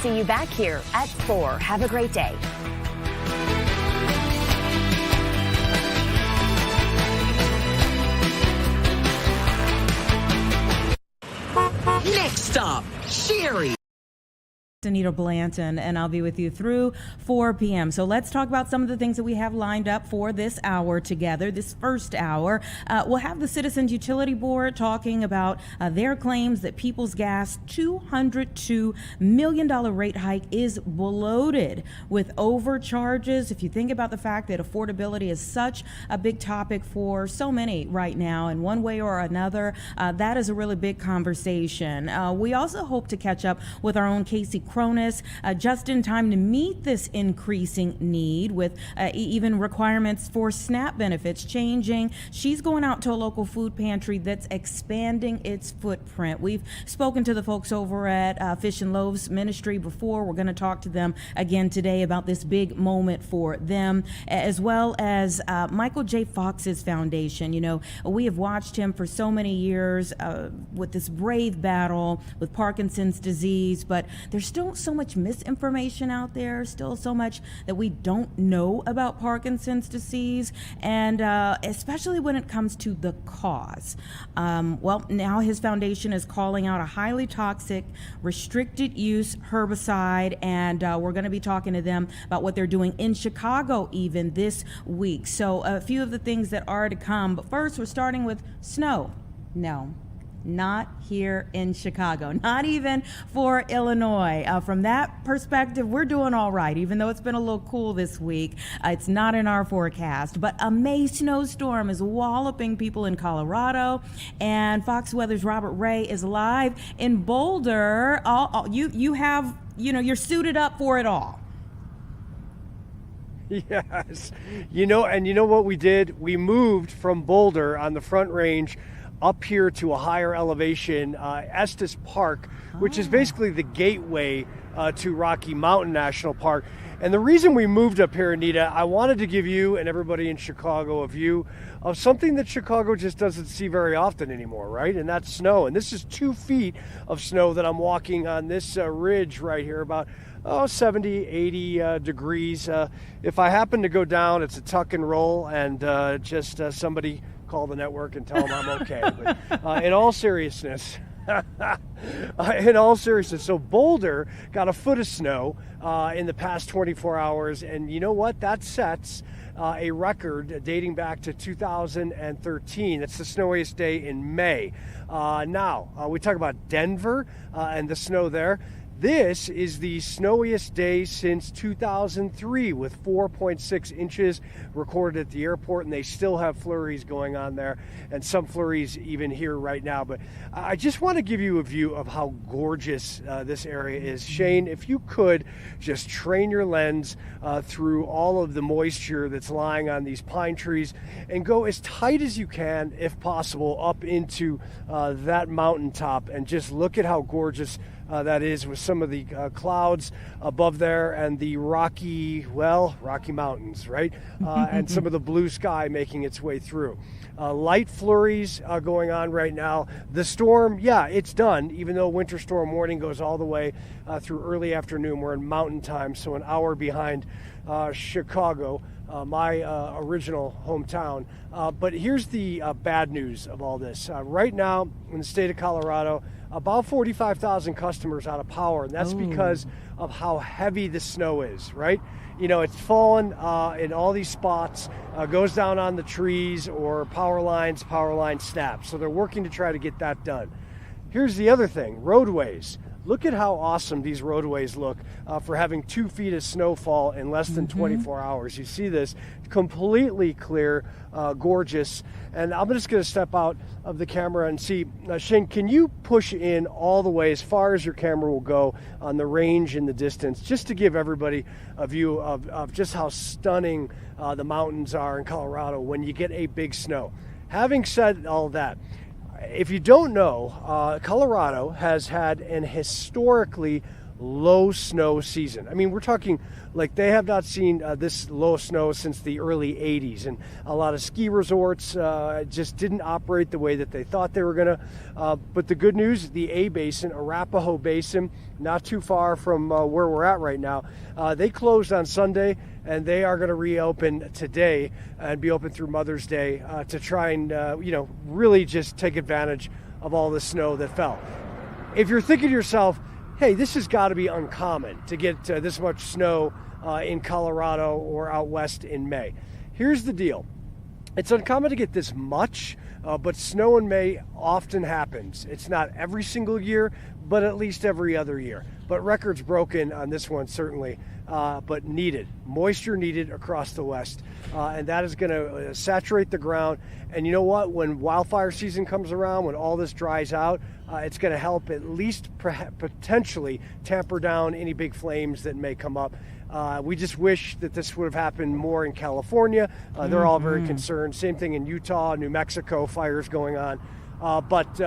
see you back here at 4. Have a great day. Next stop, Sherry. Anita Blanton, and I'll be with you through 4 p.m. So let's talk about some of the things that we have lined up for this hour together. This first hour, we'll have the Citizens Utility Board talking about their claims that People's Gas $202 million rate hike is bloated with overcharges. If you think about the fact that affordability is such a big topic for so many right now in one way or another, that is a really big conversation. We also hope to catch up with our own Casey Cronus just in time to meet this increasing need with even requirements for SNAP benefits changing. She's going out to a local food pantry that's expanding its footprint. We've spoken to the folks over at Fish and Loaves Ministry before. We're going to talk to them again today about this big moment for them, as well as Michael J. Fox's foundation. You know, we have watched him for so many years with this brave battle with Parkinson's disease, but there's still so much misinformation out there, still so much that we don't know about Parkinson's disease, and especially when it comes to the cause. Well, now his foundation is calling out a highly toxic, restricted use herbicide, and we're going to be talking to them about what they're doing in Chicago even this week. So a few of the things that are to come, but first we're starting with snow. No. Not here in Chicago, not even for Illinois. From that perspective, we're doing all right, even though it's been a little cool this week. It's not in our forecast, but a May snowstorm is walloping people in Colorado, and Fox Weather's Robert Ray is live in Boulder. You have, you're suited up for it all. Yes. You know what we did? We moved from Boulder on the Front Range up here to a higher elevation, Estes Park, which is basically the gateway to Rocky Mountain National Park. And the reason we moved up here, Anita, I wanted to give you and everybody in Chicago a view of something that Chicago just doesn't see very often anymore, right? And that's snow. And this is 2 feet of snow that I'm walking on this ridge right here, about 70, 80 degrees. If I happen to go down, it's a tuck and roll, and just somebody call the network and tell them I'm okay. But in all seriousness, so Boulder got a foot of snow in the past 24 hours, and you know what? That sets a record dating back to 2013. It's the snowiest day in May. Now, we talk about Denver and the snow there. This is the snowiest day since 2003 with 4.6 inches recorded at the airport, and they still have flurries going on there, and some flurries even here right now. But I just want to give you a view of how gorgeous this area is. Shane, if you could just train your lens through all of the moisture that's lying on these pine trees and go as tight as you can, if possible, up into that mountaintop and just look at how gorgeous that is, with some of the clouds above there and the Rocky Mountains, right? And some of the blue sky making its way through. Light flurries going on right now. The storm, it's done, even though winter storm warning goes all the way through early afternoon. We're in mountain time, so an hour behind Chicago, my original hometown. But here's the bad news of all this. Right now in the state of Colorado, about 45,000 customers out of power, and that's because of how heavy the snow is, right? It's fallen in all these spots, goes down on the trees or power line snaps. So they're working to try to get that done. Here's the other thing, roadways. Look at how awesome these roadways look for having 2 feet of snowfall in less than 24 hours. You see this completely clear, gorgeous. And I'm just going to step out of the camera and see. Shane, can you push in all the way as far as your camera will go on the range in the distance, just to give everybody a view of just how stunning the mountains are in Colorado when you get a big snow. Having said all that, if you don't know, Colorado has had an historically low snow season. I mean, we're talking like they have not seen this low snow since the early 80s, and a lot of ski resorts just didn't operate the way that they thought they were going to. But the good news, the A Basin, Arapahoe Basin, not too far from where we're at right now, they closed on Sunday, and they are going to reopen today and be open through Mother's Day to try and, really just take advantage of all the snow that fell. If you're thinking to yourself, hey, this has got to be uncommon to get this much snow in Colorado or out west in May. Here's the deal. It's uncommon to get this much, but snow in May often happens. It's not every single year, but at least every other year. But records broken on this one, certainly, but needed. Moisture needed across the West, and that is going to saturate the ground. And you know what? When wildfire season comes around, when all this dries out, it's going to help at least potentially tamper down any big flames that may come up. We just wish that this would have happened more in California. They're all very concerned. Same thing in Utah, New Mexico, fires going on. But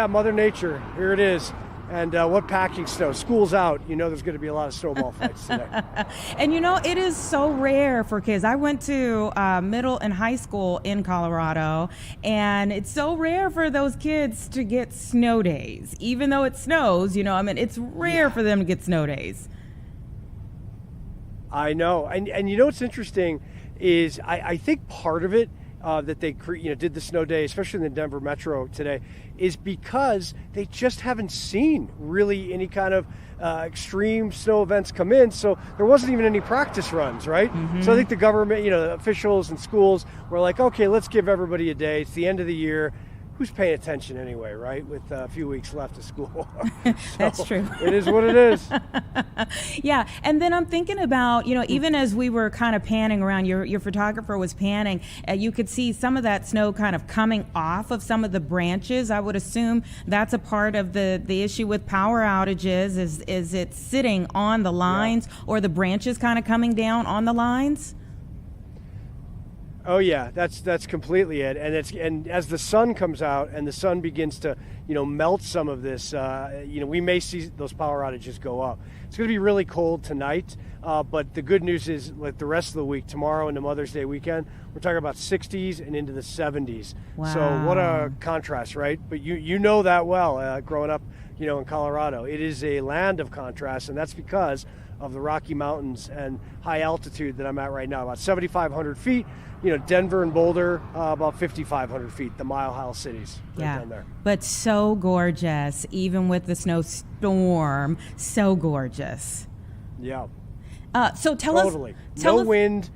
Mother Nature, here it is. And what packing snow? School's out. You know there's going to be a lot of snowball fights today. And it is so rare for kids. I went to middle and high school in Colorado, and it's so rare for those kids to get snow days. Even though it snows, it's rare for them to get snow days. I know. And what's interesting is I think part of it that they did the snow day, especially in the Denver metro today, is because they just haven't seen really any kind of extreme snow events come in. So there wasn't even any practice runs, right? Mm-hmm. So I think the government, officials and schools were like, okay, let's give everybody a day. It's the end of the year. Who's paying attention anyway, right? With a few weeks left of school. That's true. It is what it is. Yeah. And then I'm thinking about, even as we were kind of panning around, your photographer was panning, you could see some of that snow kind of coming off of some of the branches. I would assume that's a part of the issue with power outages is it sitting on the lines or the branches kind of coming down on the lines? Oh yeah, that's completely it. And as the sun comes out and the sun begins to, melt some of this, we may see those power outages go up. It's going to be really cold tonight, but the good news is, like the rest of the week, tomorrow and the Mother's Day weekend, we're talking about 60s and into the 70s. Wow. So what a contrast, right? But you know that well, growing up, in Colorado. It is a land of contrast, and that's because of the Rocky Mountains and high altitude that I'm at right now, about 7,500 feet. Denver and Boulder, about 5,500 feet, the Mile High cities right down there. But so gorgeous, even with the snowstorm, so gorgeous. Yeah. So tell totally. us. No wind,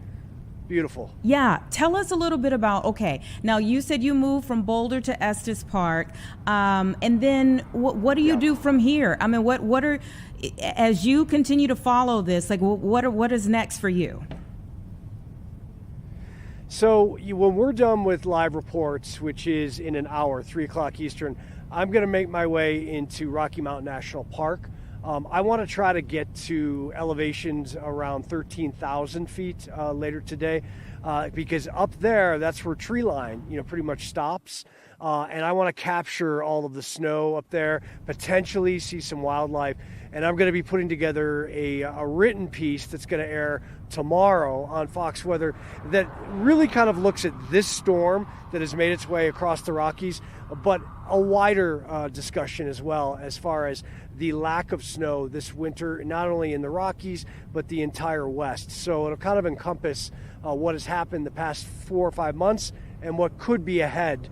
beautiful. Yeah. Tell us a little bit about, okay, now you said you moved from Boulder to Estes Park, and then what do you do from here? I mean, what are, as you continue to follow this, like what is next for you? So when we're done with live reports, which is in an hour, 3 o'clock Eastern, I'm going to make my way into Rocky Mountain National Park. I want to try to get to elevations around 13,000 feet later today, because up there, that's where tree line, pretty much stops. And I want to capture all of the snow up there, potentially see some wildlife. And I'm going to be putting together a written piece that's going to air tomorrow on Fox Weather that really kind of looks at this storm that has made its way across the Rockies, but a wider discussion as well as far as the lack of snow this winter, not only in the Rockies, but the entire West. So it'll kind of encompass what has happened the past 4 or 5 months and what could be ahead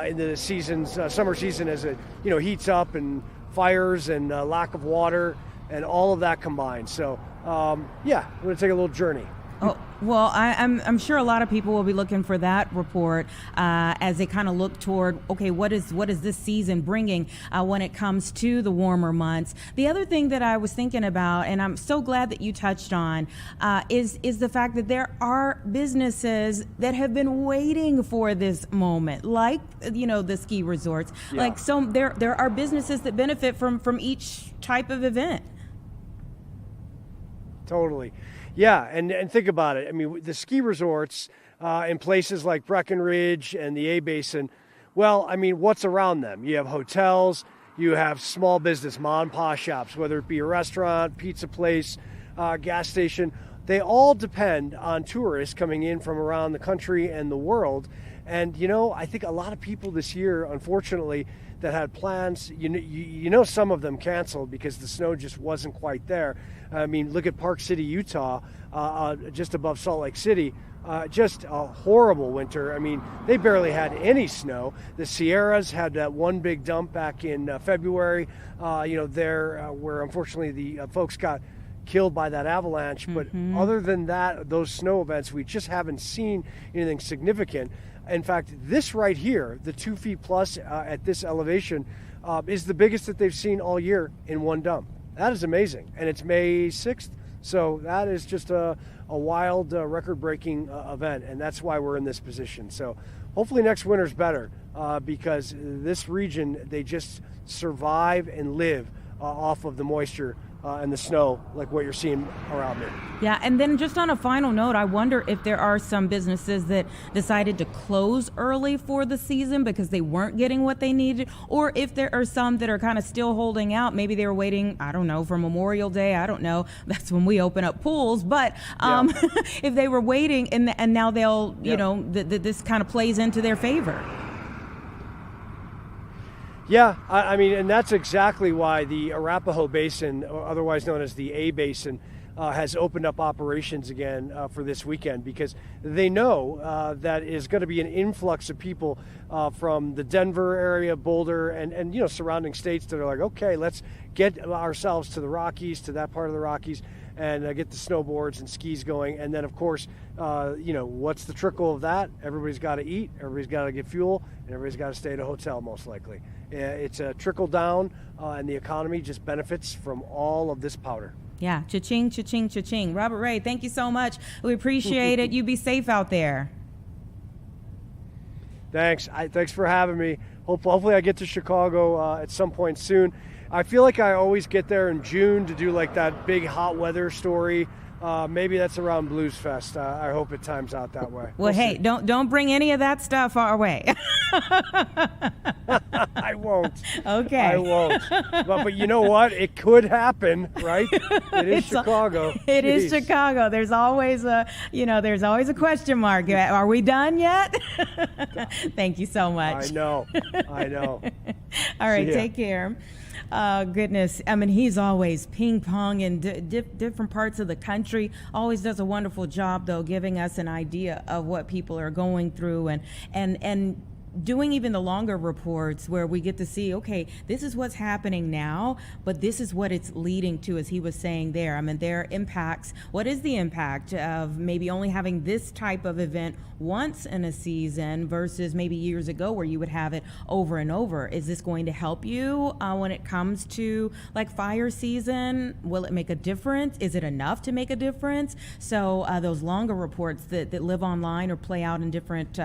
in the season's summer season as it heats up, and fires and lack of water and all of that combined. So I'm going to take a little journey. Oh, well, I'm sure a lot of people will be looking for that report as they kind of look toward, okay, what is this season bringing when it comes to the warmer months? The other thing that I was thinking about, and I'm so glad that you touched on, is the fact that there are businesses that have been waiting for this moment, like the ski resorts. Yeah. Like, so there are businesses that benefit from each type of event. Totally. Yeah, and think about it. I mean, the ski resorts in places like Breckenridge and the A Basin, well, I mean, what's around them? You have hotels, You have small business, mom and pop shops, whether it be a restaurant, pizza place, gas station. They all depend on tourists coming in from around the country and the world. And, I think a lot of people this year, unfortunately, that had plans, some of them canceled because the snow just wasn't quite there. I mean, look at Park City, Utah, just above Salt Lake City. Just a horrible winter. I mean, they barely had any snow. The Sierras had that one big dump back in February, where unfortunately the folks got killed by that avalanche. But other than that, those snow events, we just haven't seen anything significant. In fact, this right here, the 2 feet plus at this elevation, is the biggest that they've seen all year in one dump. That is amazing. And it's May 6th. So that is just a wild record-breaking event, and that's why we're in this position. So hopefully next winter's better because this region, they just survive and live off of the moisture and the snow like what you're seeing around me. Yeah, and then just on a final note, I wonder if there are some businesses that decided to close early for the season because they weren't getting what they needed, or if there are some that are kind of still holding out. Maybe they were waiting, I don't know, for Memorial Day. I don't know. That's when we open up pools. But if they were waiting and now they'll, this kind of plays into their favor. Yeah, I mean, and that's exactly why the Arapahoe Basin, otherwise known as the A Basin, has opened up operations again for this weekend, because they know that is going to be an influx of people from the Denver area, Boulder, and surrounding states that are like, okay, let's get ourselves to the Rockies, to that part of the Rockies, and get the snowboards and skis going. And then, of course, what's the trickle of that? Everybody's got to eat, everybody's got to get fuel, and everybody's got to stay at a hotel, most likely. It's a trickle down, and the economy just benefits from all of this powder. Yeah, cha-ching, cha-ching, cha-ching. Robert Ray, thank you so much. We appreciate it. You be safe out there. Thanks. Thanks for having me. Hopefully I get to Chicago at some point soon. I feel like I always get there in June to do like that big hot weather story. Maybe that's around Blues Fest. I hope it times out that way. Well, hey, don't bring any of that stuff our way. I won't. Okay. I won't. But you know what? It could happen, right? It is Chicago. It is Chicago. There's always a question mark. Are we done yet? Thank you so much. I know. All right, take care. Goodness. I mean, he's always ping pong in different parts of the country. Always does a wonderful job, though, giving us an idea of what people are going through and doing even the longer reports where we get to see, okay, this is what's happening now, but this is what it's leading to, as he was saying there. I mean, there are impacts. What is the impact of maybe only having this type of event once in a season versus maybe years ago where you would have it over and over? Is this going to help you when it comes to like fire season? Will it make a difference? Is it enough to make a difference? So those longer reports that live online or play out in different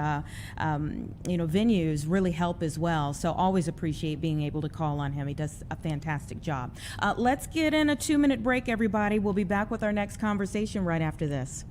venues really help as well. So always appreciate being able to call on him. He does a fantastic job. Let's get in a 2-minute break, everybody. We'll be back with our next conversation right after this.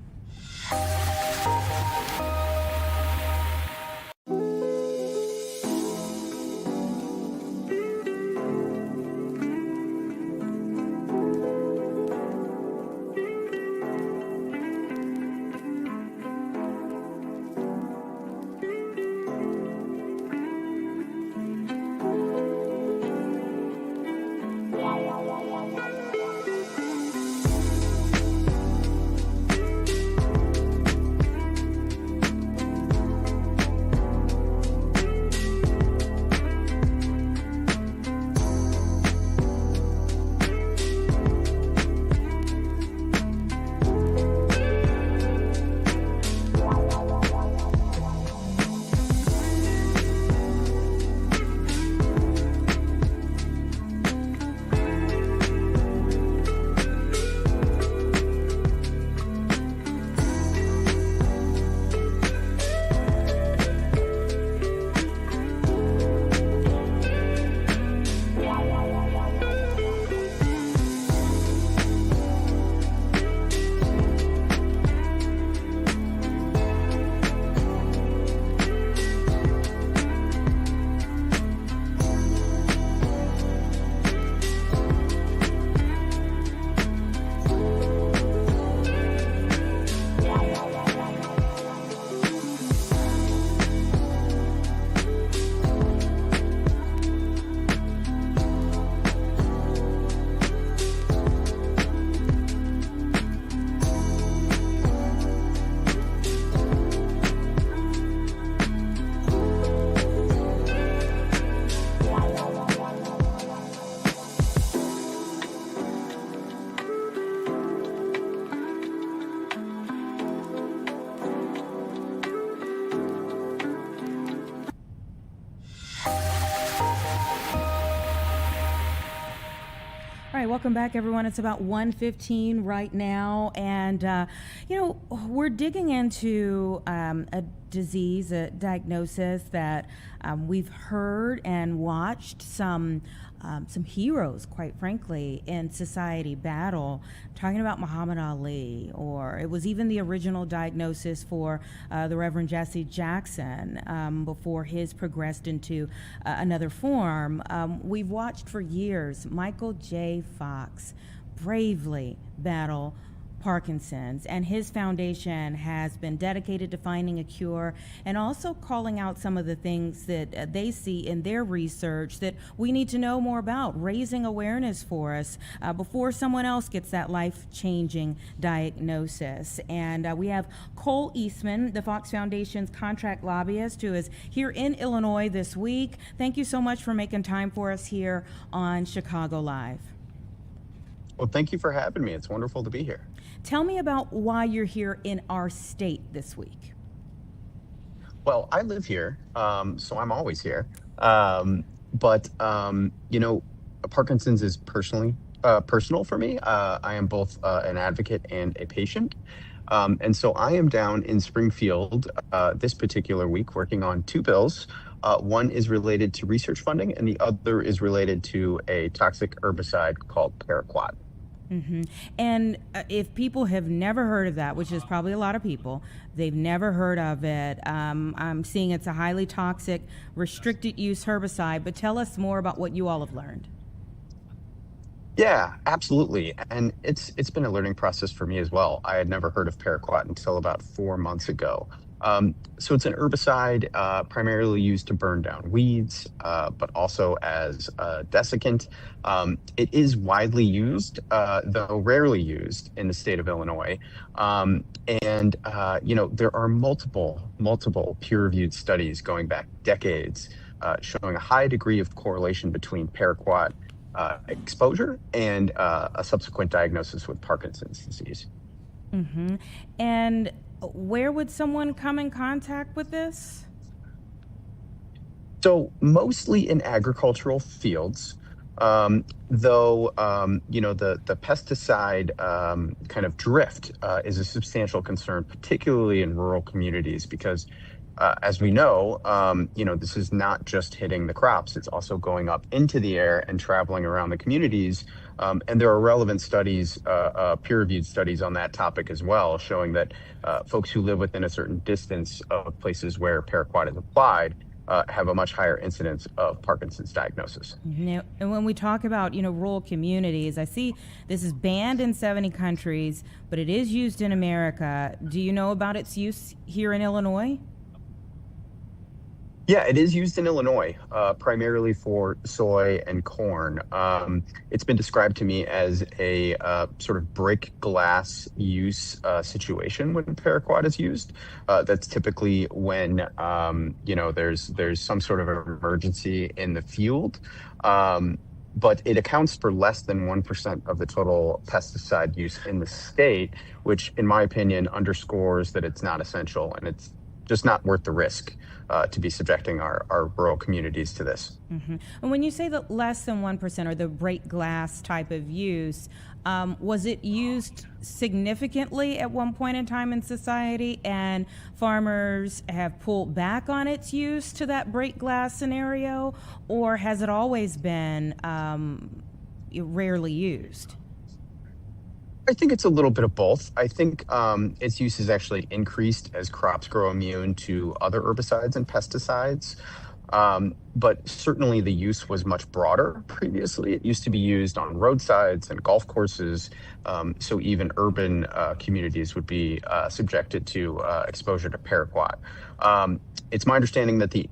welcome back, everyone. It's about 1:15 right now, and we're digging into a disease, a diagnosis that we've heard and watched some heroes, quite frankly, in society battle. Talking about Muhammad Ali, or it was even the original diagnosis for the Reverend Jesse Jackson before his progressed into another form. We've watched for years Michael J. Fox bravely battle Parkinson's, and his foundation has been dedicated to finding a cure and also calling out some of the things that they see in their research that we need to know more about, raising awareness for us before someone else gets that life-changing diagnosis. And we have Cole Eastman, the Fox Foundation's contract lobbyist, who is here in Illinois this week. Thank you so much for making time for us here on Chicago Live. Well, thank you for having me. It's wonderful to be here. Tell me about why you're here in our state this week. Well, I live here, so I'm always here. Parkinson's is personal for me. I am both an advocate and a patient. And so I am down in Springfield this particular week working on two bills. One is related to research funding, and the other is related to a toxic herbicide called paraquat. Mm-hmm. And if people have never heard of that, which is probably a lot of people, they've never heard of it. I'm seeing it's a highly toxic, restricted use herbicide, but tell us more about what you all have learned. Yeah, absolutely. And it's been a learning process for me as well. I had never heard of paraquat until about 4 months ago. So it's an herbicide primarily used to burn down weeds, but also as a desiccant. It is widely used, though rarely used in the state of Illinois. There are multiple peer-reviewed studies going back decades showing a high degree of correlation between paraquat exposure and a subsequent diagnosis with Parkinson's disease. Mm-hmm. And where would someone come in contact with this? So mostly in agricultural fields, though the pesticide kind of drift is a substantial concern, particularly in rural communities, because as we know, this is not just hitting the crops, it's also going up into the air and traveling around the communities. And there are relevant studies, peer-reviewed studies on that topic as well, showing that folks who live within a certain distance of places where paraquat is applied have a much higher incidence of Parkinson's diagnosis. Now, and when we talk about, rural communities, I see this is banned in 70 countries, but it is used in America. Do you know about its use here in Illinois? Yeah, it is used in Illinois, primarily for soy and corn. It's been described to me as a sort of break glass use situation when paraquat is used. That's typically when there's some sort of emergency in the field. But it accounts for less than 1% of the total pesticide use in the state, which in my opinion underscores that it's not essential and it's just not worth the risk to be subjecting our rural communities to this. Mm-hmm. And when you say that less than 1% or the break glass type of use, was it used significantly at one point in time in society and farmers have pulled back on its use to that break glass scenario, or has it always been rarely used? I think it's a little bit of both. I think its use has actually increased as crops grow immune to other herbicides and pesticides. But certainly the use was much broader previously. It used to be used on roadsides and golf courses. So even urban communities would be subjected to exposure to paraquat. It's my understanding that the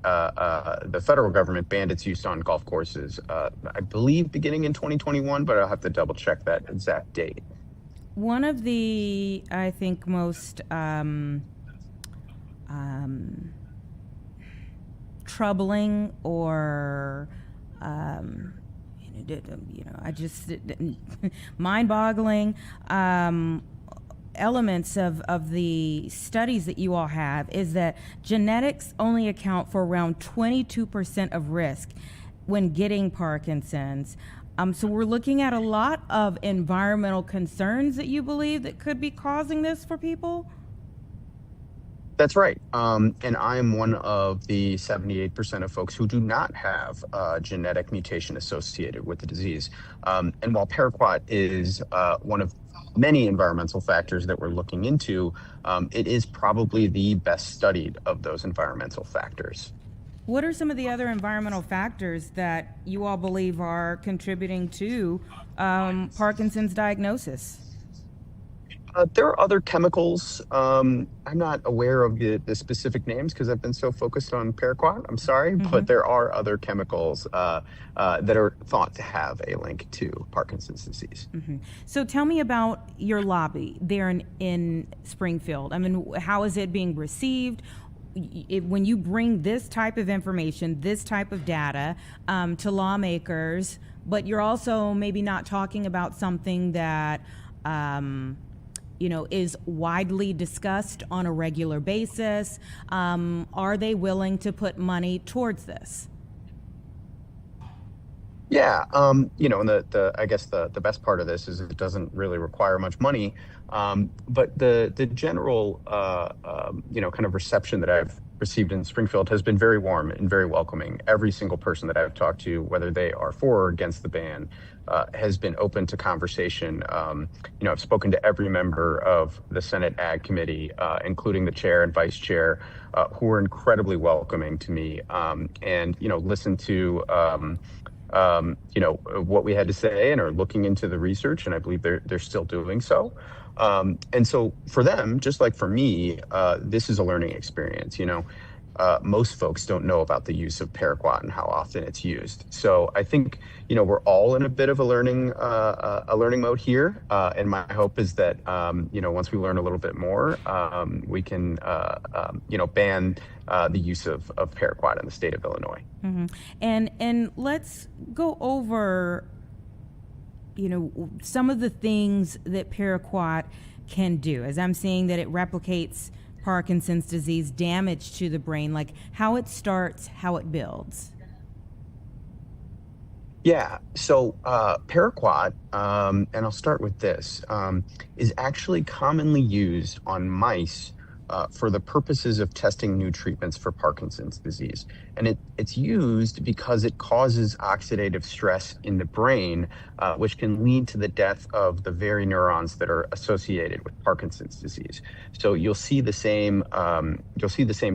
federal government banned its use on golf courses, I believe beginning in 2021, but I'll have to double check that exact date. One of the, I think, most troubling or, mind-boggling elements of the studies that you all have is that genetics only account for around 22% of risk when getting Parkinson's. So we're looking at a lot of environmental concerns that you believe that could be causing this for people? That's right. And I am one of the 78% of folks who do not have a genetic mutation associated with the disease. And while paraquat is one of many environmental factors that we're looking into, it is probably the best studied of those environmental factors. What are some of the other environmental factors that you all believe are contributing to Parkinson's diagnosis? There are other chemicals. I'm not aware of the specific names because I've been so focused on paraquat. I'm sorry, but there are other chemicals that are thought to have a link to Parkinson's disease. So tell me about your lobby there in Springfield. I mean, how is it being received? When you bring this type of information, this type of data to lawmakers, but you're also maybe not talking about something that is widely discussed on a regular basis. Are they willing to put money towards this? Yeah, and I guess the best part of this is it doesn't really require much money, but the general kind of reception that I've received in Springfield has been very warm and very welcoming. Every single person that I've talked to, whether they are for or against the ban, has been open to conversation. I've spoken to every member of the Senate Ag Committee, including the chair and vice chair, who were incredibly welcoming to me, and listened to what we had to say and are looking into the research, and I believe they're still doing so. And so for them, just like for me, this is a learning experience. Most folks don't know about the use of paraquat and how often it's used. So I think, we're all in a bit of a learning mode here. And my hope is that, once we learn a little bit more, we can, ban the use of paraquat in the state of Illinois. And let's go over some of the things that paraquat can do. As I'm seeing that it replicates Parkinson's disease damage to the brain, like how it starts, how it builds. Yeah, so paraquat, and I'll start with this, is actually commonly used on mice for the purposes of testing new treatments for Parkinson's disease. And it's used because it causes oxidative stress in the brain, which can lead to the death of the very neurons that are associated with Parkinson's disease. So you'll see the same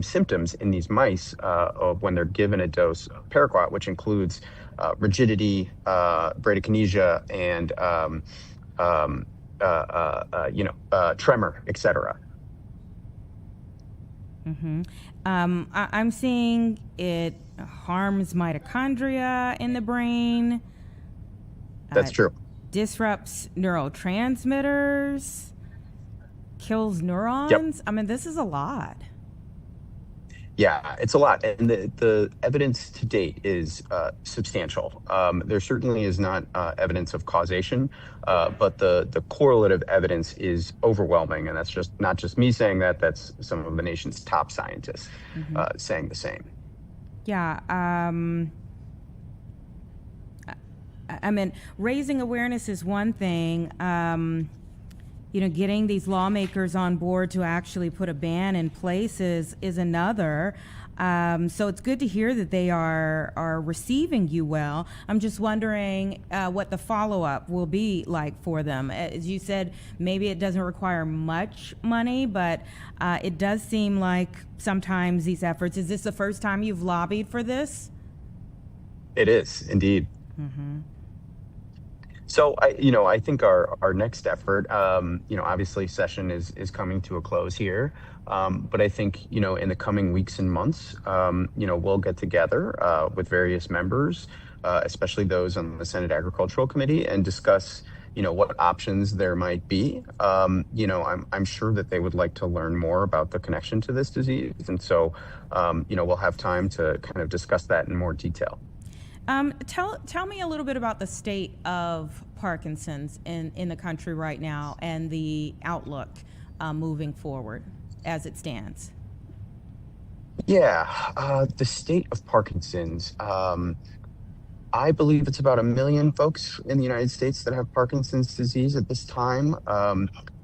symptoms in these mice of when they're given a dose of paraquat, which includes rigidity, bradykinesia, and tremor, etc. I'm seeing it harms mitochondria in the brain. That's true. Disrupts neurotransmitters, kills neurons. Yep. I mean, this is a lot. Yeah, it's a lot. And the evidence to date is substantial. There certainly is not evidence of causation, but the correlative evidence is overwhelming. And that's just not just me saying that, that's some of the nation's top scientists saying the same. Yeah. I mean, raising awareness is one thing. Getting these lawmakers on board to actually put a ban in place is another. So it's good to hear that they are receiving you well. I'm just wondering what the follow-up will be like for them. As you said, maybe it doesn't require much money, but it does seem like sometimes these efforts, is this the first time you've lobbied for this? It is, indeed. So I think our next effort, obviously session is coming to a close here, but I think in the coming weeks and months, we'll get together with various members, especially those on the Senate Agricultural Committee, and discuss what options there might be. I'm sure that they would like to learn more about the connection to this disease, and so we'll have time to kind of discuss that in more detail. Tell me a little bit about the state of Parkinson's in the country right now and the outlook moving forward as it stands. Yeah, the state of Parkinson's. I believe it's about 1 million folks in the United States that have Parkinson's disease at this time.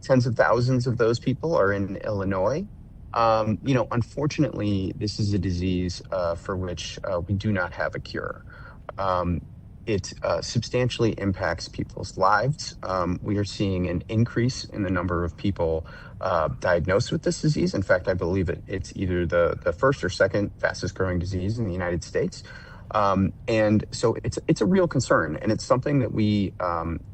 Tens of thousands of those people are in Illinois. Unfortunately, this is a disease for which we do not have a cure. It substantially impacts people's lives. We are seeing an increase in the number of people diagnosed with this disease. In fact, I believe it's either the first or second fastest growing disease in the United States. And so it's a real concern, and it's something that we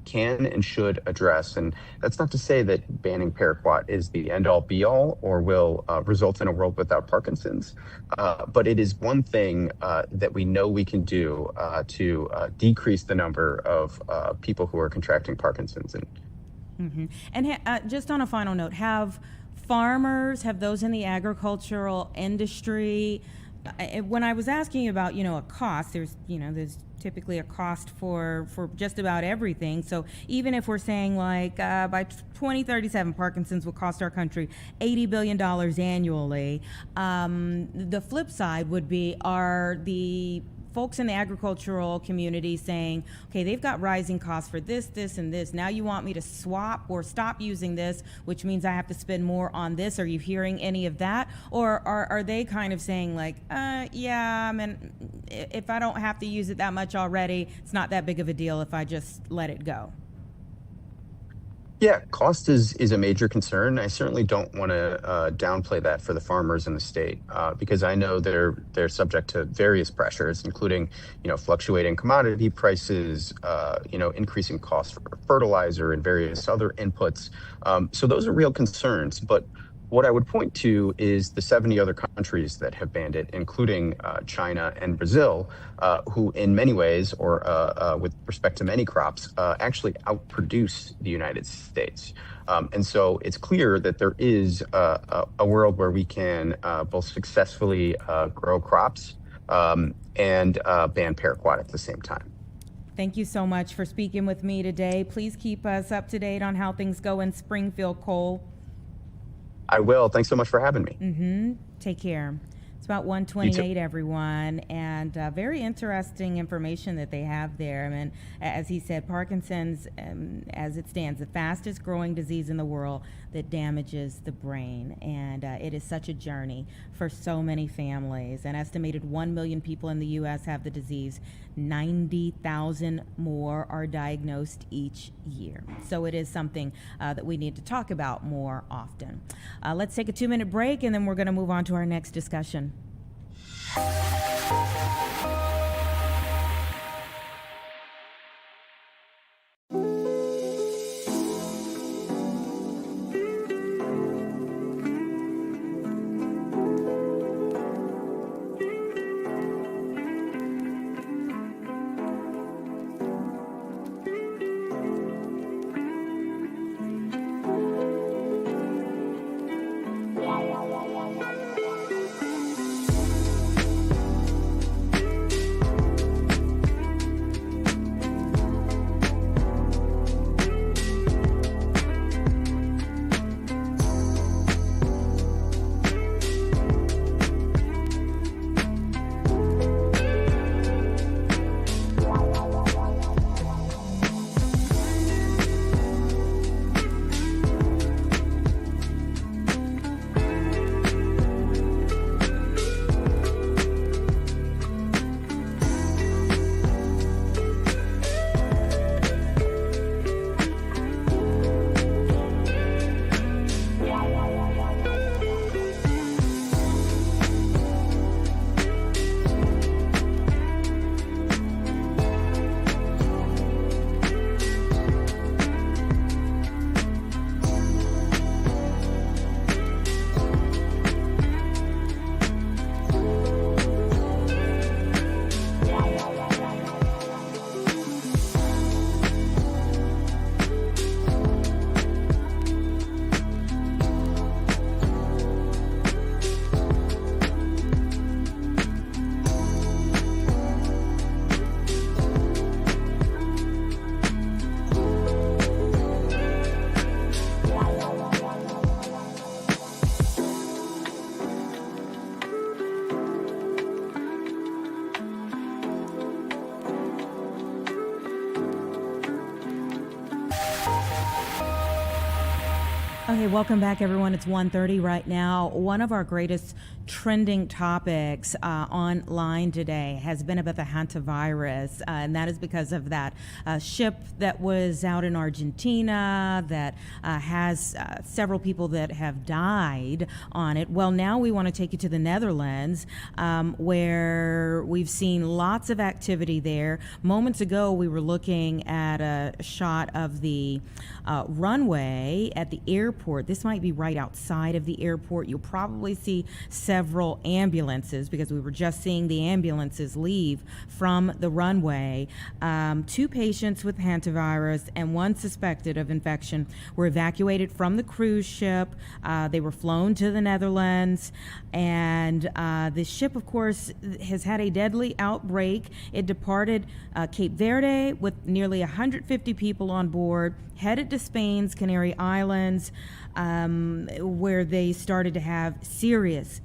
can and should address. And that's not to say that banning paraquat is the end all be all or will result in a world without Parkinson's. But it is one thing that we know we can do to decrease the number of people who are contracting Parkinson's. And just on a final note, have those in the agricultural industry, when I was asking about, a cost, there's typically a cost for just about everything. So even if we're saying like by 2037, Parkinson's will cost our country $80 billion annually, the flip side would be, are the folks in the agricultural community saying, okay, they've got rising costs for this, this, and this. Now you want me to swap or stop using this, which means I have to spend more on this. Are you hearing any of that? Or are they kind of saying like, yeah, I mean, if I don't have to use it that much already, it's not that big of a deal if I just let it go? Yeah, cost is a major concern. I certainly don't want to downplay that for the farmers in the state because I know they're subject to various pressures, including fluctuating commodity prices, increasing costs for fertilizer and various other inputs. So those are real concerns. But what I would point to is the 70 other countries that have banned it, including China and Brazil, who in many ways, or with respect to many crops, actually outproduce the United States. And so it's clear that there is a world where we can both successfully grow crops and ban paraquat at the same time. Thank you so much for speaking with me today. Please keep us up to date on how things go in Springfield, Cole. I will. Thanks so much for having me. Take care. It's about 1:28, everyone, and very interesting information that they have there. I mean, as he said, Parkinson's, as it stands, the fastest growing disease in the world that damages the brain, and it is such a journey for so many families. An estimated 1 million people in the U.S. have the disease. 90,000 more are diagnosed each year. So it is something that we need to talk about more often. Let's take a 2-minute break, and then we're going to move on to our next discussion. Okay, welcome back, everyone. It's 1:30 right now. One of our greatest trending topics online today has been about the hantavirus, and that is because of that ship that was out in Argentina that has several people that have died on it. Well, now we want to take you to the Netherlands, where we've seen lots of activity there. Moments ago, we were looking at a shot of the runway at the airport. This might be right outside of the airport. You'll probably see several ambulances because we were just seeing the ambulances leave from the runway. 2 patients with hantavirus and 1 suspected of infection were evacuated from the cruise ship. They were flown to the Netherlands, and the ship, of course, has had a deadly outbreak. It departed Cape Verde with nearly 150 people on board, headed to Spain's Canary Islands, where they started to have serious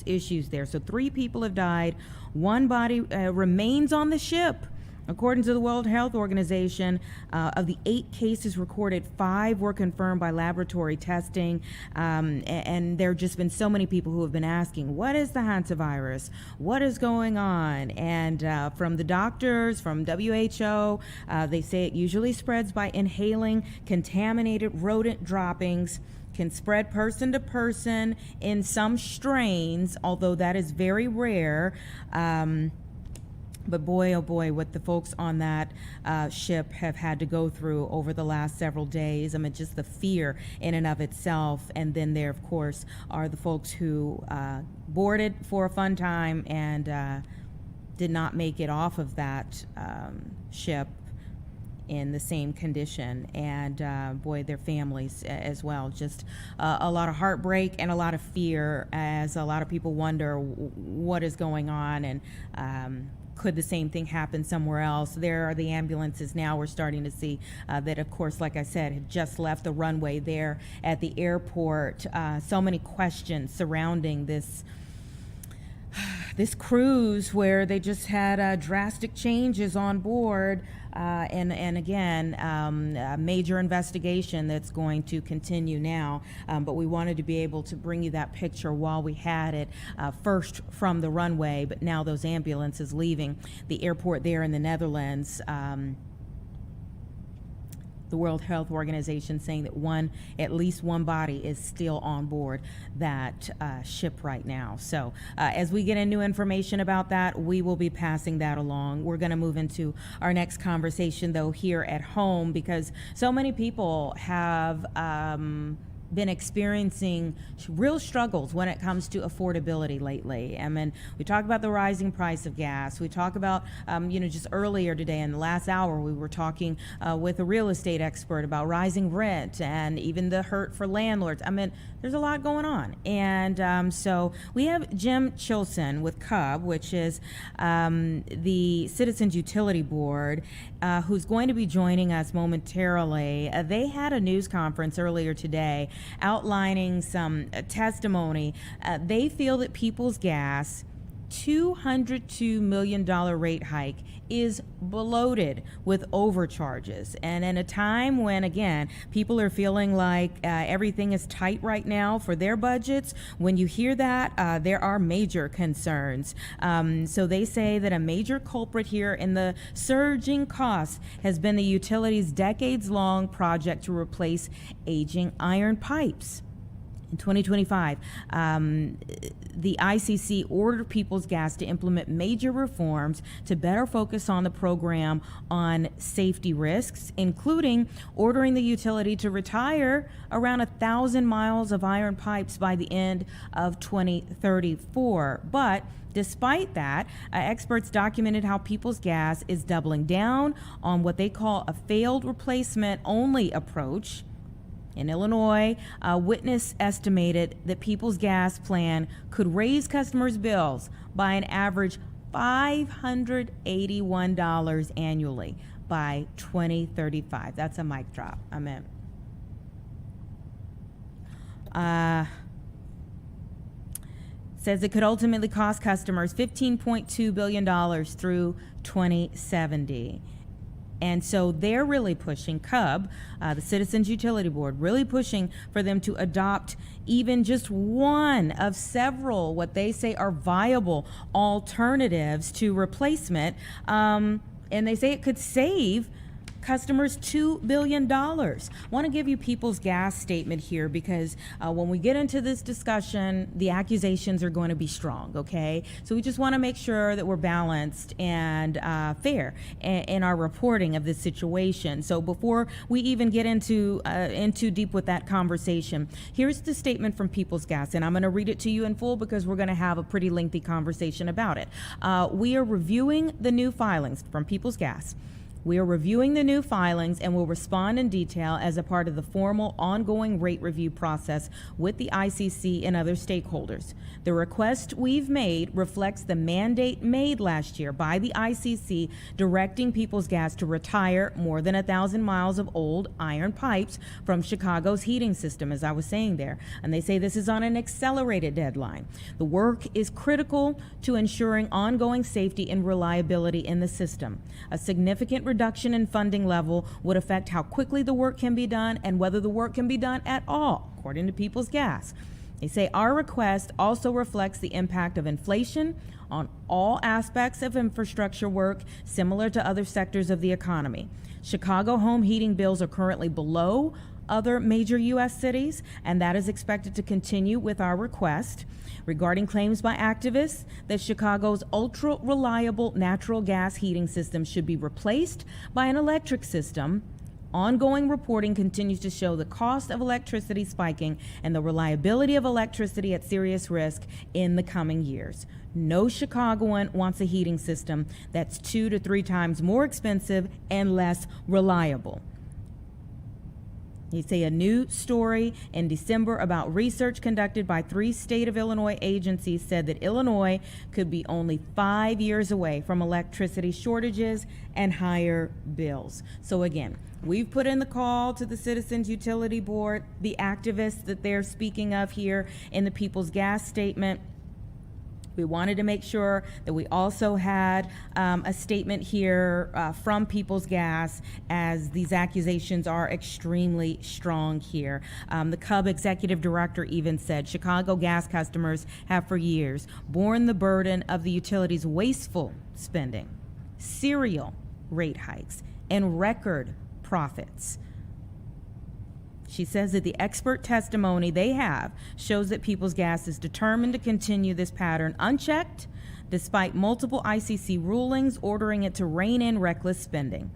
issues there. So 3 people have died. 1 body remains on the ship. According to the World Health Organization, of the 8 cases recorded, 5 were confirmed by laboratory testing. And there have just been so many people who have been asking, what is the hantavirus? What is going on? And from the doctors, from WHO, they say it usually spreads by inhaling contaminated rodent droppings, can spread person to person in some strains, although that is very rare. But boy, oh boy, what the folks on that ship have had to go through over the last several days. I mean, just the fear in and of itself. And then there, of course, are the folks who boarded for a fun time and did not make it off of that ship in the same condition, and boy, their families as well. Just a lot of heartbreak and a lot of fear as a lot of people wonder what is going on, and could the same thing happen somewhere else? There are the ambulances now. We're starting to see that, of course, like I said, have just left the runway there at the airport. So many questions surrounding this cruise where they just had drastic changes on board, and again, a major investigation that's going to continue now. But we wanted to be able to bring you that picture while we had it, first from the runway, but now those ambulances leaving the airport there in the Netherlands. The World Health Organization saying that at least one body is still on board that ship right now. So as we get in new information about that, we will be passing that along. We're going to move into our next conversation, though, here at home, because so many people have been experiencing real struggles when it comes to affordability lately. I mean, we talk about the rising price of gas. We talk about, just earlier today in the last hour, we were talking with a real estate expert about rising rent and even the hurt for landlords. I mean, there's a lot going on. And so we have Jim Chilson with CUB, which is the Citizens Utility Board, who's going to be joining us momentarily. They had a news conference earlier today outlining some testimony. They feel that People's Gas $202 million rate hike is bloated with overcharges. And in a time when, again, people are feeling like everything is tight right now for their budgets, when you hear that, there are major concerns. So they say that a major culprit here in the surging costs has been the utility's decades-long project to replace aging iron pipes. In 2025, the ICC ordered People's Gas to implement major reforms to better focus on the program on safety risks, including ordering the utility to retire around 1,000 miles of iron pipes by the end of 2034. But despite that, experts documented how People's Gas is doubling down on what they call a failed replacement only approach. In Illinois, a witness estimated that People's Gas plan could raise customers' bills by an average $581 annually by 2035. That's a mic drop. I mean, says it could ultimately cost customers $15.2 billion through 2070. And so they're really pushing CUB, the Citizens Utility Board, really pushing for them to adopt even just one of several what they say are viable alternatives to replacement. And they say it could save customers $2 billion. I want to give you People's Gas statement here because when we get into this discussion, the accusations are going to be strong, okay? So we just want to make sure that we're balanced and fair in our reporting of this situation. So before we even get into too deep with that conversation, here's the statement from People's Gas, and I'm going to read it to you in full because we're going to have a pretty lengthy conversation about it. We are reviewing the new filings from People's Gas. We are reviewing the new filings and will respond in detail as a part of the formal ongoing rate review process with the ICC and other stakeholders. The request we've made reflects the mandate made last year by the ICC directing People's Gas to retire more than 1,000 miles of old iron pipes from Chicago's heating system, as I was saying there. And they say this is on an accelerated deadline. The work is critical to ensuring ongoing safety and reliability in the system. A significant reduction in funding level would affect how quickly the work can be done and whether the work can be done at all, according to People's Gas. They say our request also reflects the impact of inflation on all aspects of infrastructure work, similar to other sectors of the economy. Chicago home heating bills are currently below other major U.S. cities, and that is expected to continue with our request. Regarding claims by activists that Chicago's ultra-reliable natural gas heating system should be replaced by an electric system, ongoing reporting continues to show the cost of electricity spiking and the reliability of electricity at serious risk in the coming years. No Chicagoan wants a heating system that's 2 to 3 times more expensive and less reliable. You say a new story in December about research conducted by 3 state of Illinois agencies said that Illinois could be only 5 years away from electricity shortages and higher bills. So again, we've put in the call to the Citizens Utility Board, the activists that they're speaking of here in the People's Gas statement. We wanted to make sure that we also had a statement here from People's Gas, as these accusations are extremely strong here. The CUB executive director even said Chicago gas customers have for years borne the burden of the utility's wasteful spending, serial rate hikes, and record profits. She says that the expert testimony they have shows that People's Gas is determined to continue this pattern unchecked, despite multiple ICC rulings ordering it to rein in reckless spending.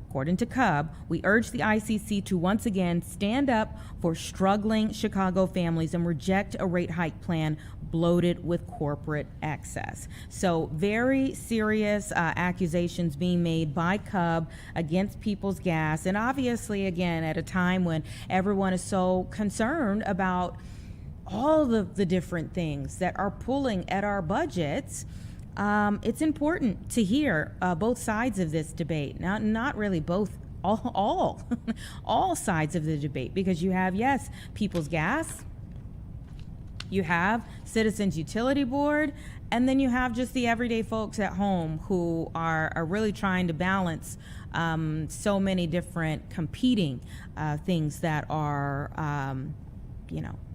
According to CUB, we urge the ICC to once again stand up for struggling Chicago families and reject a rate hike plan bloated with corporate excess. So very serious accusations being made by CUB against People's Gas. And obviously, again, at a time when everyone is so concerned about all of the different things that are pulling at our budgets, it's important to hear both sides of this debate. Not really both, all sides of the debate, because you have, yes, People's Gas, you have Citizens Utility Board, and then you have just the everyday folks at home who are really trying to balance so many different competing things that are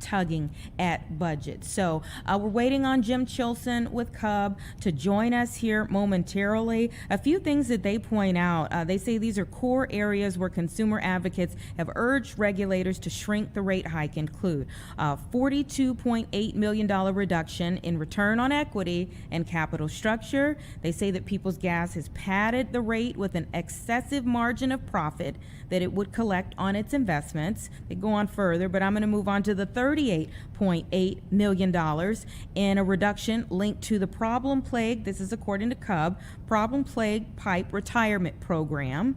tugging at budget. So we're waiting on Jim Chilson with CUB to join us here momentarily. A few things that they point out, they say these are core areas where consumer advocates have urged regulators to shrink the rate hike include $42.8 million reduction in return on equity and capital structure. They say that People's Gas has padded the rate with an excessive margin of profit that it would collect on its investments. They go on further, but I'm going to move on to the $38.8 million in a reduction linked to the problem plague, this is according to CUB, problem plague pipe retirement program.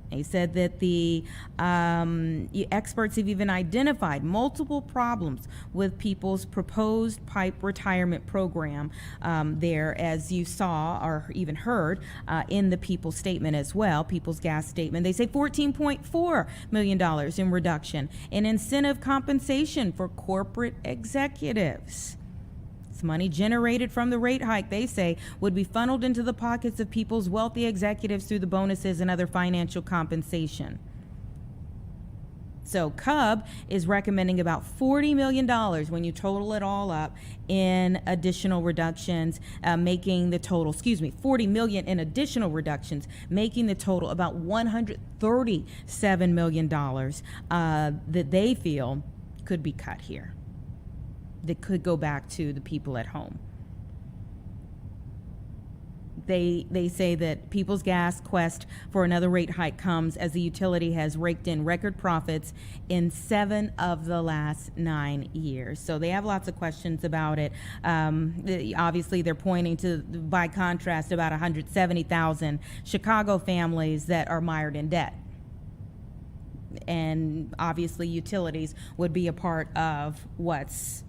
He said that the experts have even identified multiple problems with People's proposed pipe retirement program there, as you saw or even heard in the People's statement as well, People's Gas statement. They say $14.4 million in reduction in incentive compensation for corporate executives. tax money generated from the rate hike, they say, would be funneled into the pockets of people's wealthy executives through the bonuses and other financial compensation. So Cub is recommending about $40 million when you total it all up in additional reductions, making the total, $40 million in additional reductions, making the total about $137 million that they feel could be cut here, that could go back to the people at home. They say that People's Gas quest for another rate hike comes as the utility has raked in record profits in 7 of the last 9 years. So they have lots of questions about it. Obviously, they're pointing to, by contrast, about 170,000 Chicago families that are mired in debt. And obviously, utilities would be a part of what's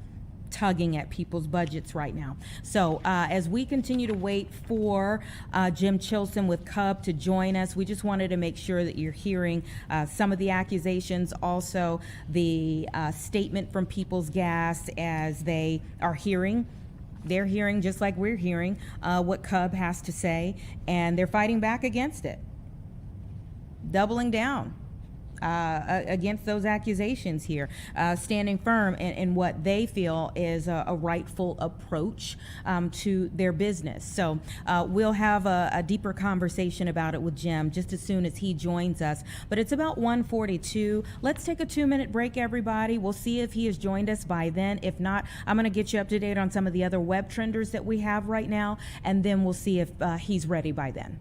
tugging at people's budgets right now. So as we continue to wait for Jim Chilson with Cub to join us, we just wanted to make sure that you're hearing some of the accusations, also the statement from People's Gas as they are hearing. They're hearing, just like we're hearing, what Cub has to say, and they're fighting back against it, doubling down against those accusations here, standing firm in what they feel is a rightful approach to their business. So we'll have a deeper conversation about it with Jim just as soon as he joins us. But it's about 1:42. Let's take a 2-minute break, everybody. We'll see if he has joined us by then. If not, I'm going to get you up to date on some of the other web trenders that we have right now, and then we'll see if he's ready by then.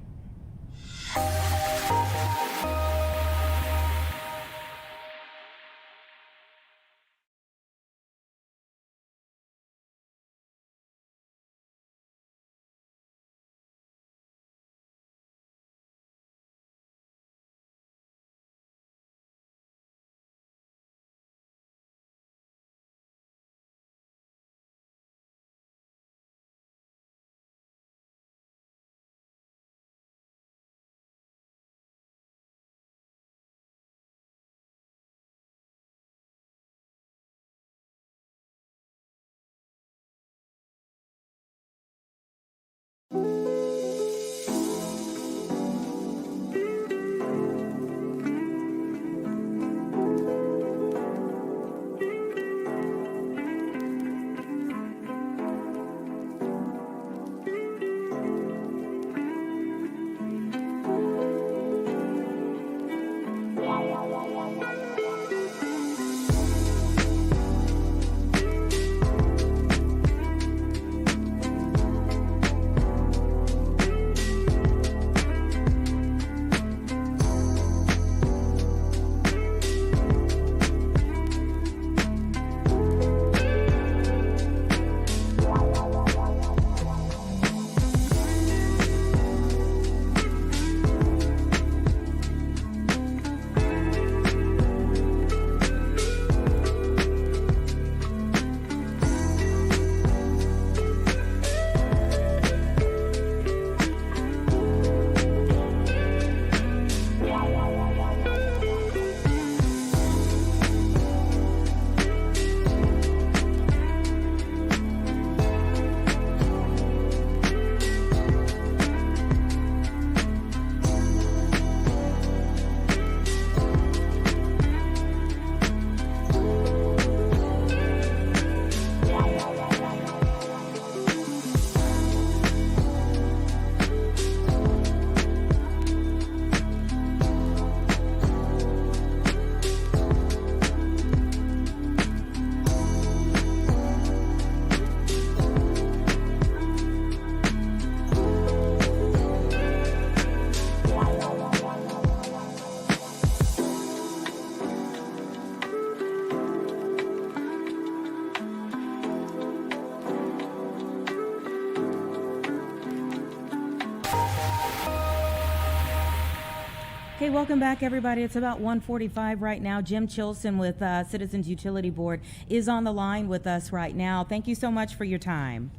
Okay, welcome back, everybody. It's about 1:45 right now. Jim Chilson with Citizens Utility Board is on the line with us right now. Thank you so much for your time.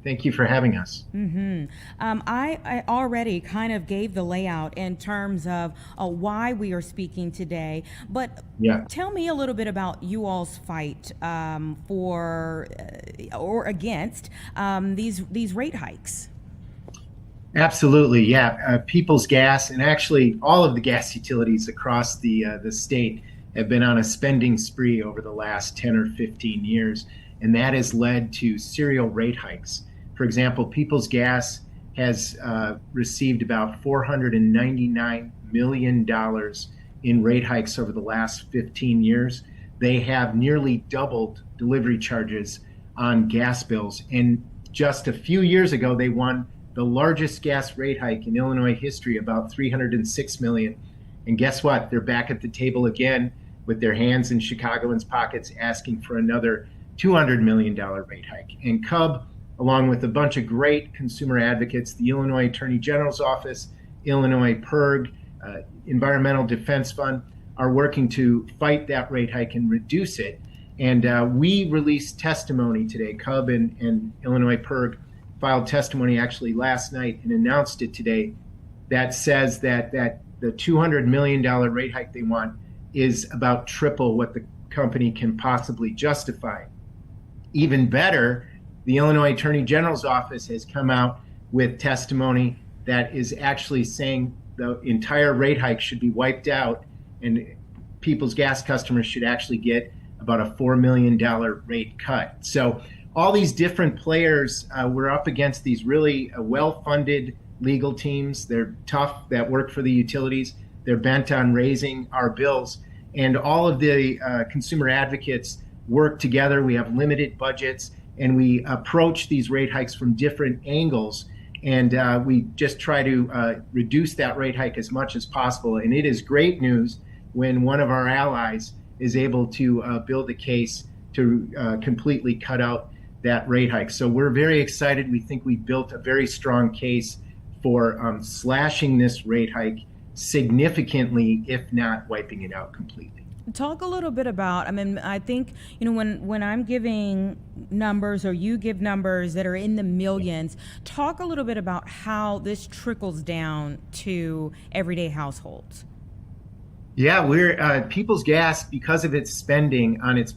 Thank you for having us. I already kind of gave the layout in terms of why we are speaking today, but tell me a little bit about you all's fight for or against these rate hikes. Absolutely, yeah. People's Gas, and actually all of the gas utilities across the state, have been on a spending spree over the last 10 or 15 years, and that has led to serial rate hikes. For example, People's Gas has received about $499 million in rate hikes over the last 15 years. They have nearly doubled delivery charges on gas bills. And just a few years ago, they won the largest gas rate hike in Illinois history, about $306 million. And guess what? They're back at the table again with their hands in Chicagoans' pockets, asking for another $200 million rate hike. And CUB, along with a bunch of great consumer advocates, the Illinois Attorney General's Office, Illinois PIRG, Environmental Defense Fund, are working to fight that rate hike and reduce it. And we released testimony today. CUB and Illinois PIRG filed testimony actually last night and announced it today that says that the $200 million rate hike they want is about triple what the company can possibly justify. Even better, the Illinois Attorney General's Office has come out with testimony that is actually saying the entire rate hike should be wiped out, and People's Gas customers should actually get about a $4 million rate cut. So all these different players, we're up against these really well-funded legal teams. They're tough, that work for the utilities. They're bent on raising our bills. And all of the consumer advocates work together. We have limited budgets, and we approach these rate hikes from different angles. And we just try to reduce that rate hike as much as possible. And it is great news when one of our allies is able to build a case to completely cut out that rate hike. So we're very excited. We think we built a very strong case for slashing this rate hike significantly, if not wiping it out completely. Talk a little bit about, I mean, I think, you know, when I'm giving numbers or you give numbers that are in the millions, talk a little bit about how this trickles down to everyday households. Yeah, we're People's Gas, because of its spending on its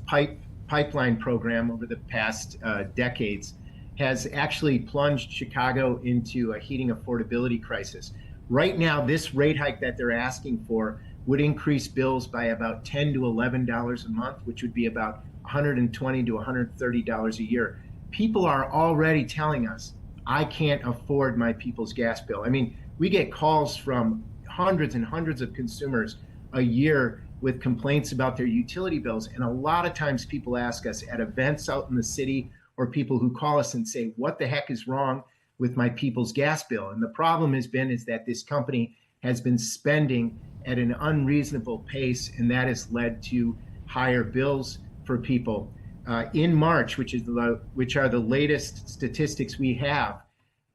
pipeline program over the past decades, has actually plunged Chicago into a heating affordability crisis. Right now, this rate hike that they're asking for would increase bills by about $10 to $11 a month, which would be about $120 to $130 a year. People are already telling us, I can't afford my People's Gas bill. I mean, we get calls from hundreds and hundreds of consumers a year with complaints about their utility bills. And a lot of times people ask us at events out in the city, or people who call us and say, what the heck is wrong with my People's Gas bill? And the problem is that this company has been spending at an unreasonable pace, and that has led to higher bills for people. In March, which are the latest statistics we have,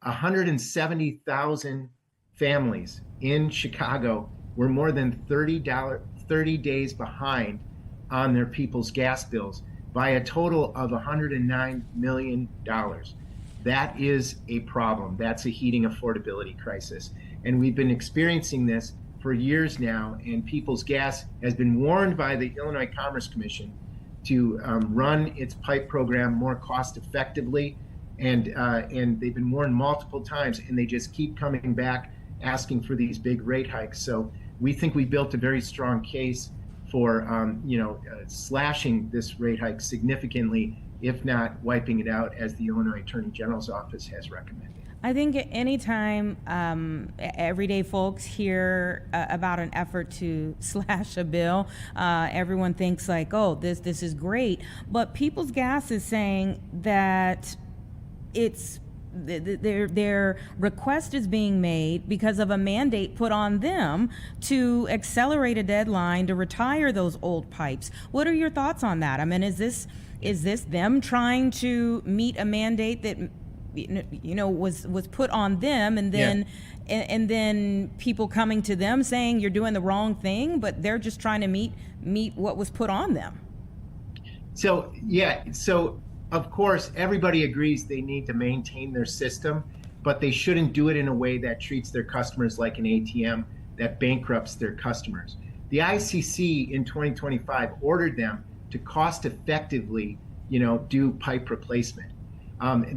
170,000 families in Chicago were more than 30 days behind on their People's Gas bills by a total of $109 million. That is a problem. That's a heating affordability crisis. And we've been experiencing this for years now, and People's Gas has been warned by the Illinois Commerce Commission to run its pipe program more cost effectively, and they've been warned multiple times, and they just keep coming back asking for these big rate hikes. So we think we built a very strong case for slashing this rate hike significantly, if not wiping it out, as the Illinois Attorney General's Office has recommended. I think anytime everyday folks hear about an effort to slash a bill, everyone thinks like, oh, this is great. But People's Gas is saying that it's their request is being made because of a mandate put on them to accelerate a deadline to retire those old pipes. What are your thoughts on that? I mean, is this them trying to meet a mandate that was put on them, and then and then people coming to them saying you're doing the wrong thing, but they're just trying to meet what was put on them? So of course, everybody agrees they need to maintain their system, but they shouldn't do it in a way that treats their customers like an ATM, that bankrupts their customers. The ICC in 2025 ordered them to cost effectively, do pipe replacement.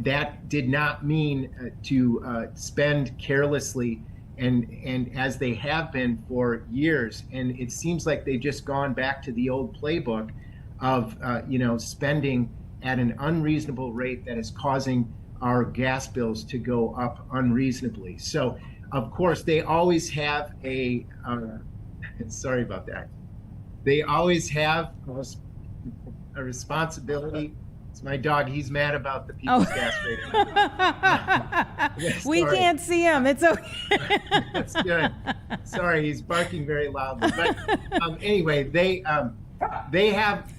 That did not mean to spend carelessly and as they have been for years. And it seems like they've just gone back to the old playbook of, spending at an unreasonable rate that is causing our gas bills to go up unreasonably. So, of course, they always have sorry about that. They always have a responsibility. It's my dog. He's mad about the people's gas rate. We can't see him. It's okay. That's good. Sorry, he's barking very loudly. But anyway, they have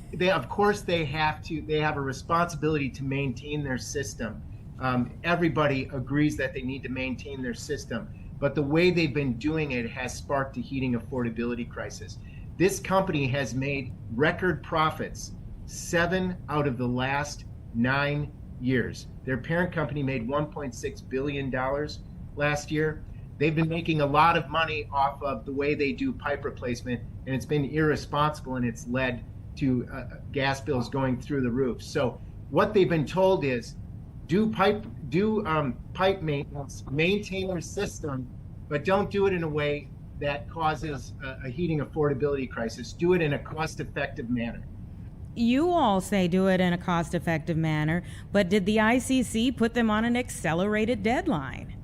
a responsibility to maintain their system. Everybody agrees that they need to maintain their system, but the way they've been doing it has sparked a heating affordability crisis. This company has made record profits 7 out of the last 9 years. Their parent company made $1.6 billion last year. They've been making a lot of money off of the way they do pipe replacement, and it's been irresponsible, and it's led to gas bills going through the roof. So what they've been told is do pipe maintenance, maintain your system, but don't do it in a way that causes a heating affordability crisis. Do it in a cost-effective manner. You all say do it in a cost-effective manner, but did the ICC put them on an accelerated deadline?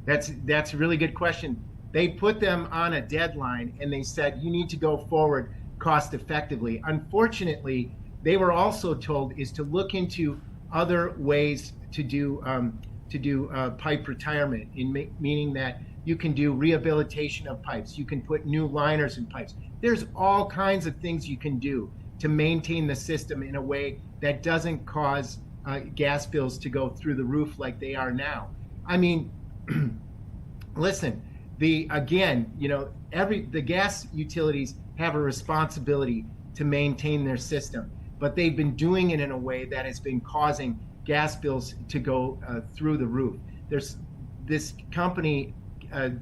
That's a really good question. They put them on a deadline, and they said you need to go forward cost-effectively. Unfortunately, they were also told is to look into other ways to do pipe retirement, meaning that you can do rehabilitation of pipes, you can put new liners in pipes. There's all kinds of things you can do to maintain the system in a way that doesn't cause gas bills to go through the roof like they are now. I mean, listen, the gas utilities have a responsibility to maintain their system, but they've been doing it in a way that has been causing gas bills to go through the roof. There's this company,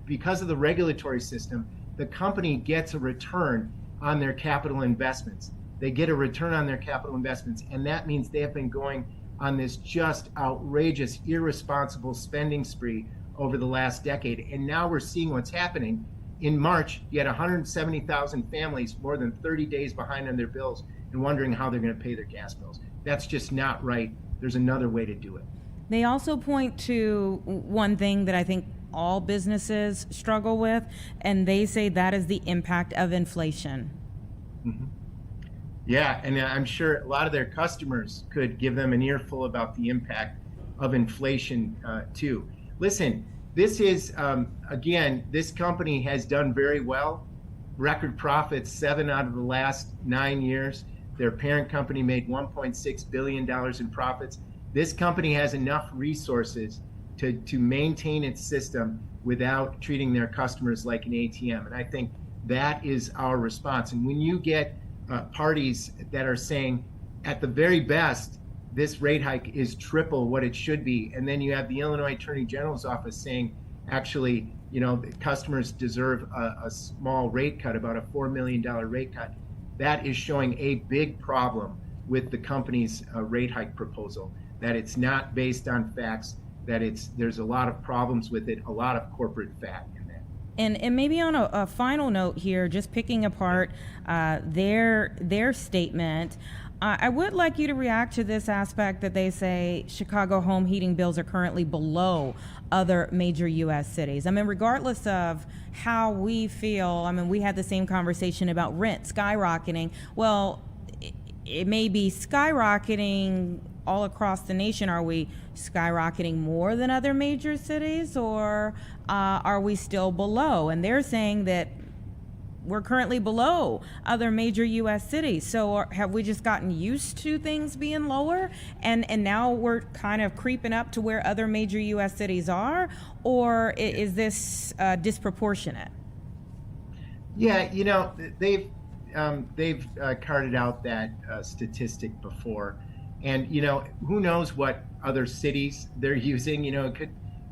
because of the regulatory system, the company gets a return on their capital investments. They get a return on their capital investments, and that means they have been going on this just outrageous, irresponsible spending spree over the last decade. And now we're seeing what's happening. In March, you had 170,000 families more than 30 days behind on their bills and wondering how they're going to pay their gas bills. That's just not right. There's another way to do it. They also point to one thing that I think all businesses struggle with, and they say that is the impact of inflation. Mm-hmm. Yeah, and I'm sure a lot of their customers could give them an earful about the impact of inflation too. Listen, this is, again, this company has done very well. Record profits 7 out of the last 9 years. Their parent company made $1.6 billion in profits. This company has enough resources to maintain its system without treating their customers like an ATM. And I think that is our response. And when you get parties that are saying, at the very best, this rate hike is triple what it should be, and then you have the Illinois Attorney General's office saying, actually, customers deserve a small rate cut, about a $4 million rate cut. That is showing a big problem with the company's rate hike proposal, that it's not based on facts, that there's a lot of problems with it, a lot of corporate fat in that. And maybe on a final note here, just picking apart their statement, I would like you to react to this aspect that they say Chicago home heating bills are currently below other major U.S. cities. I mean, regardless of how we feel, I mean, we had the same conversation about rent skyrocketing. Well, it may be skyrocketing all across the nation. Are we skyrocketing more than other major cities, or are we still below? And they're saying that we're currently below other major U.S. cities. So have we just gotten used to things being lower, and now we're kind of creeping up to where other major U.S. cities are, or is this disproportionate? Yeah, they've carted out that statistic before. And, who knows what other cities they're using?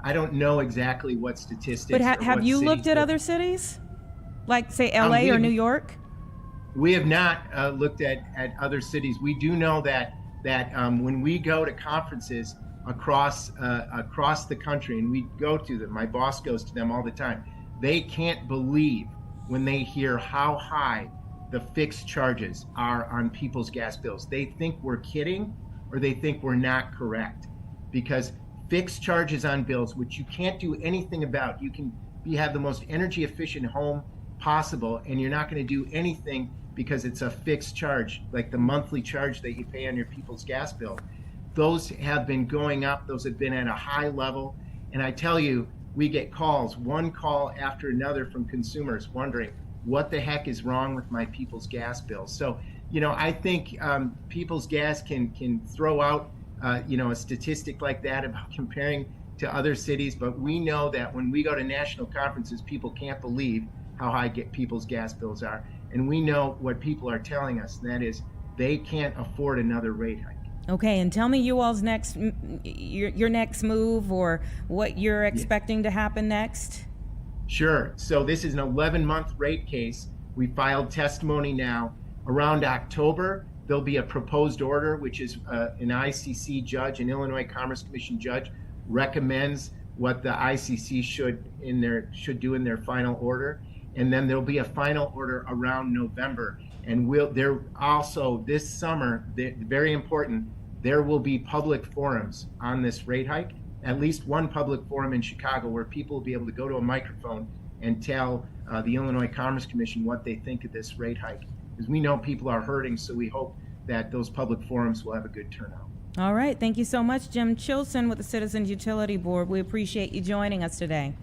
I don't know exactly what statistics. But have you looked at other cities? Like, say, LA or New York? We have not looked at other cities. We do know that when we go to conferences across the country, and we go to them, my boss goes to them all the time, they can't believe when they hear how high the fixed charges are on people's gas bills. They think we're kidding, or they think we're not correct, because fixed charges on bills, which you can't do anything about. You have the most energy efficient home possible, and you're not going to do anything because it's a fixed charge, like the monthly charge that you pay on your people's gas bill. Those have been going up. Those have been at a high level. And I tell you, we get calls, one call after another, from consumers wondering what the heck is wrong with my people's gas bills. So, I think people's gas can throw out, a statistic like that about comparing to other cities. But we know that when we go to national conferences, people can't believe how high people's gas bills are. And we know what people are telling us, and that is they can't afford another rate hike. Okay, and tell me your next move, or what you're expecting to happen next. Sure. So this is an 11-month rate case. We filed testimony now. Around October, there'll be a proposed order, which is an ICC judge, an Illinois Commerce Commission judge, recommends what the ICC should do in their final order. And then there'll be a final order around November. And there also this summer, very important, there will be public forums on this rate hike, at least one public forum in Chicago, where people will be able to go to a microphone and tell the Illinois Commerce Commission what they think of this rate hike. Because we know people are hurting, so we hope that those public forums will have a good turnout. All right. Thank you so much, Jim Chilson with the Citizens Utility Board. We appreciate you joining us today.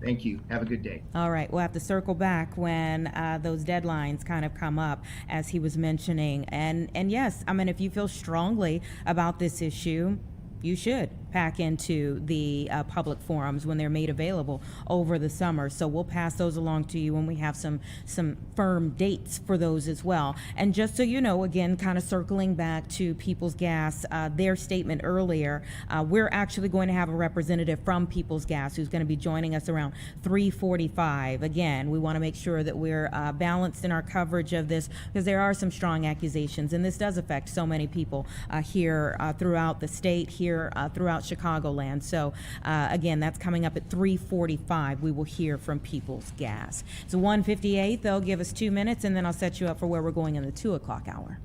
Thank you. Have a good day. All right. We'll have to circle back when those deadlines kind of come up, as he was mentioning. And yes, I mean, if you feel strongly about this issue, you should pack into the public forums when they're made available over the summer. So we'll pass those along to you when we have some firm dates for those as well. And just so you know, again, kind of circling back to People's Gas, their statement earlier, we're actually going to have a representative from People's Gas who's going to be joining us around 3:45. Again, we want to make sure that we're balanced in our coverage of this, because there are some strong accusations, and this does affect so many people here throughout the state, here throughout Chicagoland. So again, that's coming up at 3:45. We will hear from People's Gas. It's 1:58. They'll give us 2 minutes, and then I'll set you up for where we're going in the 2 o'clock hour.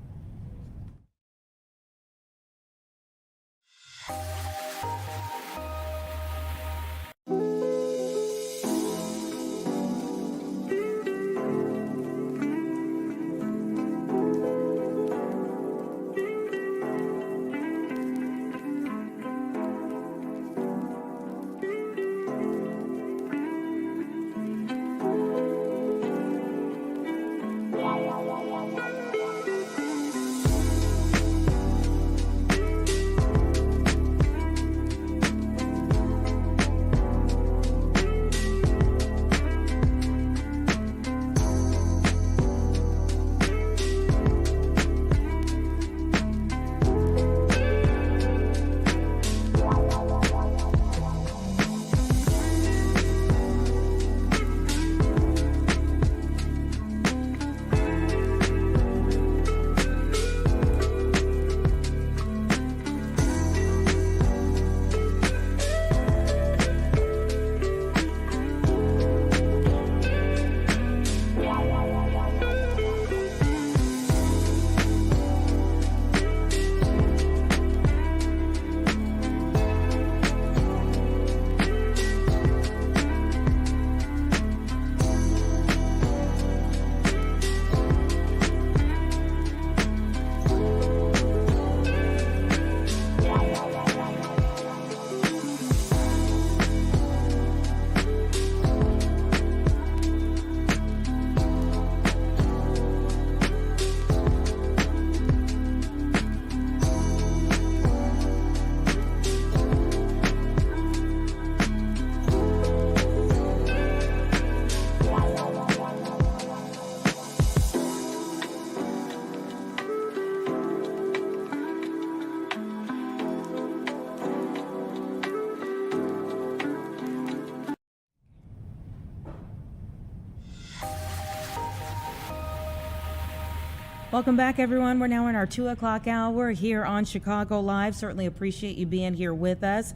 Welcome back, everyone. We're now in our 2 o'clock hour here on Chicago Live. Certainly appreciate you being here with us.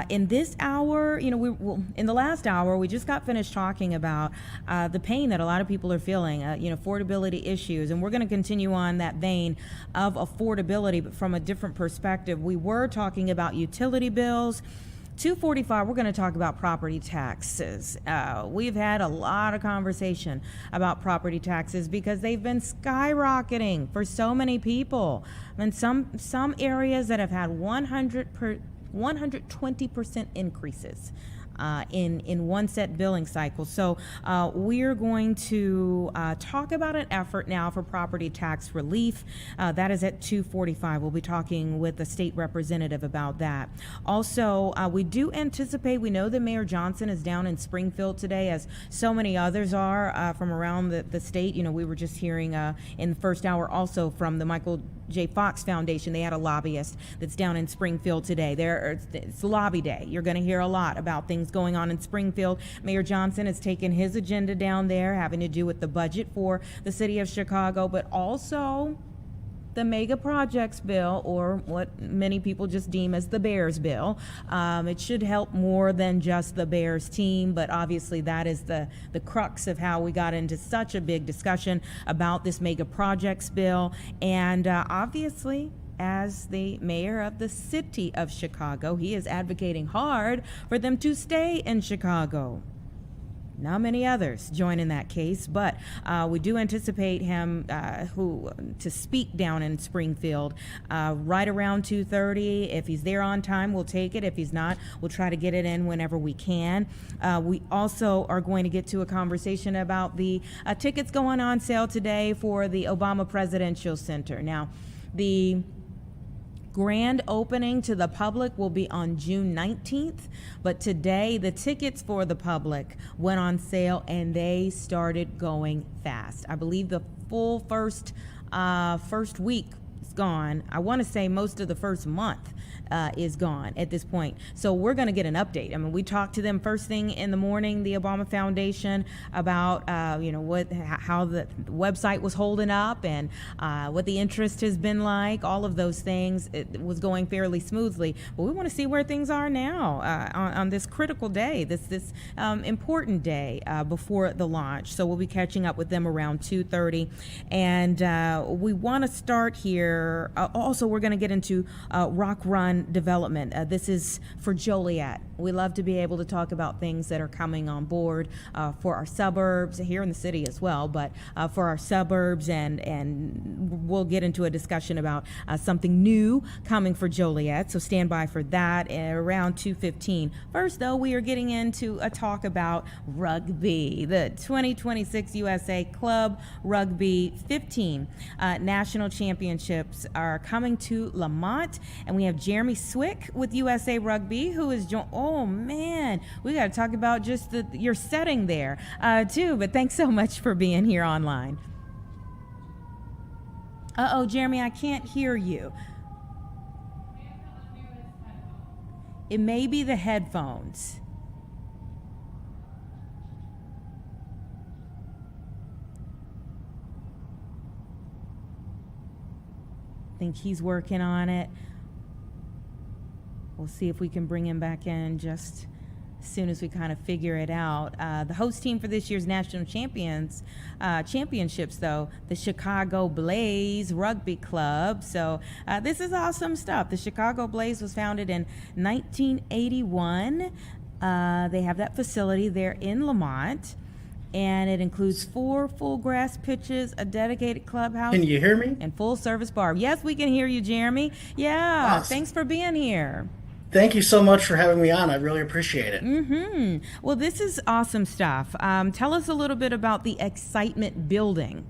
In this hour, in the last hour, we just got finished talking about the pain that a lot of people are feeling, affordability issues. And we're going to continue on that vein of affordability, but from a different perspective. We were talking about utility bills. 245, we're going to talk about property taxes. We've had a lot of conversation about property taxes because they've been skyrocketing for so many people. And some areas that have had 120% increases in one set billing cycle. So we're going to talk about an effort now for property tax relief. That is at 2:45. We'll be talking with the state representative about that. Also, we do anticipate, we know that Mayor Johnson is down in Springfield today, as so many others are from around the state. We were just hearing in the first hour also from the Michael J. Fox Foundation. They had a lobbyist that's down in Springfield today. It's lobby day. You're going to hear a lot about things going on in Springfield. Mayor Johnson has taken his agenda down there having to do with the budget for the city of Chicago, but also the mega projects bill, or what many people just deem as the Bears bill. It should help more than just the Bears team, but obviously that is the crux of how we got into such a big discussion about this mega projects bill. And obviously, as the mayor of the city of Chicago, he is advocating hard for them to stay in Chicago. Not many others join in that case, but we do anticipate him to speak down in Springfield right around 2:30. If he's there on time, we'll take it. If he's not, we'll try to get it in whenever we can. We also are going to get to a conversation about the tickets going on sale today for the Obama Presidential Center. Now, the grand opening to the public will be on June 19th, but today the tickets for the public went on sale and they started going fast. I believe the full first week is gone. I want to say most of the first month is gone at this point. So we're going to get an update. I mean, we talked to them first thing in the morning, the Obama Foundation, about how the website was holding up and what the interest has been like. All of those things. It was going fairly smoothly, but we want to see where things are now on this critical day, this important day before the launch. So we'll be catching up with them around 2:30, and we want to start here. Also, we're going to get into Rock Run development. This is for Joliet. We love to be able to talk about things that are coming on board for our suburbs, here in the city as well, but for our suburbs, and we'll get into a discussion about something new coming for Joliet, so stand by for that around 2:15. First, though, we are getting into a talk about rugby. The 2026 USA Club Rugby 15 national championships are coming to Lamont, and we have Jeremy Swick with USA Rugby, who is oh man, we got to talk about just your setting there too. But thanks so much for being here online. Jeremy, I can't hear you. It may be the headphones. I think he's working on it. We'll see if we can bring him back in just as soon as we kind of figure it out. The host team for this year's national championships, though, the Chicago Blaze Rugby Club. So this is awesome stuff. The Chicago Blaze was founded in 1981. They have that facility there in Lamont, and it includes 4 full grass pitches, a dedicated clubhouse. Can you hear me? And full service bar. Yes, we can hear you, Jeremy. Yeah, awesome. Thanks for being here. Thank you so much for having me on. I really appreciate it. Mm-hmm. Well, this is awesome stuff. Tell us a little bit about the excitement building.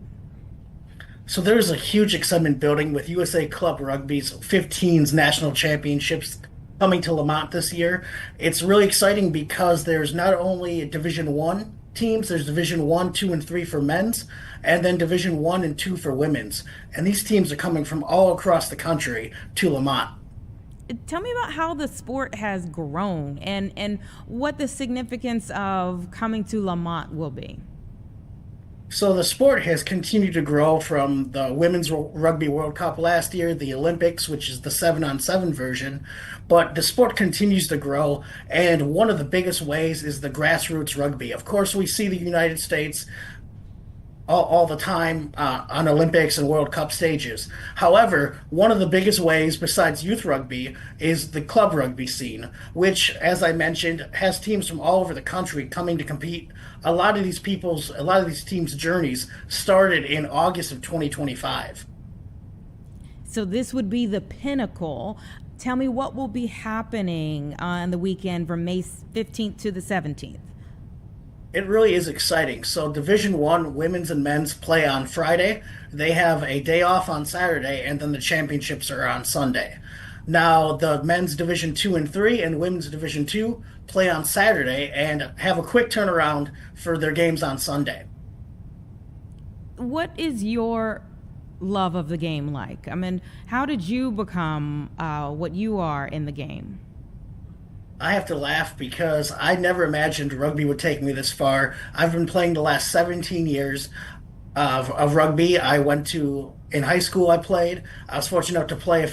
So there's a huge excitement building with USA Club Rugby's 15's national championships coming to Lamont this year. It's really exciting because there's not only Division I teams, there's Division 1, 2, and 3 for men's, and then Division 1 and 2 for women's. And these teams are coming from all across the country to Lamont. Tell me about how the sport has grown and what the significance of coming to Lamont will be. So the sport has continued to grow from the Women's Rugby World Cup last year, the Olympics, which is the 7-on-7 version, but the sport continues to grow, and one of the biggest ways is the grassroots rugby. Of course, we see the United States all the time on Olympics and World Cup stages. However, one of the biggest ways besides youth rugby is the club rugby scene, which, as I mentioned, has teams from all over the country coming to compete. A lot of these teams' journeys started in August of 2025. So this would be the pinnacle. Tell me what will be happening on the weekend from May 15th to the 17th. It really is exciting. So Division One women's and men's play on Friday. They have a day off on Saturday, and then the championships are on Sunday. Now the men's Division 2 and 3 and women's Division 2 play on Saturday and have a quick turnaround for their games on Sunday. What is your love of the game like? I mean, how did you become what you are in the game? I have to laugh because I never imagined rugby would take me this far. I've been playing the last 17 years of rugby. In high school, I played. I was fortunate enough to play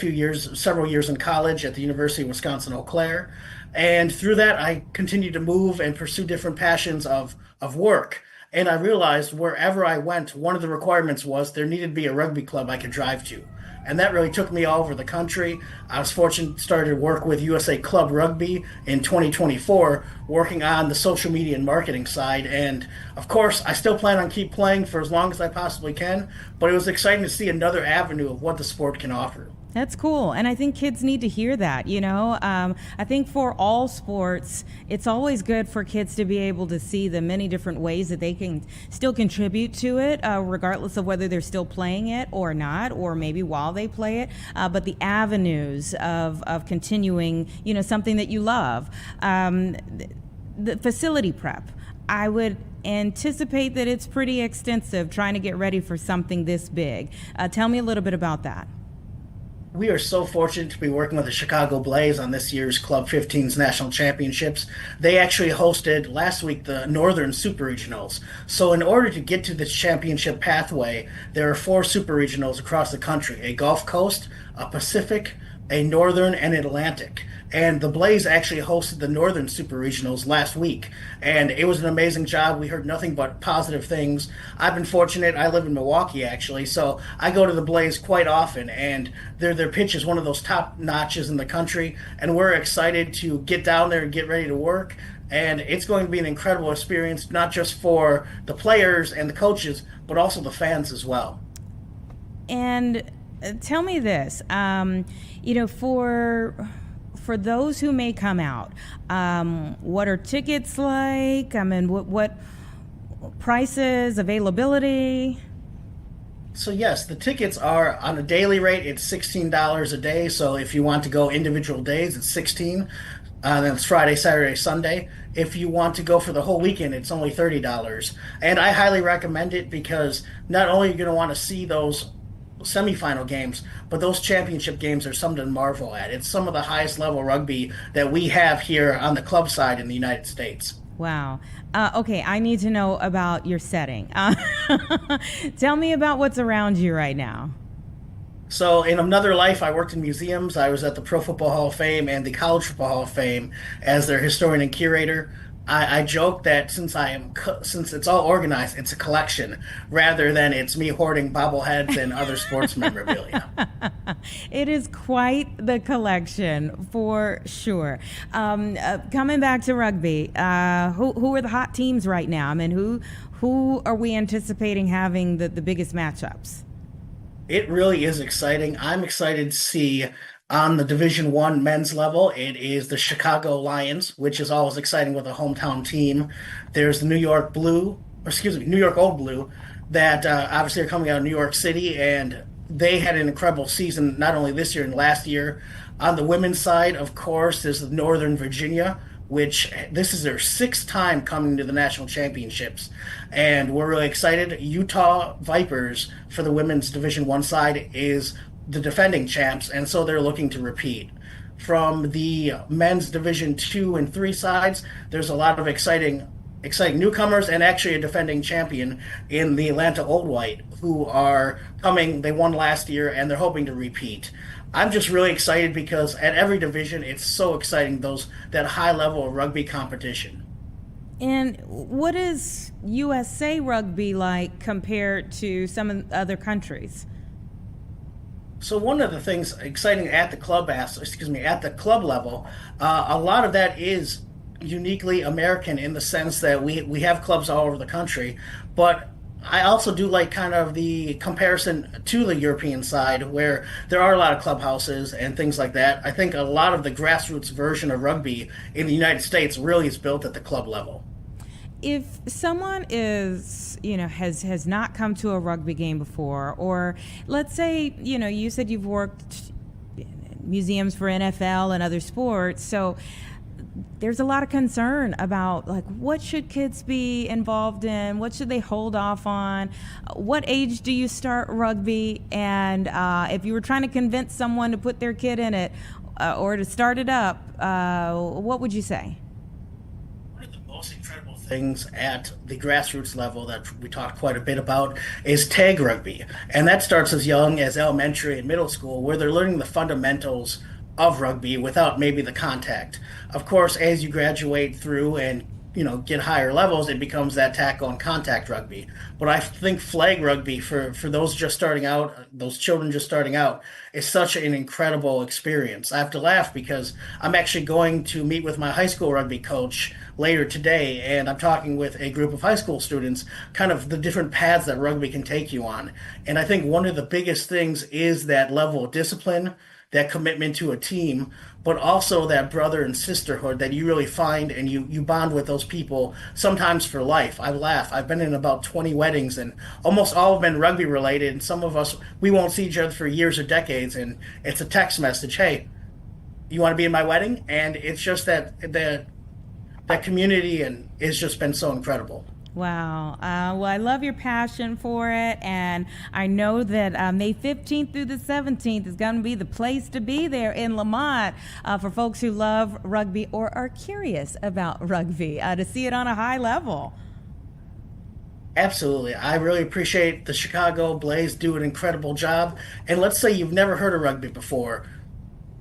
several years in college at the University of Wisconsin-Eau Claire. And through that, I continued to move and pursue different passions of work. And I realized wherever I went, one of the requirements was there needed to be a rugby club I could drive to. And that really took me all over the country. I was fortunate to start to work with USA Club Rugby in 2024, working on the social media and marketing side. And of course, I still plan on keep playing for as long as I possibly can, but it was exciting to see another avenue of what the sport can offer. That's cool. And I think kids need to hear that, you know. I think for all sports, it's always good for kids to be able to see the many different ways that they can still contribute to it, regardless of whether they're still playing it or not, or maybe while they play it. But the avenues of continuing, you know, something that you love. The facility prep, I would anticipate that it's pretty extensive trying to get ready for something this big. Tell me a little bit about that. We are so fortunate to be working with the Chicago Blaze on this year's Club 15's National Championships. They actually hosted last week the Northern Super Regionals. So in order to get to this championship pathway, there are 4 Super Regionals across the country: a Gulf Coast, a Pacific, a Northern, and an Atlantic. And the Blaze actually hosted the Northern Super Regionals last week, and it was an amazing job. We heard nothing but positive things. I've been fortunate. I live in Milwaukee, actually, so I go to the Blaze quite often, and their pitch is one of those top notches in the country, and we're excited to get down there and get ready to work. And it's going to be an incredible experience, not just for the players and the coaches, but also the fans as well. And tell me this, you know, for those who may come out, what are tickets like? I mean, what prices, availability? So yes, the tickets are on a daily rate. It's $16 a day. So if you want to go individual days, it's $16. Then it's Friday, Saturday, Sunday. If you want to go for the whole weekend, it's only $30. And I highly recommend it because not only are you going to want to see those semifinal games, but those championship games are something to marvel at. It's some of the highest level rugby that we have here on the club side in the United States. Wow. Okay, I need to know about your setting. Tell me about what's around you right now. So in another life, I worked in museums. I was at the Pro Football Hall of Fame and the College Football Hall of Fame as their historian and curator. I joke that since it's all organized, it's a collection rather than it's me hoarding bobbleheads and other sports memorabilia. It is quite the collection for sure. Coming back to rugby, who are the hot teams right now? I mean, who are we anticipating having the biggest matchups? It really is exciting. I'm excited to see. On the Division One men's level, it is the Chicago Lions, which is always exciting with a hometown team. There's the New York Old Blue, that obviously are coming out of New York City, and they had an incredible season not only this year and last year. On the women's side, of course, there's the Northern Virginia, which this is their 6th time coming to the national championships, and we're really excited. Utah Vipers for the women's Division One side is the defending champs, and so they're looking to repeat. From the men's Division 2 and 3 sides, there's a lot of exciting exciting newcomers and actually a defending champion in the Atlanta Old White who are coming. They won last year and they're hoping to repeat. I'm just really excited because at every division, it's so exciting, that high level of rugby competition. And what is USA rugby like compared to some other countries? So one of the things exciting at the at the club level, a lot of that is uniquely American in the sense that we have clubs all over the country, but I also do like kind of the comparison to the European side where there are a lot of clubhouses and things like that. I think a lot of the grassroots version of rugby in the United States really is built at the club level. If someone has not come to a rugby game before, or let's say, you said you've worked in museums for NFL and other sports, so there's a lot of concern about what should kids be involved in, what should they hold off on, what age do you start rugby, and if you were trying to convince someone to put their kid in it or to start it up, what would you say? One of the most incredible things at the grassroots level that we talked quite a bit about is tag rugby, and that starts as young as elementary and middle school where they're learning the fundamentals of rugby without maybe the contact. Of course, as you graduate through and get higher levels, it becomes that tackle and contact rugby. But I think flag rugby for those just starting out, those children just starting out, is such an incredible experience. I have to laugh because I'm actually going to meet with my high school rugby coach later today, and I'm talking with a group of high school students, kind of the different paths that rugby can take you on. And I think one of the biggest things is that level of discipline, that commitment to a team, but also that brother and sisterhood that you really find, and you bond with those people sometimes for life. I laugh. I've been in about 20 weddings and almost all have been rugby related, and some of us, we won't see each other for years or decades, and it's a text message, hey, you want to be in my wedding? And it's just that community, and it's just been so incredible. Wow. Well, I love your passion for it, and I know that May 15th through the 17th is going to be the place to be there in Lamont for folks who love rugby or are curious about rugby to see it on a high level. Absolutely. I really appreciate the Chicago Blaze do an incredible job. And let's say you've never heard of rugby before.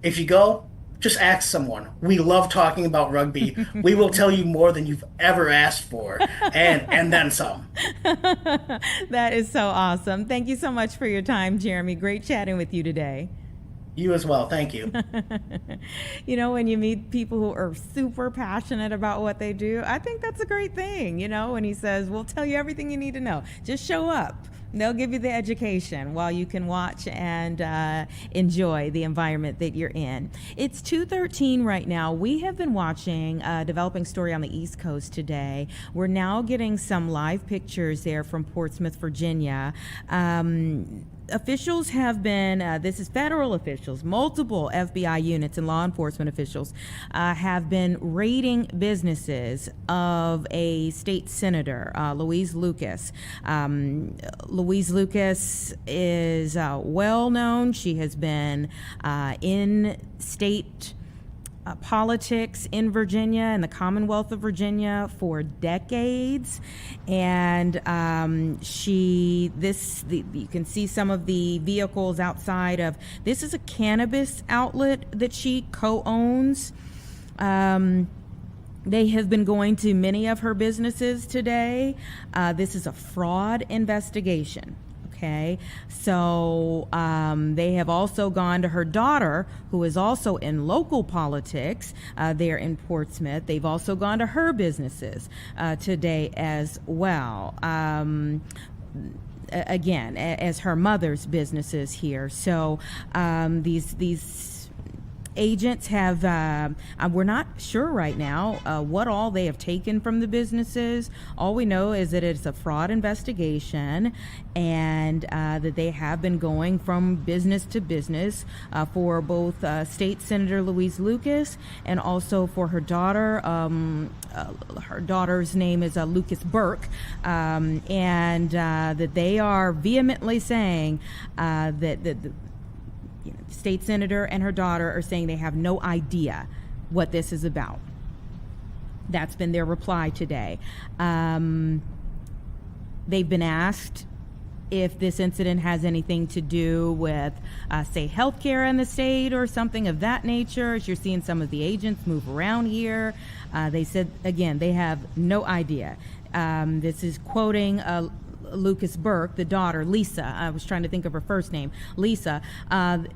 If you go, just ask someone. We love talking about rugby. We will tell you more than you've ever asked for, and then some. That is so awesome. Thank you so much for your time, Jeremy. Great chatting with you today. You as well. Thank you. When you meet people who are super passionate about what they do, I think that's a great thing. When he says, we'll tell you everything you need to know. Just show up. They'll give you the education while you can watch and enjoy the environment that you're in. It's 2:13 right now. We have been watching a developing story on the East Coast today. We're now getting some live pictures there from Portsmouth, Virginia. Officials have been, this is federal officials, multiple FBI units and law enforcement officials have been raiding businesses of a state senator, Louise Lucas. Louise Lucas is well known. She has been in state politics in Virginia and the Commonwealth of Virginia for decades, and you can see some of the vehicles outside of this is a cannabis outlet that she co-owns. They have been going to many of her businesses today. This is a fraud investigation. Okay, so they have also gone to her daughter, who is also in local politics there in Portsmouth. They've also gone to her businesses today as well. Again, as her mother's businesses here. So these agents have, we're not sure right now what all they have taken from the businesses. All we know is that it's a fraud investigation and that they have been going from business to business for both State Senator Louise Lucas and also for her daughter. Her daughter's name is Lucas Burke, and that they are vehemently saying that the state senator and her daughter are saying they have no idea what this is about. That's been their reply today. They've been asked if this incident has anything to do with, say, healthcare in the state or something of that nature, as you're seeing some of the agents move around here. They said, again, they have no idea. This is quoting Lucas Burke, the daughter, Lisa. I was trying to think of her first name, Lisa.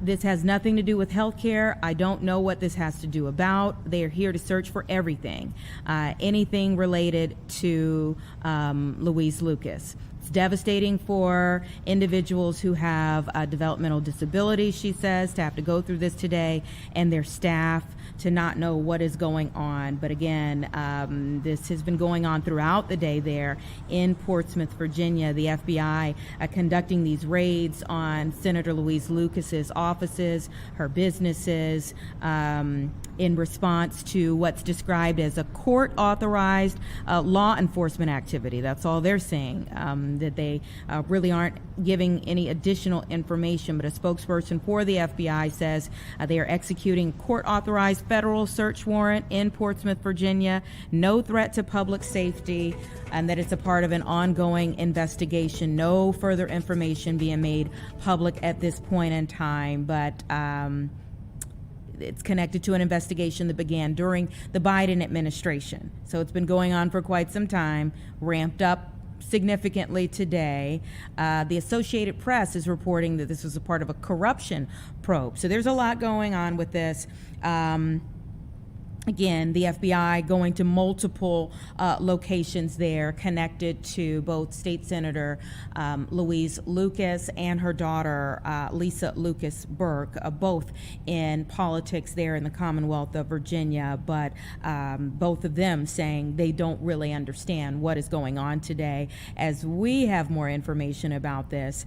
This has nothing to do with healthcare. I don't know what this has to do about. They are here to search for everything, anything related to Louise Lucas. It's devastating for individuals who have developmental disabilities, she says, to have to go through this today, and their staff to not know what is going on. But again, this has been going on throughout the day there in Portsmouth, Virginia. The FBI conducting these raids on Senator Louise Lucas's offices, her businesses, in response to what's described as a court-authorized law enforcement activity. That's all they're saying, that they really aren't giving any additional information. But a spokesperson for the FBI says they are executing court-authorized federal search warrant in Portsmouth, Virginia, no threat to public safety, and that it's a part of an ongoing investigation. No further information being made public at this point in time, but it's connected to an investigation that began during the Biden administration. So it's been going on for quite some time, ramped up significantly today. The Associated Press is reporting that this was a part of a corruption probe. So there's a lot going on with this. Again, the FBI going to multiple locations there connected to both State Senator Louise Lucas and her daughter Lisa Lucas Burke, both in politics there in the Commonwealth of Virginia, but both of them saying they don't really understand what is going on today. As we have more information about this,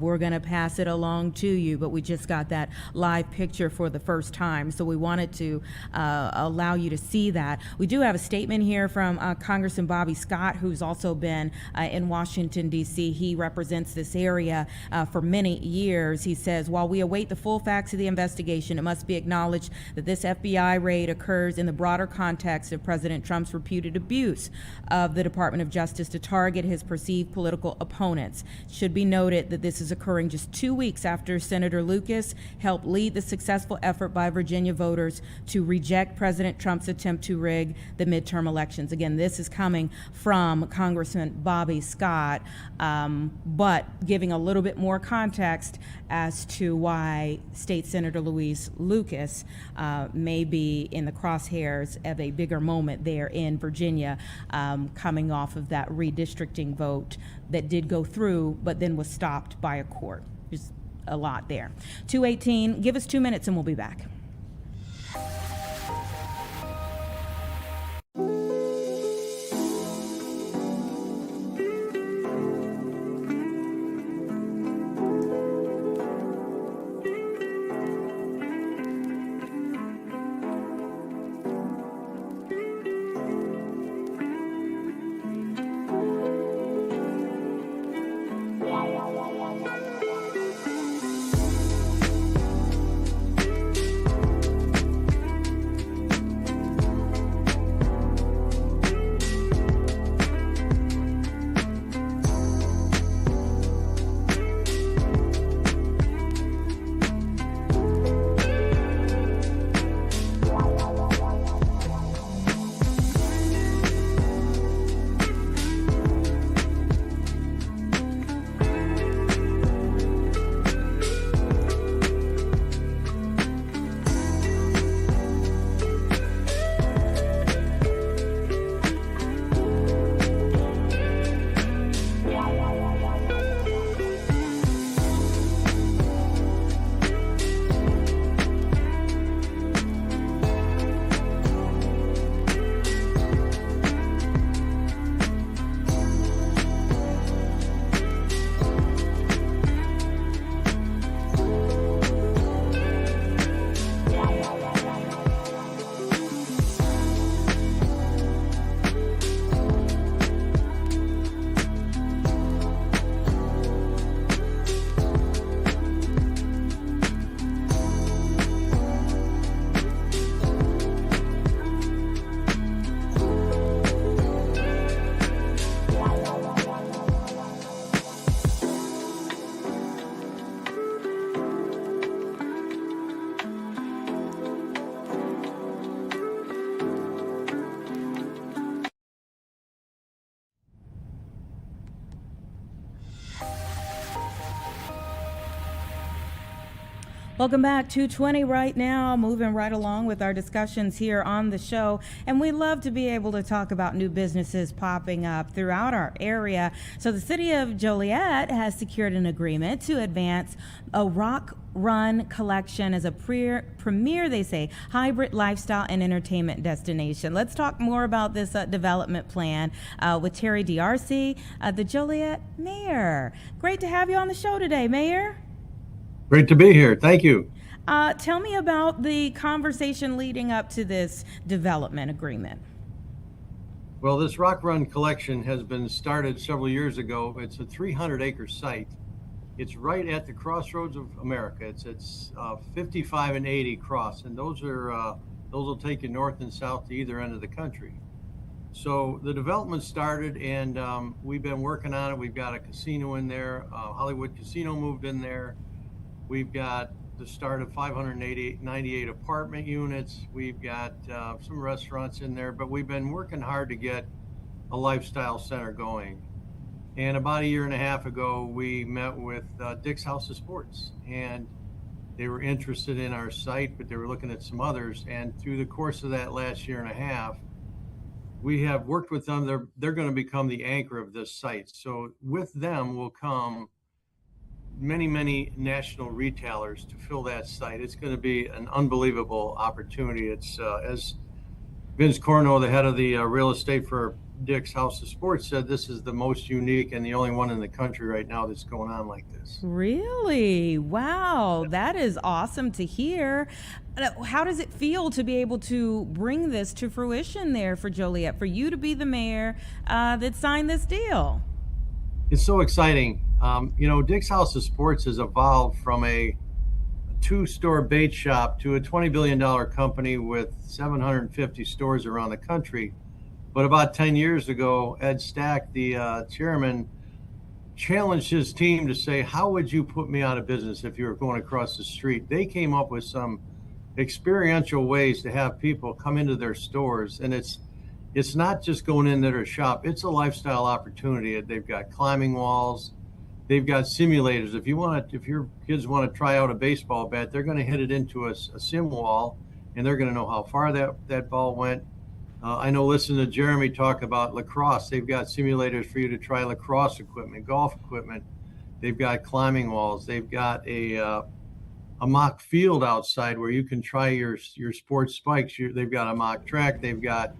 we're going to pass it along to you, but we just got that live picture for the first time, so we wanted to allow you to see that. We do have a statement here from Congressman Bobby Scott, who's also been in Washington, D.C. He represents this area for many years. He says, while we await the full facts of the investigation, it must be acknowledged that this FBI raid occurs in the broader context of President Trump's reputed abuse of the Department of Justice to target his perceived political opponents. It should be noted that this is occurring just 2 weeks after Senator Lucas helped lead the successful effort by Virginia voters to reject President Trump's attempt to rig the midterm elections. Again, this is coming from Congressman Bobby Scott, but giving a little bit more context as to why State Senator Louise Lucas may be in the crosshairs of a bigger moment there in Virginia, coming off of that redistricting vote that did go through, but then was stopped by a court. There's a lot there. 2:18, give us 2 minutes and we'll be back. Welcome back. 2:20 right now, moving right along with our discussions here on the show. And we love to be able to talk about new businesses popping up throughout our area. So the city of Joliet has secured an agreement to advance a Rock Run collection as a premier, they say, hybrid lifestyle and entertainment destination. Let's talk more about this development plan with Terry D'Arcy, the Joliet mayor. Great to have you on the show today, Mayor. Great to be here. Thank you. Tell me about the conversation leading up to this development agreement. Well, this Rock Run collection has been started several years ago. It's a 300-acre site. It's right at the crossroads of America. It's 55 and 80 cross, and those will take you north and south to either end of the country. So the development started, and we've been working on it. We've got a casino in there. Hollywood Casino moved in there. We've got the start of 598 apartment units. We've got some restaurants in there, but we've been working hard to get a lifestyle center going. And about a year and a half ago, we met with Dick's House of Sports, and they were interested in our site, but they were looking at some others. And through the course of that last year and a half, we have worked with them. They're going to become the anchor of this site. So with them will come many national retailers to fill that site. It's going to be an unbelievable opportunity. It's as Vince Corno, the head of the real estate for Dick's House of Sports, said, this is the most unique and the only one in the country right now that's going on like this. Really? Wow, that is awesome to hear. How does it feel to be able to bring this to fruition there for Joliet, for you to be the mayor that signed this deal? It's so exciting. Dick's House of Sports has evolved from a two-store bait shop to a $20 billion company with 750 stores around the country. But about 10 years ago, Ed Stack, the chairman, challenged his team to say, how would you put me out of business if you were going across the street? They came up with some experiential ways to have people come into their stores. And it's not just going in there to shop. It's a lifestyle opportunity. They've got climbing walls. They've got simulators. If your kids want to try out a baseball bat, they're going to hit it into a sim wall, and they're going to know how far that ball went. I know, listen to Jeremy talk about lacrosse. They've got simulators for you to try lacrosse equipment, golf equipment. They've got climbing walls. They've got a mock field outside where you can try your sports spikes. They've got a mock track. They've got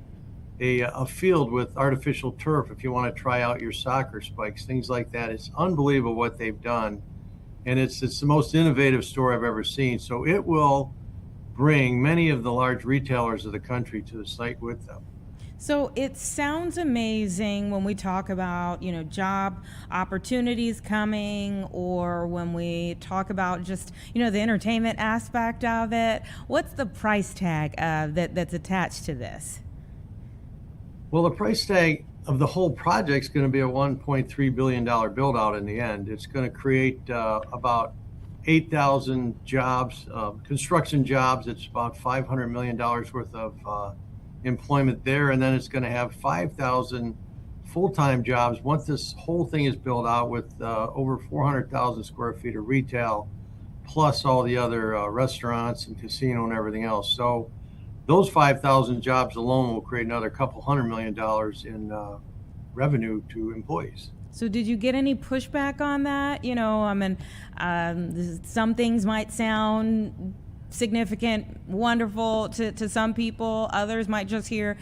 a field with artificial turf if you want to try out your soccer spikes, things like that. It's unbelievable what they've done, and it's the most innovative store I've ever seen. So it will bring many of the large retailers of the country to the site with them. So it sounds amazing when we talk about, job opportunities coming, or when we talk about just, the entertainment aspect of it. What's the price tag that's attached to this? Well, the price tag of the whole project is going to be a $1.3 billion build out in the end. It's going to create about 8,000 jobs, construction jobs. It's about $500 million worth of employment there. And then it's going to have 5,000 full-time jobs once this whole thing is built out, with over 400,000 square feet of retail, plus all the other restaurants and casino and everything else. So those 5,000 jobs alone will create another couple $100 million in revenue to employees. So did you get any pushback on that? Some things might sound significant, wonderful to some people. Others might just hear,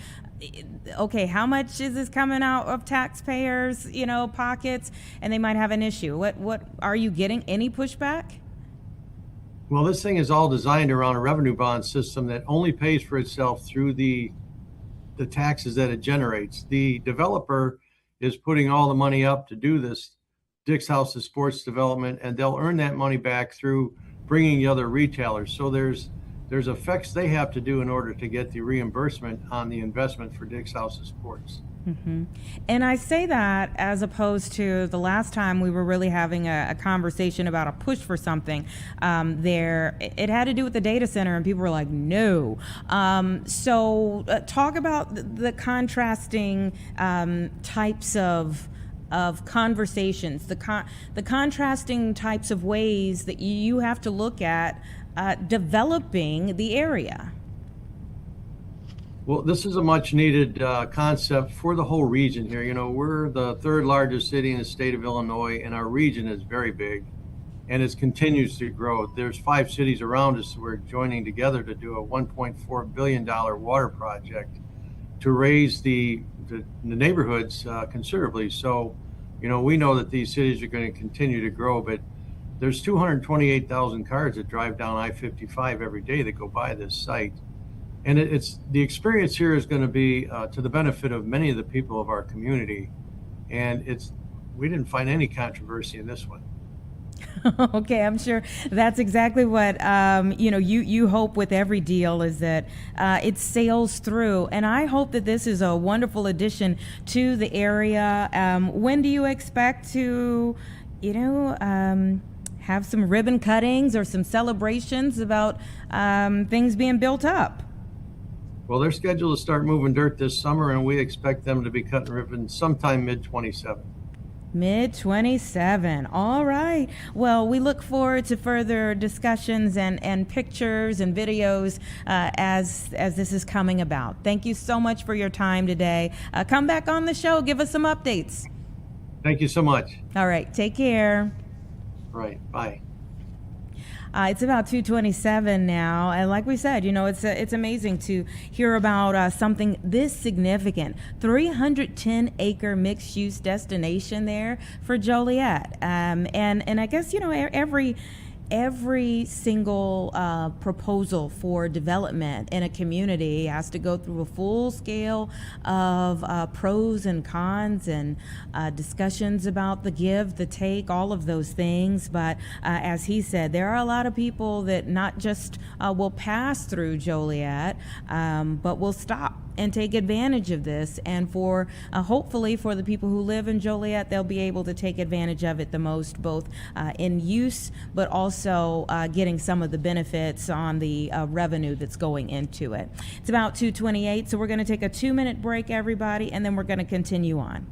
okay, how much is this coming out of taxpayers, pockets? And they might have an issue. What are you getting any pushback? Well, this thing is all designed around a revenue bond system that only pays for itself through the taxes that it generates. The developer is putting all the money up to do this Dick's House of Sports development, and they'll earn that money back through bringing the other retailers. So there's effects they have to do in order to get the reimbursement on the investment for Dick's House of Sports. Mm-hmm. And I say that as opposed to the last time we were really having a conversation about a push for something there. It had to do with the data center, and people were like, no. So talk about the contrasting types of conversations, the contrasting types of ways that you have to look at developing the area? Well, this is a much needed concept for the whole region here. You know, we're the third largest city in the state of Illinois, and our region is very big, and it continues to grow. There's 5 cities around us who are joining together to do a $1.4 billion water project to raise the neighborhoods considerably. So, you know, we know that these cities are going to continue to grow, but there's 228,000 cars that drive down I-55 every day that go by this site. And it's the experience here is going to be to the benefit of many of the people of our community. And we didn't find any controversy in this one. Okay, I'm sure that's exactly what you hope with every deal, is that it sails through. And I hope that this is a wonderful addition to the area. When do you expect to, have some ribbon cuttings or some celebrations about things being built up? Well, they're scheduled to start moving dirt this summer, and we expect them to be cutting ribbons sometime mid-27. Mid-27. All right. Well, we look forward to further discussions and pictures and videos as this is coming about. Thank you so much for your time today. Come back on the show. Give us some updates. Thank you so much. All right. Take care. All right. Bye. It's about 2:27 now, and like we said, it's amazing to hear about something this significant. 310-acre mixed-use destination there for Joliet, and I guess every single proposal for development in a community has to go through a full scale of pros and cons and discussions about the give, the take, all of those things. But as he said, there are a lot of people that not just will pass through Joliet, but will stop and take advantage of this. And for hopefully for the people who live in Joliet, they'll be able to take advantage of it the most, both in use, but also getting some of the benefits on the revenue that's going into it. It's about 2:28, so we're going to take a 2-minute break, everybody, and then we're going to continue on.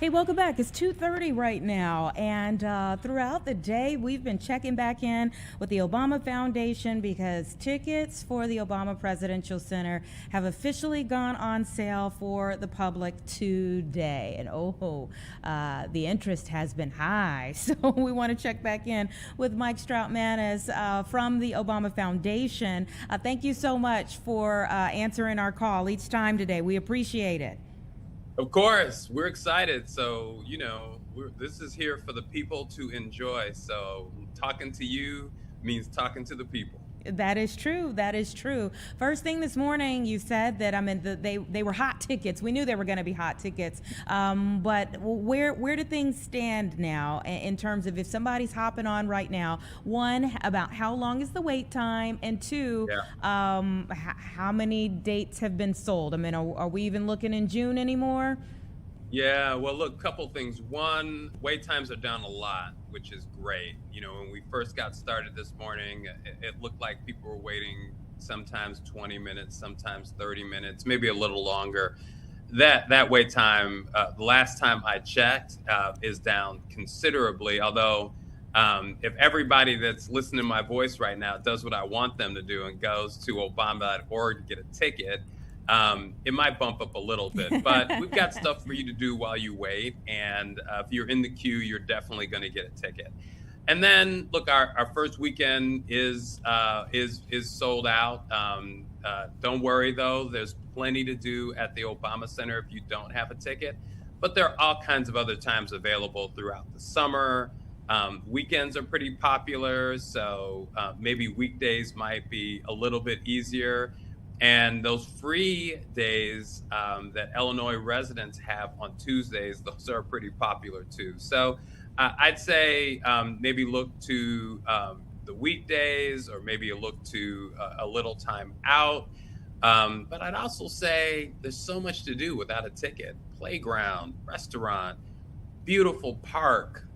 Hey, welcome back. It's 2:30 right now, and throughout the day, we've been checking back in with the Obama Foundation because tickets for the Obama Presidential Center have officially gone on sale for the public today. And the interest has been high. So we want to check back in with Mike Stroutmanis from the Obama Foundation. Thank you so much for answering our call each time today. We appreciate it. Of course, we're excited. So, this is here for the people to enjoy. So talking to you means talking to the people. That is true. That is true. First thing this morning, you said that they were hot tickets. We knew they were going to be hot tickets. But where do things stand now in terms of if somebody's hopping on right now? One, about how long is the wait time, and two, how many dates have been sold? I mean, are we even looking in June anymore? Yeah, well, look, couple things. One, wait times are down a lot, which is great. When we first got started this morning, it looked like people were waiting sometimes 20 minutes, sometimes 30 minutes, maybe a little longer. That wait time, the last time I checked, is down considerably. Although, if everybody that's listening to my voice right now does what I want them to do and goes to obama.org to get a ticket, it might bump up a little bit, but we've got stuff for you to do while you wait. And if you're in the queue, you're definitely going to get a ticket. And then, look, our first weekend is sold out. Don't worry, though. There's plenty to do at the Obama Center if you don't have a ticket. But there are all kinds of other times available throughout the summer. Weekends are pretty popular, so maybe weekdays might be a little bit easier. And those free days that Illinois residents have on Tuesdays, those are pretty popular too. So I'd say maybe look to the weekdays, or maybe look to a little time out. But I'd also say there's so much to do without a ticket. Playground, restaurant, beautiful park,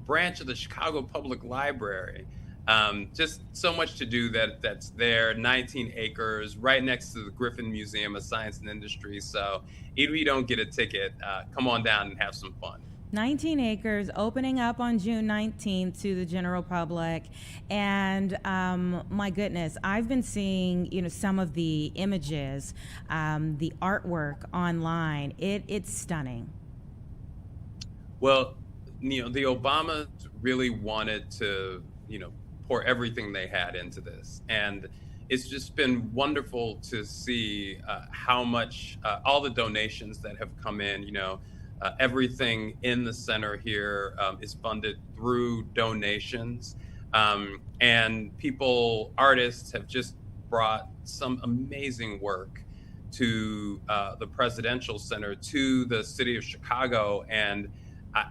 branch of the Chicago Public Library. Just so much to do that's there. 19 acres right next to the Griffin Museum of Science and Industry. So even if you don't get a ticket, come on down and have some fun. 19 acres, opening up on June 19th to the general public. And my goodness, I've been seeing, some of the images, the artwork online. It's stunning. Well, the Obamas really wanted to, pour everything they had into this. And it's just been wonderful to see how much all the donations that have come in, everything in the center here is funded through donations. And artists have just brought some amazing work to the Presidential Center, to the city of Chicago. And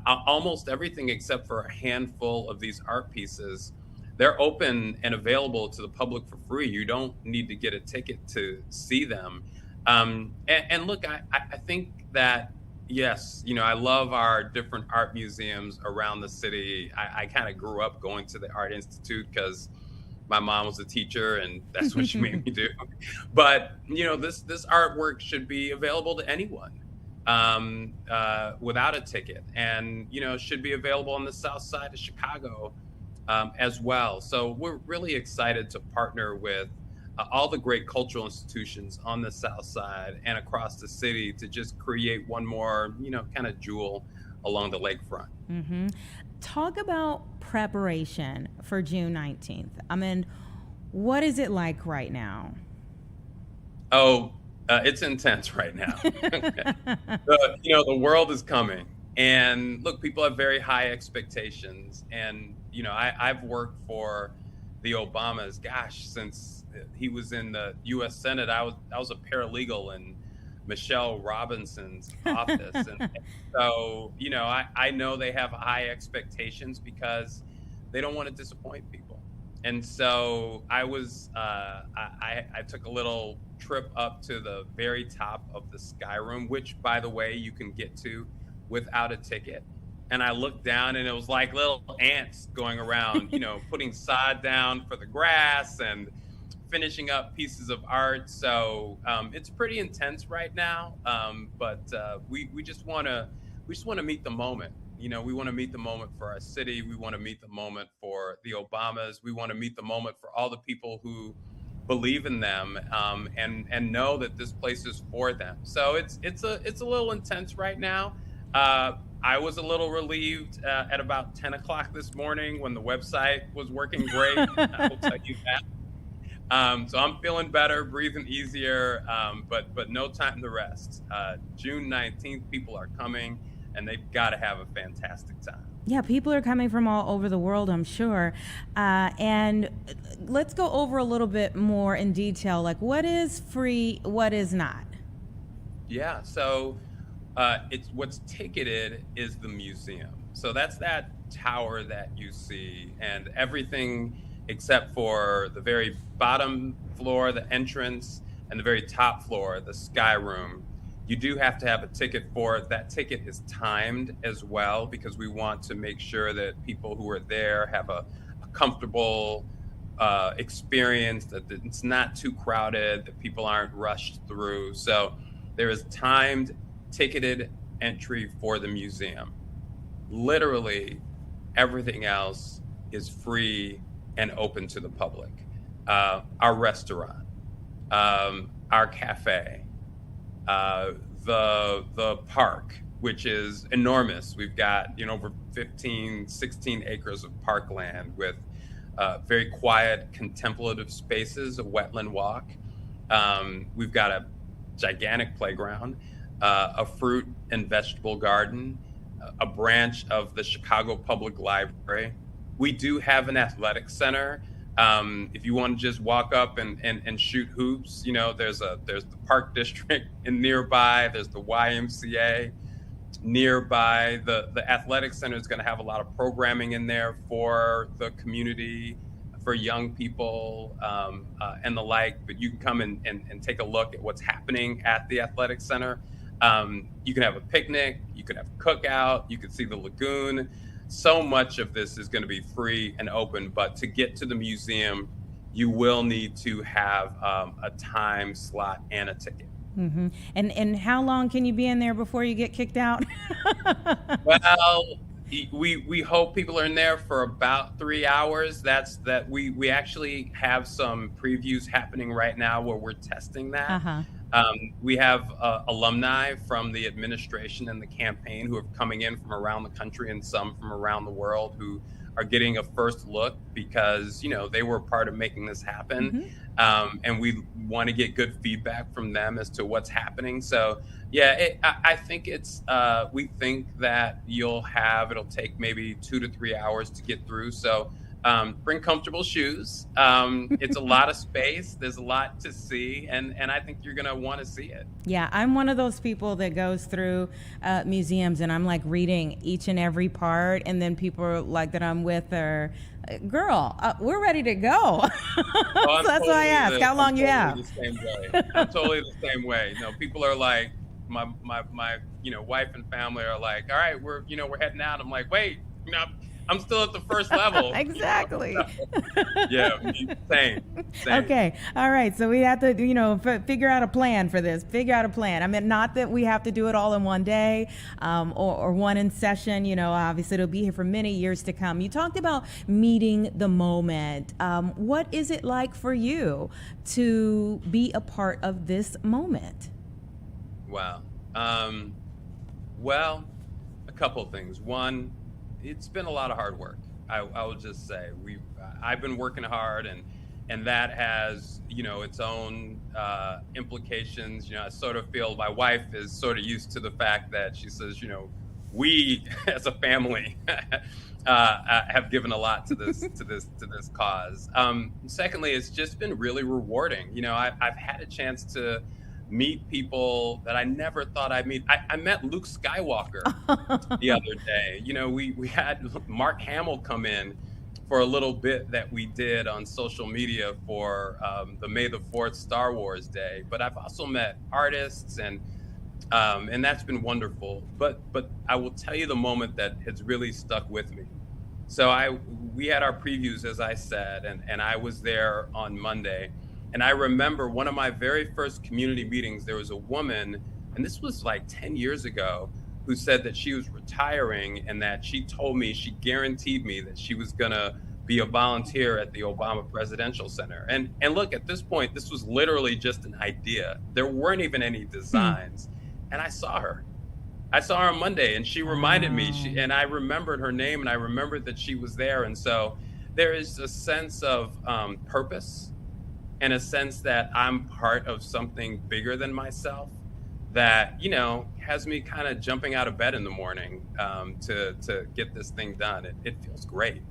almost everything except for a handful of these art pieces, they're open and available to the public for free. You don't need to get a ticket to see them. And look, I think that, yes, I love our different art museums around the city. I kind of grew up going to the Art Institute because my mom was a teacher and that's what she made me do. But, this artwork should be available to anyone without a ticket, and, should be available on the south side of Chicago as well. So we're really excited to partner with all the great cultural institutions on the south side and across the city to just create one more, kind of jewel along the lakefront. Mm-hmm. Talk about preparation for June 19th. I mean, what is it like right now? Oh, it's intense right now. The world is coming. And look, people have very high expectations. And, I've worked for the Obamas, since he was in the U.S. Senate. I was a paralegal in Michelle Robinson's office. and so, I know they have high expectations because they don't want to disappoint people. And so I took a little trip up to the very top of the Sky Room, which, by the way, you can get to without a ticket. And I looked down and it was like little ants going around, putting sod down for the grass and finishing up pieces of art. So it's pretty intense right now. But we just want to we just want to meet the moment. We want to meet the moment for our city. We want to meet the moment for the Obamas. We want to meet the moment for all the people who believe in them, and know that this place is for them. So it's a little intense right now. I was a little relieved at about 10 o'clock this morning when the website was working great. I will tell you that. So I'm feeling better, breathing easier, but no time to rest. June 19th, people are coming, and they've got to have a fantastic time. Yeah, people are coming from all over the world, I'm sure. And let's go over a little bit more in detail, like what is free, what is not? Yeah, so it's what's ticketed is the museum. So that's that tower that you see, and everything except for the very bottom floor, the entrance, and the very top floor, the sky room. You do have to have a ticket for it. That ticket is timed as well, because we want to make sure that people who are there have a comfortable experience, that it's not too crowded, that people aren't rushed through. So there is timed, ticketed entry for the museum. Literally everything else is free and open to the public. Our restaurant, our cafe, the park, which is enormous. We've got, over 15, 16 acres of parkland with very quiet, contemplative spaces, a wetland walk. We've got a gigantic playground, a fruit and vegetable garden, a branch of the Chicago Public Library. We do have an athletic center. If you want to just walk up and shoot hoops, there's the Park District nearby. There's the YMCA nearby. The athletic center is going to have a lot of programming in there for the community, for young people, and the like. But you can come and take a look at what's happening at the athletic center. You can have a picnic. You can have a cookout. You can see the lagoon. So much of this is going to be free and open, but to get to the museum, you will need to have a time slot and a ticket. Mm-hmm. And how long can you be in there before you get kicked out? Well, we hope people are in there for about 3 hours. We actually have some previews happening right now where we're testing that. Uh-huh. We have alumni from the administration and the campaign who are coming in from around the country and some from around the world who are getting a first look because, they were part of making this happen. Mm-hmm. And we want to get good feedback from them as to what's happening. So, yeah, I think we think that it'll take maybe 2 to 3 hours to get through. So, bring comfortable shoes. It's a lot of space. There's a lot to see, and I think you're going to want to see it. Yeah, I'm one of those people that goes through museums, and I'm like reading each and every part, and then people like that I'm with are, girl, we're ready to go. So that's why I ask how long you have. I'm totally the same way. People are like, my wife and family are like, all right, we're heading out. I'm like, wait, I'm still at the first level. Exactly. Yeah, same. Okay. All right. So we have to, figure out a plan for this. Figure out a plan. I mean, not that we have to do it all in one day or one in session. Obviously it'll be here for many years to come. You talked about meeting the moment. What is it like for you to be a part of this moment? Wow. Well, a couple of things. One, it's been a lot of hard work. I will just say I've been working hard, and that has its own implications. I sort of feel my wife is sort of used to the fact that she says we as a family have given a lot to this cause. Secondly, it's just been really rewarding. I've had a chance to meet people that I never thought I'd meet. I met Luke Skywalker the other day. We had Mark Hamill come in for a little bit that we did on social media for the May the 4th Star Wars Day. But I've also met artists and that's been wonderful. But I will tell you the moment that has really stuck with me. So we had our previews, as I said, and I was there on Monday. And I remember one of my very first community meetings, there was a woman, and this was like 10 years ago, who said that she was retiring and that she guaranteed me that she was gonna be a volunteer at the Obama Presidential Center. And look, at this point, this was literally just an idea. There weren't even any designs. And I saw her on Monday, and she reminded me, and I remembered her name, and I remembered that she was there. And so there is a sense of purpose, and a sense that I'm part of something bigger than myself that, you know, has me kind of jumping out of bed in the morning to get this thing done. It feels great.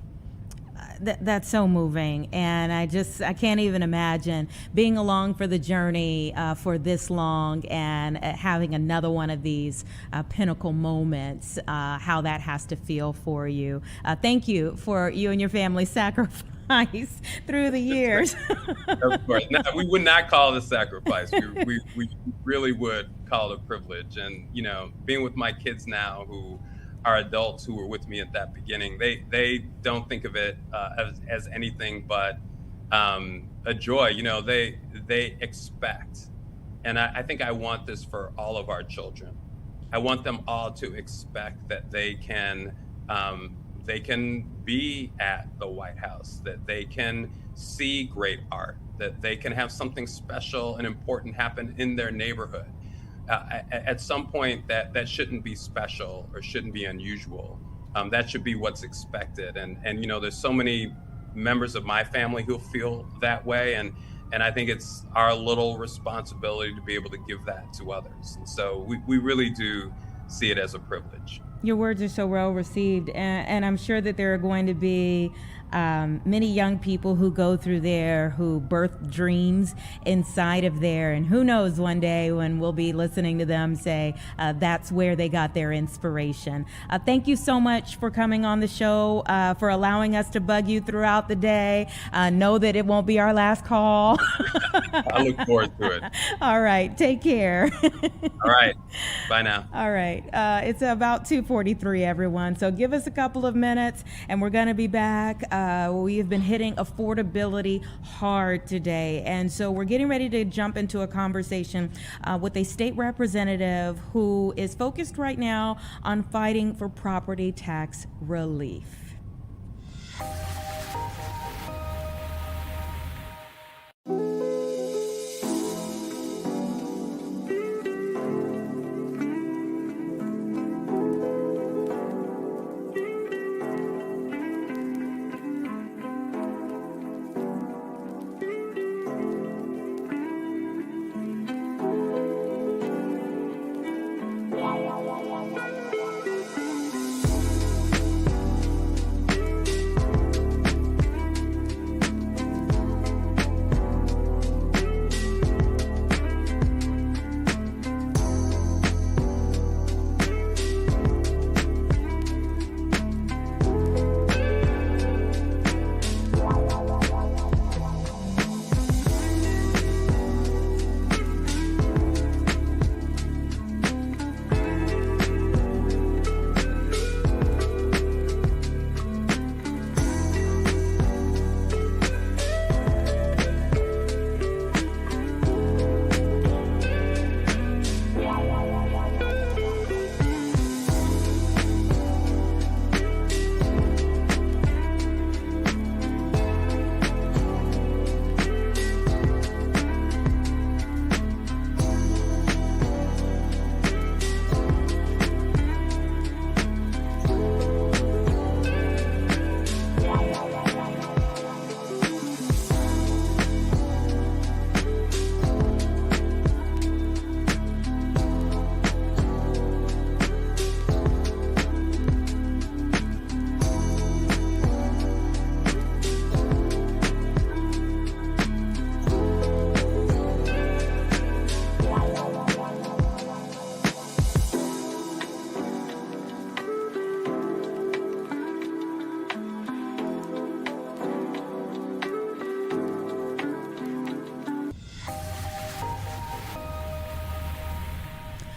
That's so moving, and I can't even imagine being along for the journey for this long and having another one of these pinnacle moments, how that has to feel for you. Thank you for you and your family's sacrifice through the years. Of course. No, we would not call it a sacrifice. We really would call it a privilege. And, you know, being with my kids now who are adults who were with me at that beginning, they don't think of it as anything but a joy. You know, they expect, and I think I want this for all of our children. I want them all to expect that they can be at the White House, that they can see great art, that they can have something special and important happen in their neighborhood. At some point, that shouldn't be special or shouldn't be unusual. That should be what's expected. And you know, there's so many members of my family who feel that way, and I think it's our little responsibility to be able to give that to others. And so we really do see it as a privilege. Your words are so well received, and I'm sure that there are going to be many young people who go through there, who birth dreams inside of there, and who knows, one day when we'll be listening to them say that's where they got their inspiration. Thank you so much for coming on the show, for allowing us to bug you throughout the day. Know that it won't be our last call. I look forward to it. All right, take care. All right, bye now. All right, it's about 2:43, everyone, so give us a couple of minutes and we're going to be back. We have been hitting affordability hard today, and so we're getting ready to jump into a conversation with a state representative who is focused right now on fighting for property tax relief.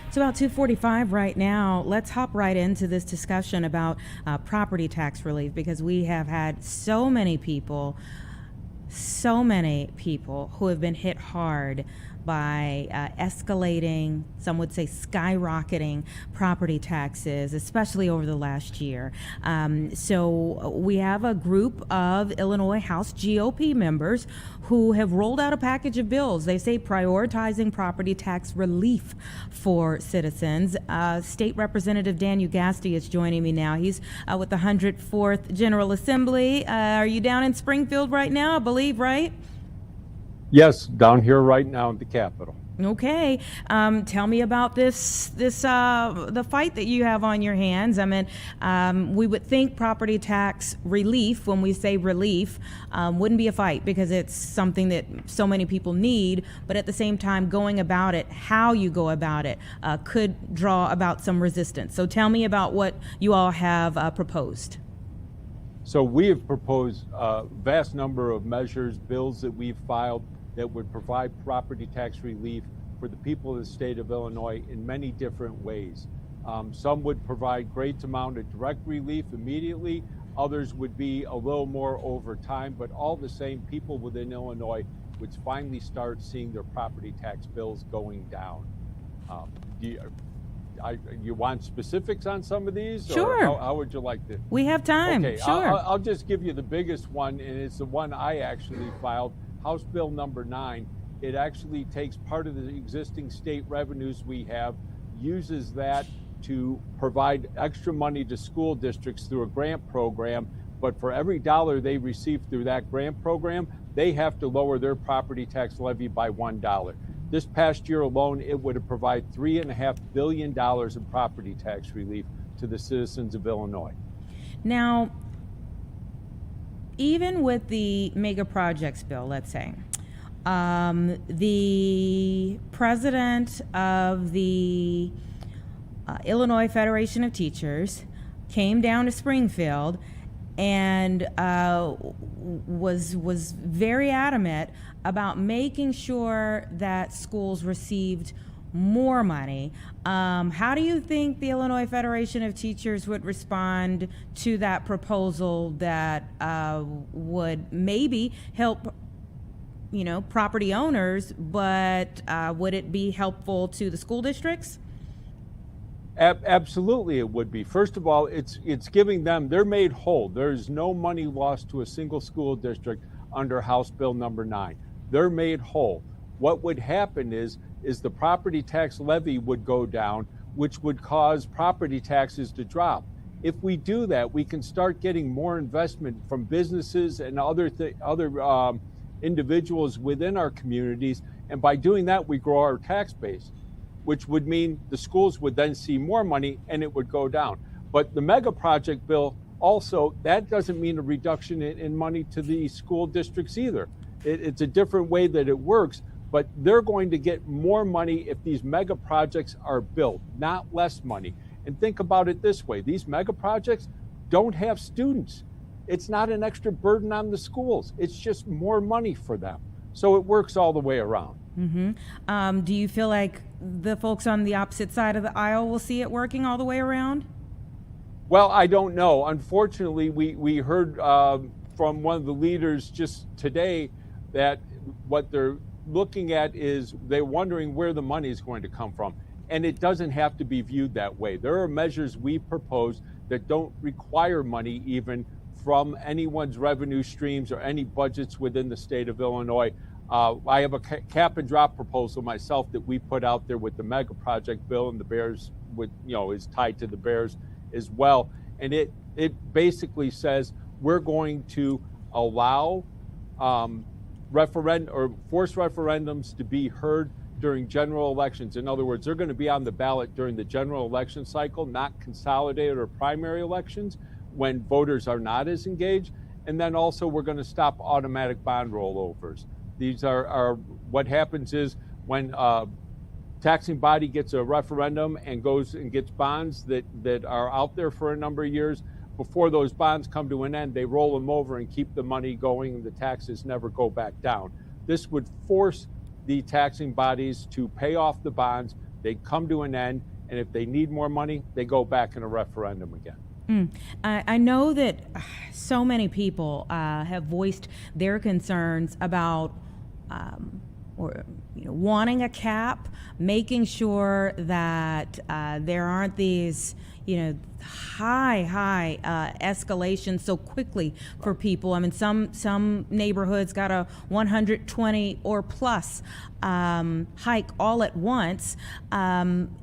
It's about 2:45 right now. Let's hop right into this discussion about property tax relief, because we have had so many people who have been hit hard by escalating, some would say skyrocketing property taxes, especially over the last year. So we have a group of Illinois House GOP members who have rolled out a package of bills. They say prioritizing property tax relief for citizens. State Representative Dan Ugasti is joining me now. He's with the 104th General Assembly. Are you down in Springfield right now, I believe, right? Yes, down here right now at the Capitol. Okay, tell me about the fight that you have on your hands. I mean, we would think property tax relief, when we say relief, wouldn't be a fight because it's something that so many people need, but at the same time, going about it, how you go about it, could draw about some resistance. So tell me about what you all have proposed. So we have proposed a vast number of measures, bills that we've filed that would provide property tax relief for the people of the state of Illinois in many different ways. Some would provide great amount of direct relief immediately. Others would be a little more over time, but all the same, people within Illinois would finally start seeing their property tax bills going down. You want specifics on some of these? Sure. Or how would you like to? We have time. Okay, sure. I'll just give you the biggest one, and it's the one I actually filed, House Bill number 9. It actually takes part of the existing state revenues we have, uses that to provide extra money to school districts through a grant program, but for every dollar they receive through that grant program, they have to lower their property tax levy by $1. This past year alone, it would have provided $3.5 billion in property tax relief to the citizens of Illinois. Now, even with the mega projects bill, let's say, the president of the Illinois Federation of Teachers came down to Springfield and was very adamant about making sure that schools received more money. How do you think the Illinois Federation of Teachers would respond to that proposal that would maybe help, property owners, but would it be helpful to the school districts? Absolutely, it would be. First of all, it's giving them, they're made whole. There's no money lost to a single school district under House Bill number 9. They're made whole. What would happen is the property tax levy would go down, which would cause property taxes to drop. If we do that, we can start getting more investment from businesses and other individuals within our communities, and by doing that, we grow our tax base, which would mean the schools would then see more money and it would go down. But the mega project bill also, that doesn't mean a reduction in money to the school districts either. It's a different way that it works, but they're going to get more money if these mega projects are built, not less money. And think about it this way, these mega projects don't have students. It's not an extra burden on the schools. It's just more money for them. So it works all the way around. Mm-hmm. Do you feel like the folks on the opposite side of the aisle will see it working all the way around? Well, I don't know. Unfortunately, we heard from one of the leaders just today that what they're looking at is they're wondering where the money is going to come from. And it doesn't have to be viewed that way. There are measures we propose that don't require money even from anyone's revenue streams or any budgets within the state of Illinois. I have a cap and drop proposal myself that we put out there with the mega project bill, and the Bears is tied to the Bears as well. And it basically says we're going to allow force referendums to be heard during general elections. In other words, they're going to be on the ballot during the general election cycle, not consolidated or primary elections when voters are not as engaged. And then also we're going to stop automatic bond rollovers. These are what happens is when taxing body gets a referendum and goes and gets bonds that are out there for a number of years, before those bonds come to an end, they roll them over and keep the money going, and the taxes never go back down. This would force the taxing bodies to pay off the bonds. They come to an end, and if they need more money, they go back in a referendum again. I know that so many people have voiced their concerns about or wanting a cap, making sure that there aren't these high escalation so quickly for people. I mean, some neighborhoods got a 120 or plus hike all at once.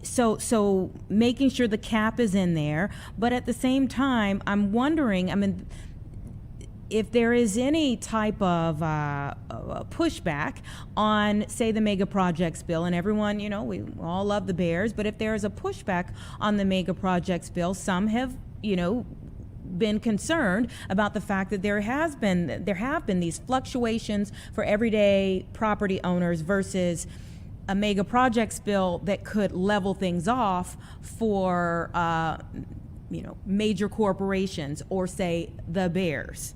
So making sure the cap is in there, but at the same time, I'm wondering, if there is any type of pushback on, say, the mega projects bill, and everyone, we all love the Bears, but if there is a pushback on the mega projects bill, some have, been concerned about the fact that there have been these fluctuations for everyday property owners versus a mega projects bill that could level things off for, major corporations or, say, the Bears.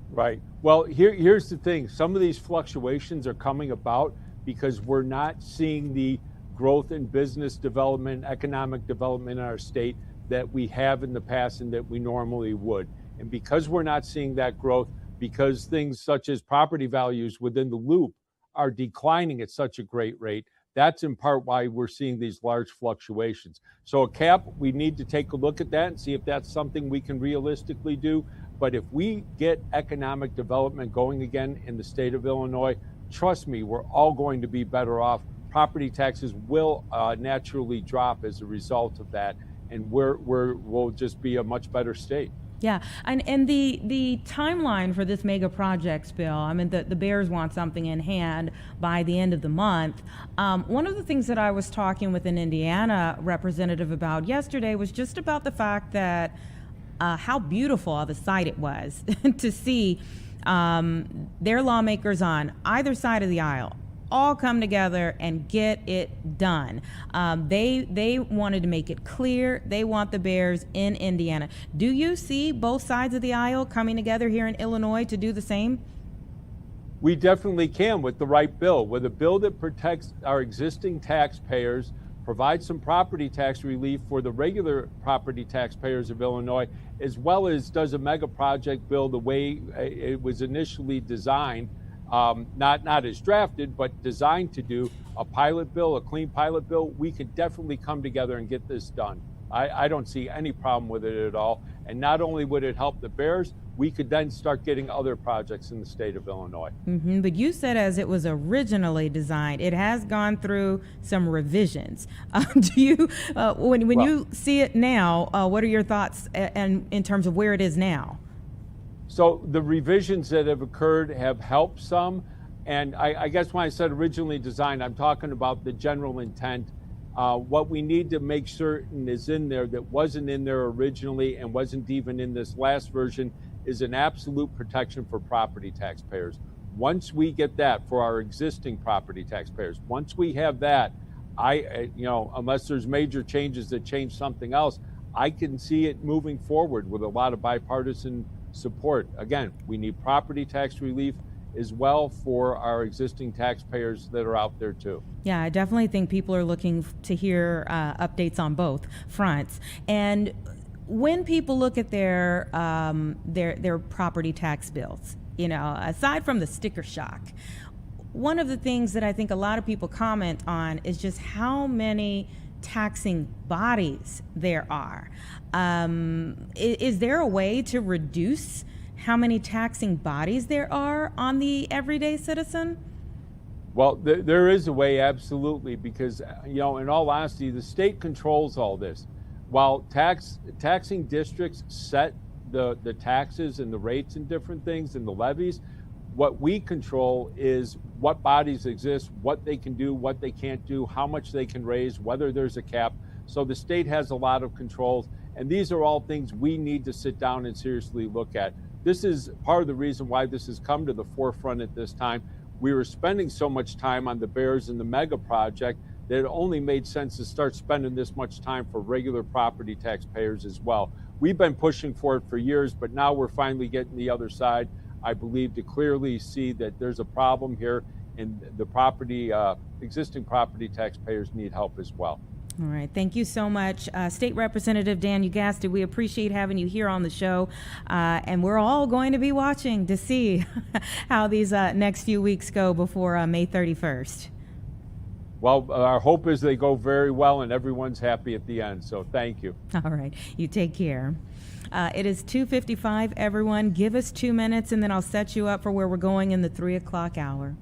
Right. Well, here's the thing. Some of these fluctuations are coming about because we're not seeing the growth in business development, economic development in our state that we have in the past and that we normally would. And because we're not seeing that growth, because things such as property values within the loop are declining at such a great rate, that's in part why we're seeing these large fluctuations. So a cap, we need to take a look at that and see if that's something we can realistically do. But if we get economic development going again in the state of Illinois, trust me, we're all going to be better off. Property taxes will naturally drop as a result of that, and we'll just be a much better state. Yeah, and the timeline for this mega projects bill, the Bears want something in hand by the end of the month. One of the things that I was talking with an Indiana representative about yesterday was just about the fact that how beautiful of a sight it was to see their lawmakers on either side of the aisle all come together and get it done. They wanted to make it clear they want the Bears in Indiana. Do you see both sides of the aisle coming together here in Illinois to do the same? We definitely can with the right bill, with a bill that protects our existing taxpayers, provides some property tax relief for the regular property taxpayers of Illinois, as well as does a mega project bill the way it was initially designed, not as drafted, but designed to do a pilot bill, a clean pilot bill. We could definitely come together and get this done. I don't see any problem with it at all. And not only would it help the Bears, we could then start getting other projects in the state of Illinois. Mm-hmm. But you said as it was originally designed, it has gone through some revisions. Do you, when you see it now, what are your thoughts in terms of where it is now? So the revisions that have occurred have helped some. And I guess when I said originally designed, I'm talking about the general intent. What we need to make certain is in there that wasn't in there originally and wasn't even in this last version is an absolute protection for property taxpayers. Once we get that for our existing property taxpayers, once we have that, unless there's major changes that change something else, I can see it moving forward with a lot of bipartisan support. Again, we need property tax relief as well for our existing taxpayers that are out there too. Yeah, I definitely think people are looking to hear updates on both fronts. And when people look at their property tax bills, aside from the sticker shock, one of the things that I think a lot of people comment on is just how many taxing bodies there are. Is there a way to reduce how many taxing bodies there are on the everyday citizen? Well, there is a way, absolutely, because, in all honesty, the state controls all this. While taxing districts set the taxes and the rates and different things and the levies, what we control is what bodies exist, what they can do, what they can't do, how much they can raise, whether there's a cap. So the state has a lot of controls, and these are all things we need to sit down and seriously look at. This is part of the reason why this has come to the forefront at this time. We were spending so much time on the Bears and the mega project that it only made sense to start spending this much time for regular property taxpayers as well. We've been pushing for it for years, but now we're finally getting the other side, I believe, to clearly see that there's a problem here and the existing property taxpayers need help as well. All right. Thank you so much, State Representative Dan Ugasti. We appreciate having you here on the show. And we're all going to be watching to see how these next few weeks go before May 31st. Well, our hope is they go very well and everyone's happy at the end. So thank you. All right. You take care. It is 2:55, everyone. Give us 2 minutes, and then I'll set you up for where we're going in the 3 o'clock hour.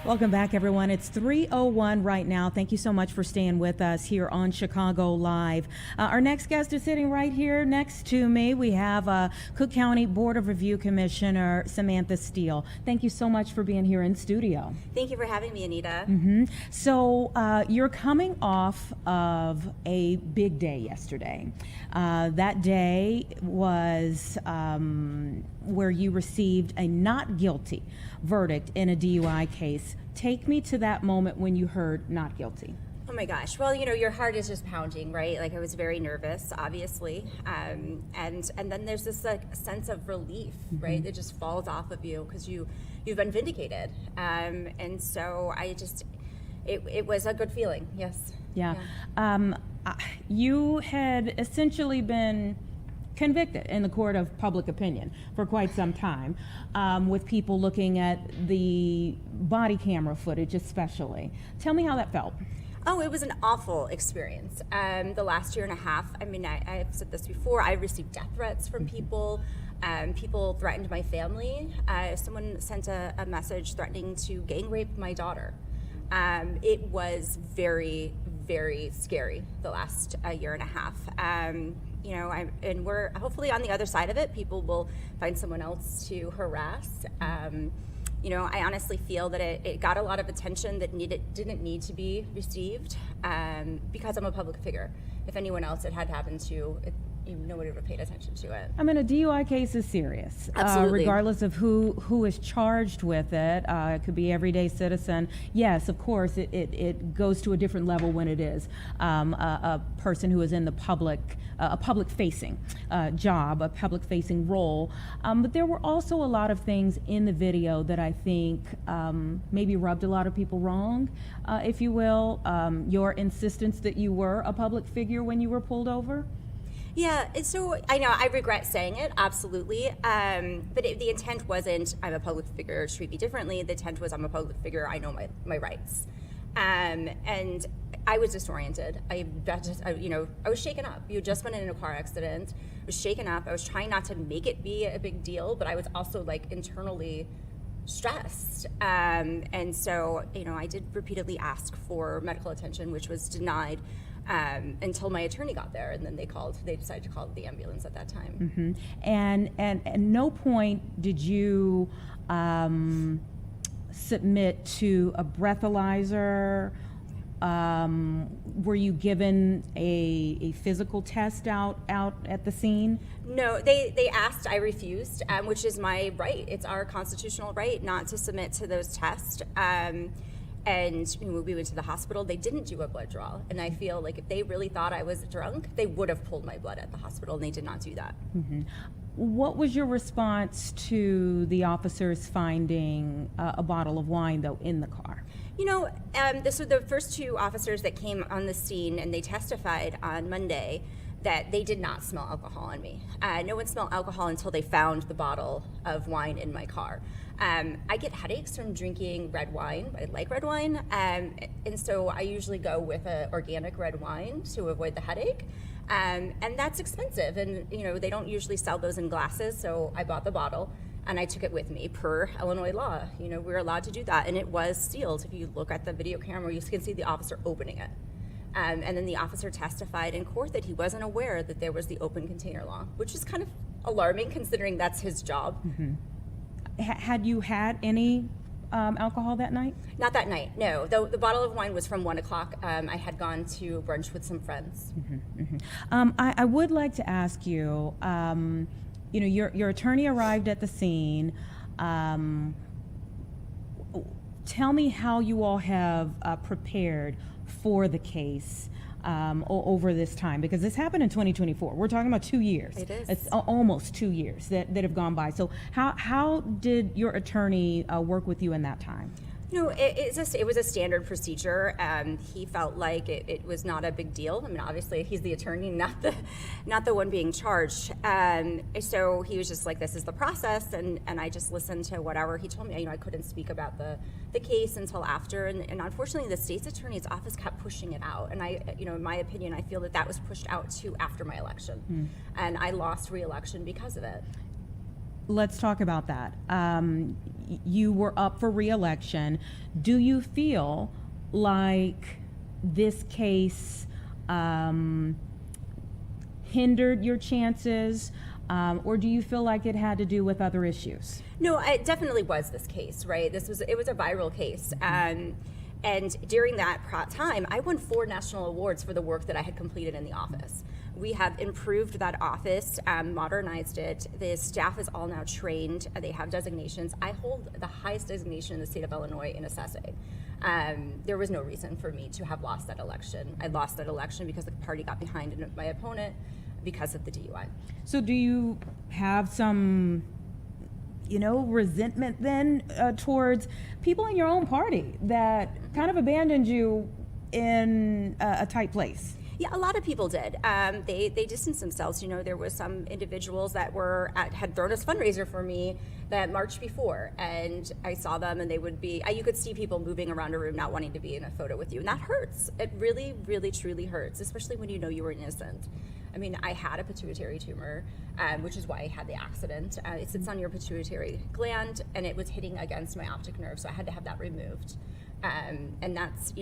Welcome back, everyone. It's 3:01 right now. Thank you so much for staying with us here on Chicago Live. Our next guest is sitting right here next to me. We have Cook County Board of Review Commissioner Samantha Steele. Thank you so much for being here in studio. Thank you for having me, Anita. So you're coming off of a big day yesterday. That day was where you received a not guilty verdict in a DUI case. Take me to that moment when you heard not guilty. Oh my gosh. Well, you know, your heart is just pounding, right? Like, I was very nervous, obviously. And then there's this like sense of relief, right? That just falls off of you because you've been vindicated. And so it was a good feeling. Yes. Yeah. You had essentially been convicted in the court of public opinion for quite some time, with people looking at the body camera footage especially. Tell me how that felt. Oh, it was an awful experience. The last year and a half, I mean, I've said this before, I received death threats from people. People threatened my family. Someone sent a message threatening to gang rape my daughter. It was very, very scary the last year and a half. You know, and we're hopefully on the other side of it. People will find someone else to harass. You know, I honestly feel that it got a lot of attention that didn't need to be received because I'm a public figure. If anyone else it had happened to, nobody would have paid attention to it. I mean, a DUI case is serious, regardless of who is charged with it. It could be everyday citizen. Yes, of course, it goes to a different level when it is a person who is in the public, a public-facing job, a public-facing role. But there were also a lot of things in the video that I think maybe rubbed a lot of people wrong, if you will. Your insistence that you were a public figure when you were pulled over. Yeah, so I know I regret saying it, absolutely. But the intent wasn't I'm a public figure, treat me differently. The intent was I'm a public figure, I know my rights. And I was disoriented. I was shaken up. You had just been in a car accident. I was shaken up. I was trying not to make it be a big deal, but I was also like internally stressed. And so, you know, I did repeatedly ask for medical attention, which was denied. Until my attorney got there, and then they decided to call the ambulance at that time. And at no point did you submit to a breathalyzer. Were you given a physical test out at the scene? No, they asked, I refused, which is my right. It's our constitutional right not to submit to those tests. And when we went to the hospital, they didn't do a blood draw. And I feel like if they really thought I was drunk, they would have pulled my blood at the hospital, and they did not do that. What was your response to the officers finding a bottle of wine, though, in the car? You know, this were the first two officers that came on the scene, and they testified on Monday that they did not smell alcohol on me. No one smelled alcohol until they found the bottle of wine in my car. I get headaches from drinking red wine. I like red wine, and so I usually go with an organic red wine to avoid the headache. And that's expensive, and you know they don't usually sell those in glasses, so I bought the bottle and I took it with me per Illinois law. You know, we're allowed to do that, and it was sealed. If you look at the video camera, you can see the officer opening it. And then the officer testified in court that he wasn't aware that there was the open container law, which is kind of alarming considering that's his job. Had you had any alcohol that night? Not that night, no. The bottle of wine was from 1 o'clock. I had gone to brunch with some friends. I would like to ask you, you know, your attorney arrived at the scene. Tell me how you all have prepared for the case over this time, because this happened in 2024. We're talking about 2 years. It is. It's almost 2 years that have gone by. So how did your attorney work with you in that time? You know, it was a standard procedure. He felt like it was not a big deal. I mean, obviously he's the attorney, not the one being charged. So he was just like, this is the process, and I just listened to whatever he told me. You know, I couldn't speak about the case until after, and unfortunately the state's attorney's office kept pushing it out. And you know, in my opinion, I feel that was pushed out to after my election, and I lost re-election because of it. let's talk about that. You were up for re-election. Do you feel like this case hindered your chances, or do you feel like it had to do with other issues? No, it definitely was this case, right? It was a viral case. And during that time, I won 4 national awards for the work that I had completed in the office. We have improved that office, modernized it. The staff is all now trained. They have designations. I hold the highest designation in the state of Illinois in assessing. There was no reason for me to have lost that election. I lost that election because the party got behind my opponent because of the DUI. So do you have some, resentment then towards people in your own party that kind of abandoned you in a tight place? Yeah, a lot of people did. They distanced themselves. There was some individuals that had thrown a fundraiser for me that March before, and I saw them, and they would be. You could see people moving around a room, not wanting to be in a photo with you, and that hurts. It really, really, truly hurts, especially when you were innocent. I mean, I had a pituitary tumor, which is why I had the accident. It sits on your pituitary gland, and it was hitting against my optic nerve, so I had to have that removed. And that's,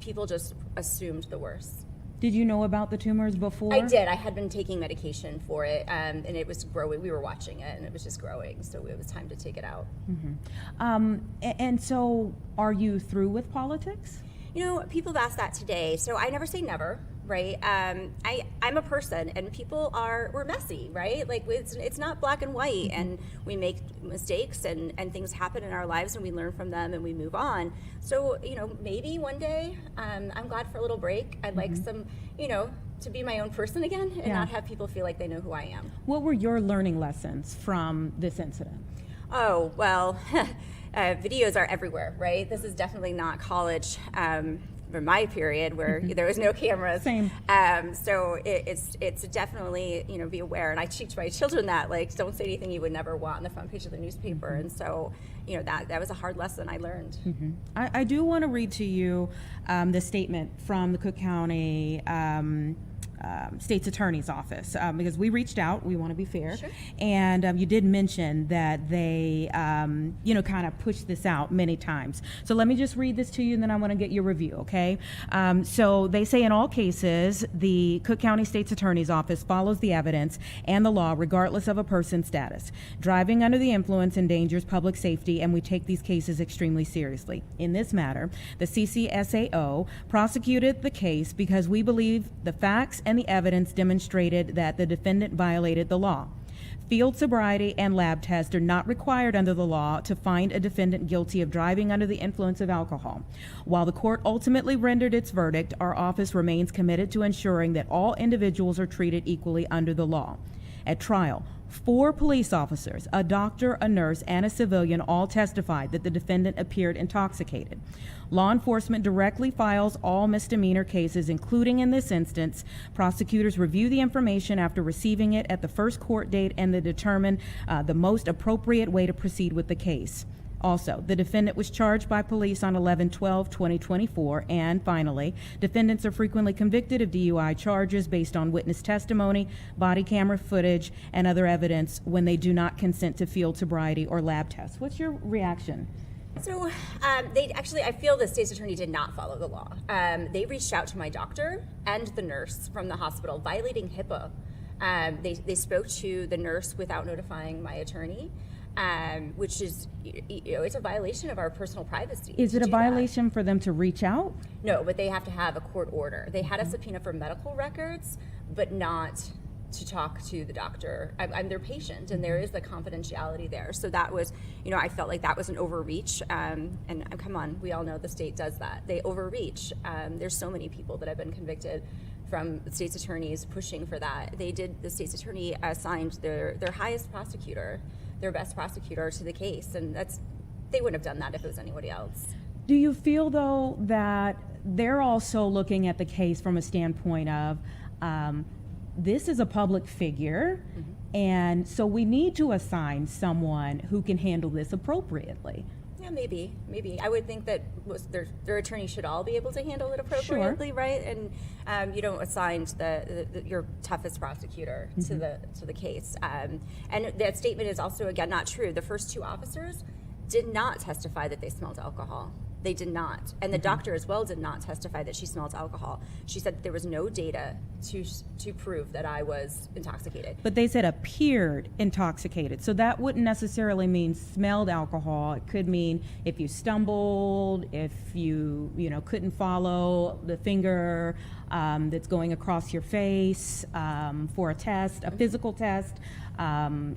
people just assumed the worst. Did you know about the tumors before? I did. I had been taking medication for it, and it was growing. We were watching it, and it was just growing, so it was time to take it out. Mm-hmm. And so, are you through with politics? People have asked that today, so I never say never, right? I'm a person, and we're messy, right? Like, it's not black and white, and we make mistakes, and things happen in our lives, and we learn from them, and we move on. So, maybe one day, I'm glad for a little break. I'd like some, to be my own person again, and not have people feel like they know who I am. What were your learning lessons from this incident? Oh, well, videos are everywhere, right? This is definitely not college for my period where there was no cameras. Same. So it's definitely, be aware. And I teach my children that, like, don't say anything you would never want on the front page of the newspaper. And so, that was a hard lesson I learned. I do want to read to you the statement from the Cook County State's Attorney's Office, because we reached out. We want to be fair. Sure. And you did mention that they, kind of pushed this out many times. So let me just read this to you, and then I want to get your review, okay? So they say in all cases, the Cook County State's Attorney's Office follows the evidence and the law regardless of a person's status. Driving under the influence endangers public safety, and we take these cases extremely seriously. In this matter, the CCSAO prosecuted the case because we believe the facts and the evidence demonstrated that the defendant violated the law. Field sobriety and lab tests are not required under the law to find a defendant guilty of driving under the influence of alcohol. While the court ultimately rendered its verdict, our office remains committed to ensuring that all individuals are treated equally under the law. At trial, 4 police officers, a doctor, a nurse, and a civilian all testified that the defendant appeared intoxicated. Law enforcement directly files all misdemeanor cases, including in this instance. Prosecutors review the information after receiving it at the first court date and they determine the most appropriate way to proceed with the case. Also, the defendant was charged by police on 11/12/2024, and finally, defendants are frequently convicted of DUI charges based on witness testimony, body camera footage, and other evidence when they do not consent to field sobriety or lab tests. What's your reaction? So I feel the state's attorney did not follow the law. They reached out to my doctor and the nurse from the hospital, violating HIPAA. They spoke to the nurse without notifying my attorney. Which is, it's a violation of our personal privacy. Is it a violation for them to reach out? No, but they have to have a court order. They had a subpoena for medical records, but not to talk to the doctor. I'm their patient, and there is the confidentiality there. So that was, I felt like that was an overreach. And come on, we all know the state does that. They overreach. There's so many people that have been convicted from the state's attorneys pushing for that. The state's attorney assigned their highest prosecutor, their best prosecutor to the case, and they wouldn't have done that if it was anybody else. Do you feel, though, that they're also looking at the case from a standpoint of this is a public figure, and so we need to assign someone who can handle this appropriately? Yeah, maybe. I would think that their attorney should all be able to handle it appropriately, right? And you don't assign your toughest prosecutor to the case. And that statement is also, again, not true. The first two officers did not testify that they smelled alcohol. They did not. And the doctor as well did not testify that she smelled alcohol. She said that there was no data to prove that I was intoxicated. But they said appeared intoxicated. So that wouldn't necessarily mean smelled alcohol. It could mean if you stumbled, if you couldn't follow the finger that's going across your face for a test, a physical test.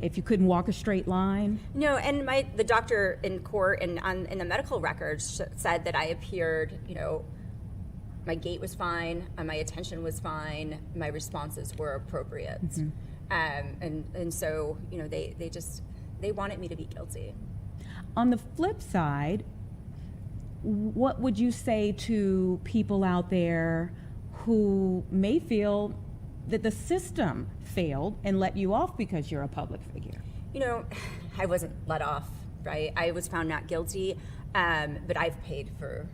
If you couldn't walk a straight line. No, and the doctor in court and in the medical records said that I appeared, my gait was fine, my attention was fine, my responses were appropriate. And so, they wanted me to be guilty. On the flip side, what would you say to people out there who may feel that the system failed and let you off because you're a public figure? I wasn't let off, right? I was found not guilty, but I've paid for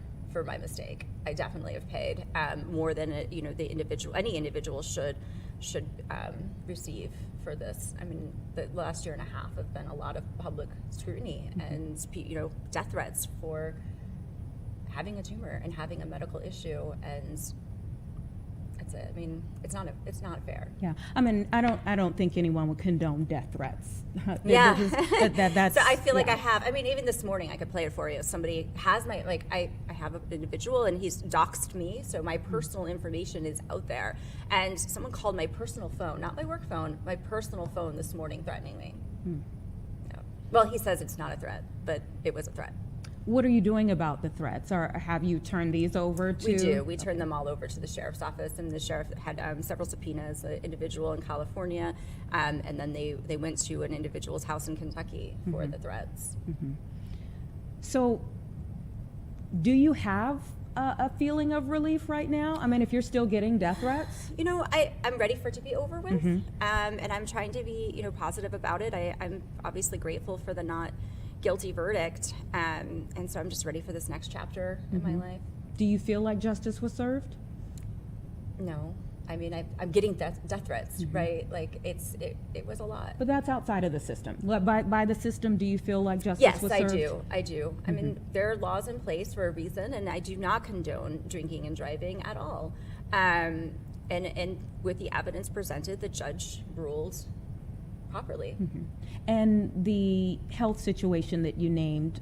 my mistake. I definitely have paid more than any individual should receive for this. I mean, the last year and a half have been a lot of public scrutiny and death threats for having a tumor and having a medical issue, and that's it. I mean, it's not fair. Yeah, I mean, I don't think anyone would condone death threats. Yeah, that's, so I feel like I have. I mean, even this morning, I could play it for you. Somebody has I have an individual, and he's doxed me, so my personal information is out there. And someone called my personal phone, not my work phone, my personal phone this morning, threatening me. Yeah. Well, he says it's not a threat, but it was a threat. What are you doing about the threats, or have you turned these over to? We do. We turned them all over to the sheriff's office, and the sheriff had several subpoenas, an individual in California, and then they went to an individual's house in Kentucky for the threats. So, do you have a feeling of relief right now? I mean, if you're still getting death threats? I'm ready for it to be over with, and I'm trying to be positive about it. I'm obviously grateful for the not guilty verdict, and so I'm just ready for this next chapter in my life. Do you feel like justice was served? No, I mean I'm getting death threats, right? Like it was a lot. But that's outside of the system. By the system, do you feel like justice was served? Yes, I do. I mean, there are laws in place for a reason, and I do not condone drinking and driving at all. And with the evidence presented, the judge ruled properly. And the health situation that you named,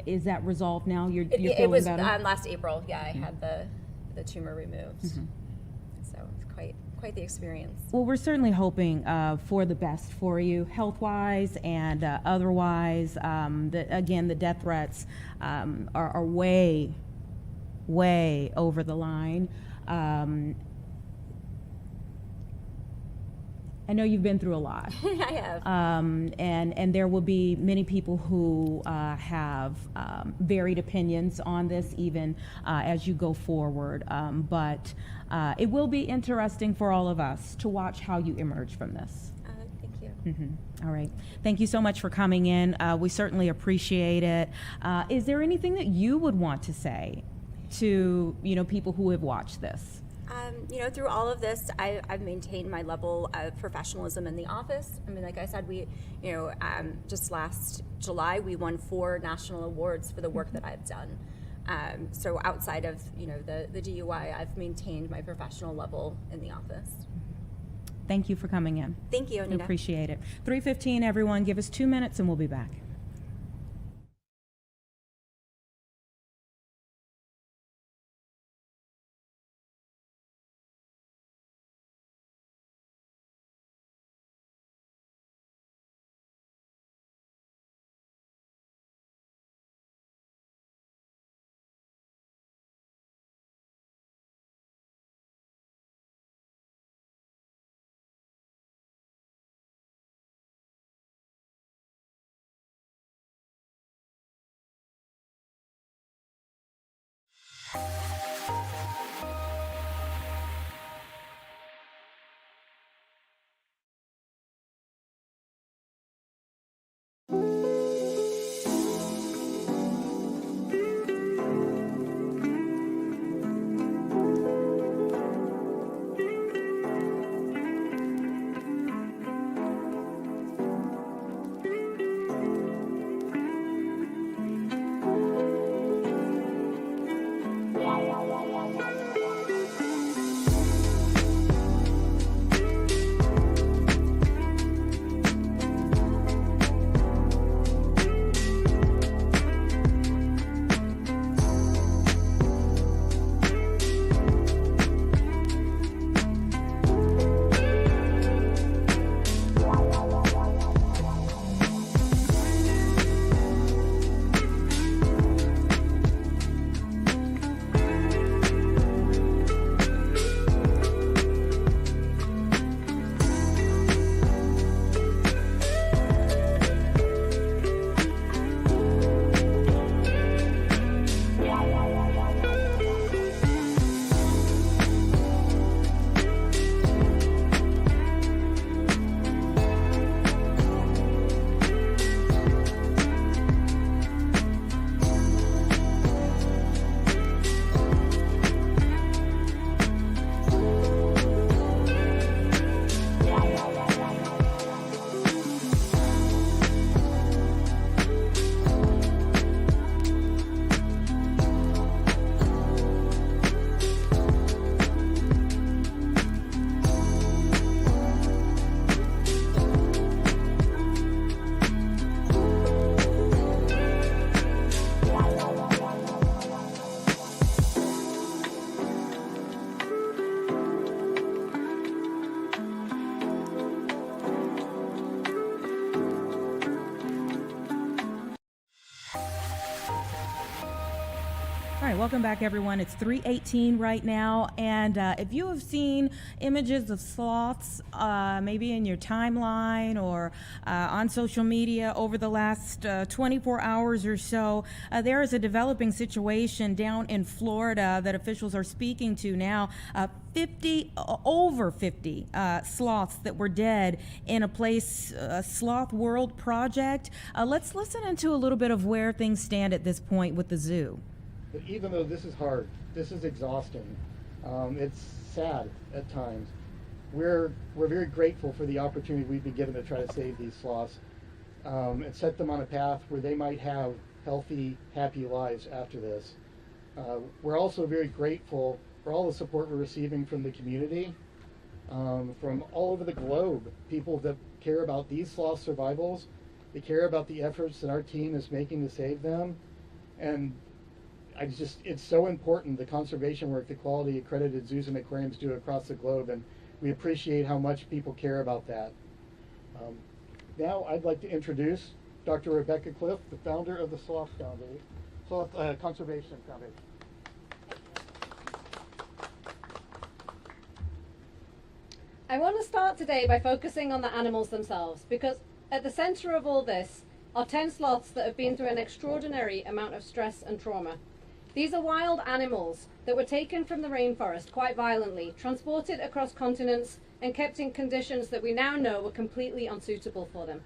is that resolved now? You're feeling it was better? Last April. Yeah, I had the tumor removed. So it's quite the experience. Well, we're certainly hoping for the best for you, health-wise and otherwise. Again, the death threats are way over the line. I know you've been through a lot. I have. And there will be many people who have varied opinions on this, even as you go forward. But it will be interesting for all of us to watch how you emerge from this. Thank you. All right. Thank you so much for coming in. We certainly appreciate it. Is there anything that you would want to say to people who have watched this? Through all of this, I've maintained my level of professionalism in the office. I mean, like I said, we, just last July, we won 4 national awards for the work that I've done. So outside of, the DUI, I've maintained my professional level in the office. Thank you for coming in. Thank you, Anita. We appreciate it. 3:15, everyone. Give us 2 minutes and we'll be back. welcome back, everyone. It's 3:18 right now, and if you have seen images of sloths, maybe in your timeline or on social media over the last 24 hours or so, there is a developing situation down in Florida that officials are speaking to now. Over 50 sloths that were dead in a place, Sloth World project. Let's listen into a little bit of where things stand at this point with the zoo. But even though this is hard, this is exhausting, it's sad at times, we're very grateful for the opportunity we've been given to try to save these sloths and set them on a path where they might have healthy, happy lives after this. We're also very grateful for all the support we're receiving from the community, from all over the globe, people that care about these sloth survivals, they care about the efforts that our team is making to save them, and it's so important, the conservation work that quality accredited zoos and aquariums do across the globe, and we appreciate how much people care about that. Now I'd like to introduce Dr. Rebecca Cliff, the founder of the Sloth Conservation Foundation. I want to start today by focusing on the animals themselves, because at the center of all this are 10 sloths that have been through an extraordinary amount of stress and trauma. These are wild animals that were taken from the rainforest quite violently, transported across continents, and kept in conditions that we now know were completely unsuitable for them.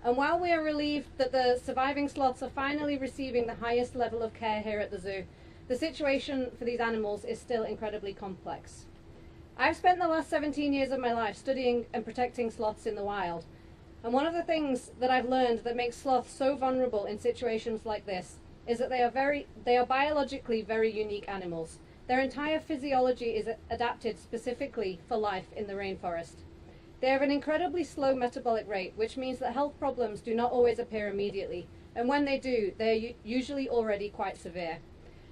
And while we are relieved that the surviving sloths are finally receiving the highest level of care here at the zoo, the situation for these animals is still incredibly complex. I've spent the last 17 years of my life studying and protecting sloths in the wild. And one of the things that I've learned that makes sloths so vulnerable in situations like this is that they are biologically very unique animals. Their entire physiology is adapted specifically for life in the rainforest. They have an incredibly slow metabolic rate, which means that health problems do not always appear immediately. And when they do, they are usually already quite severe.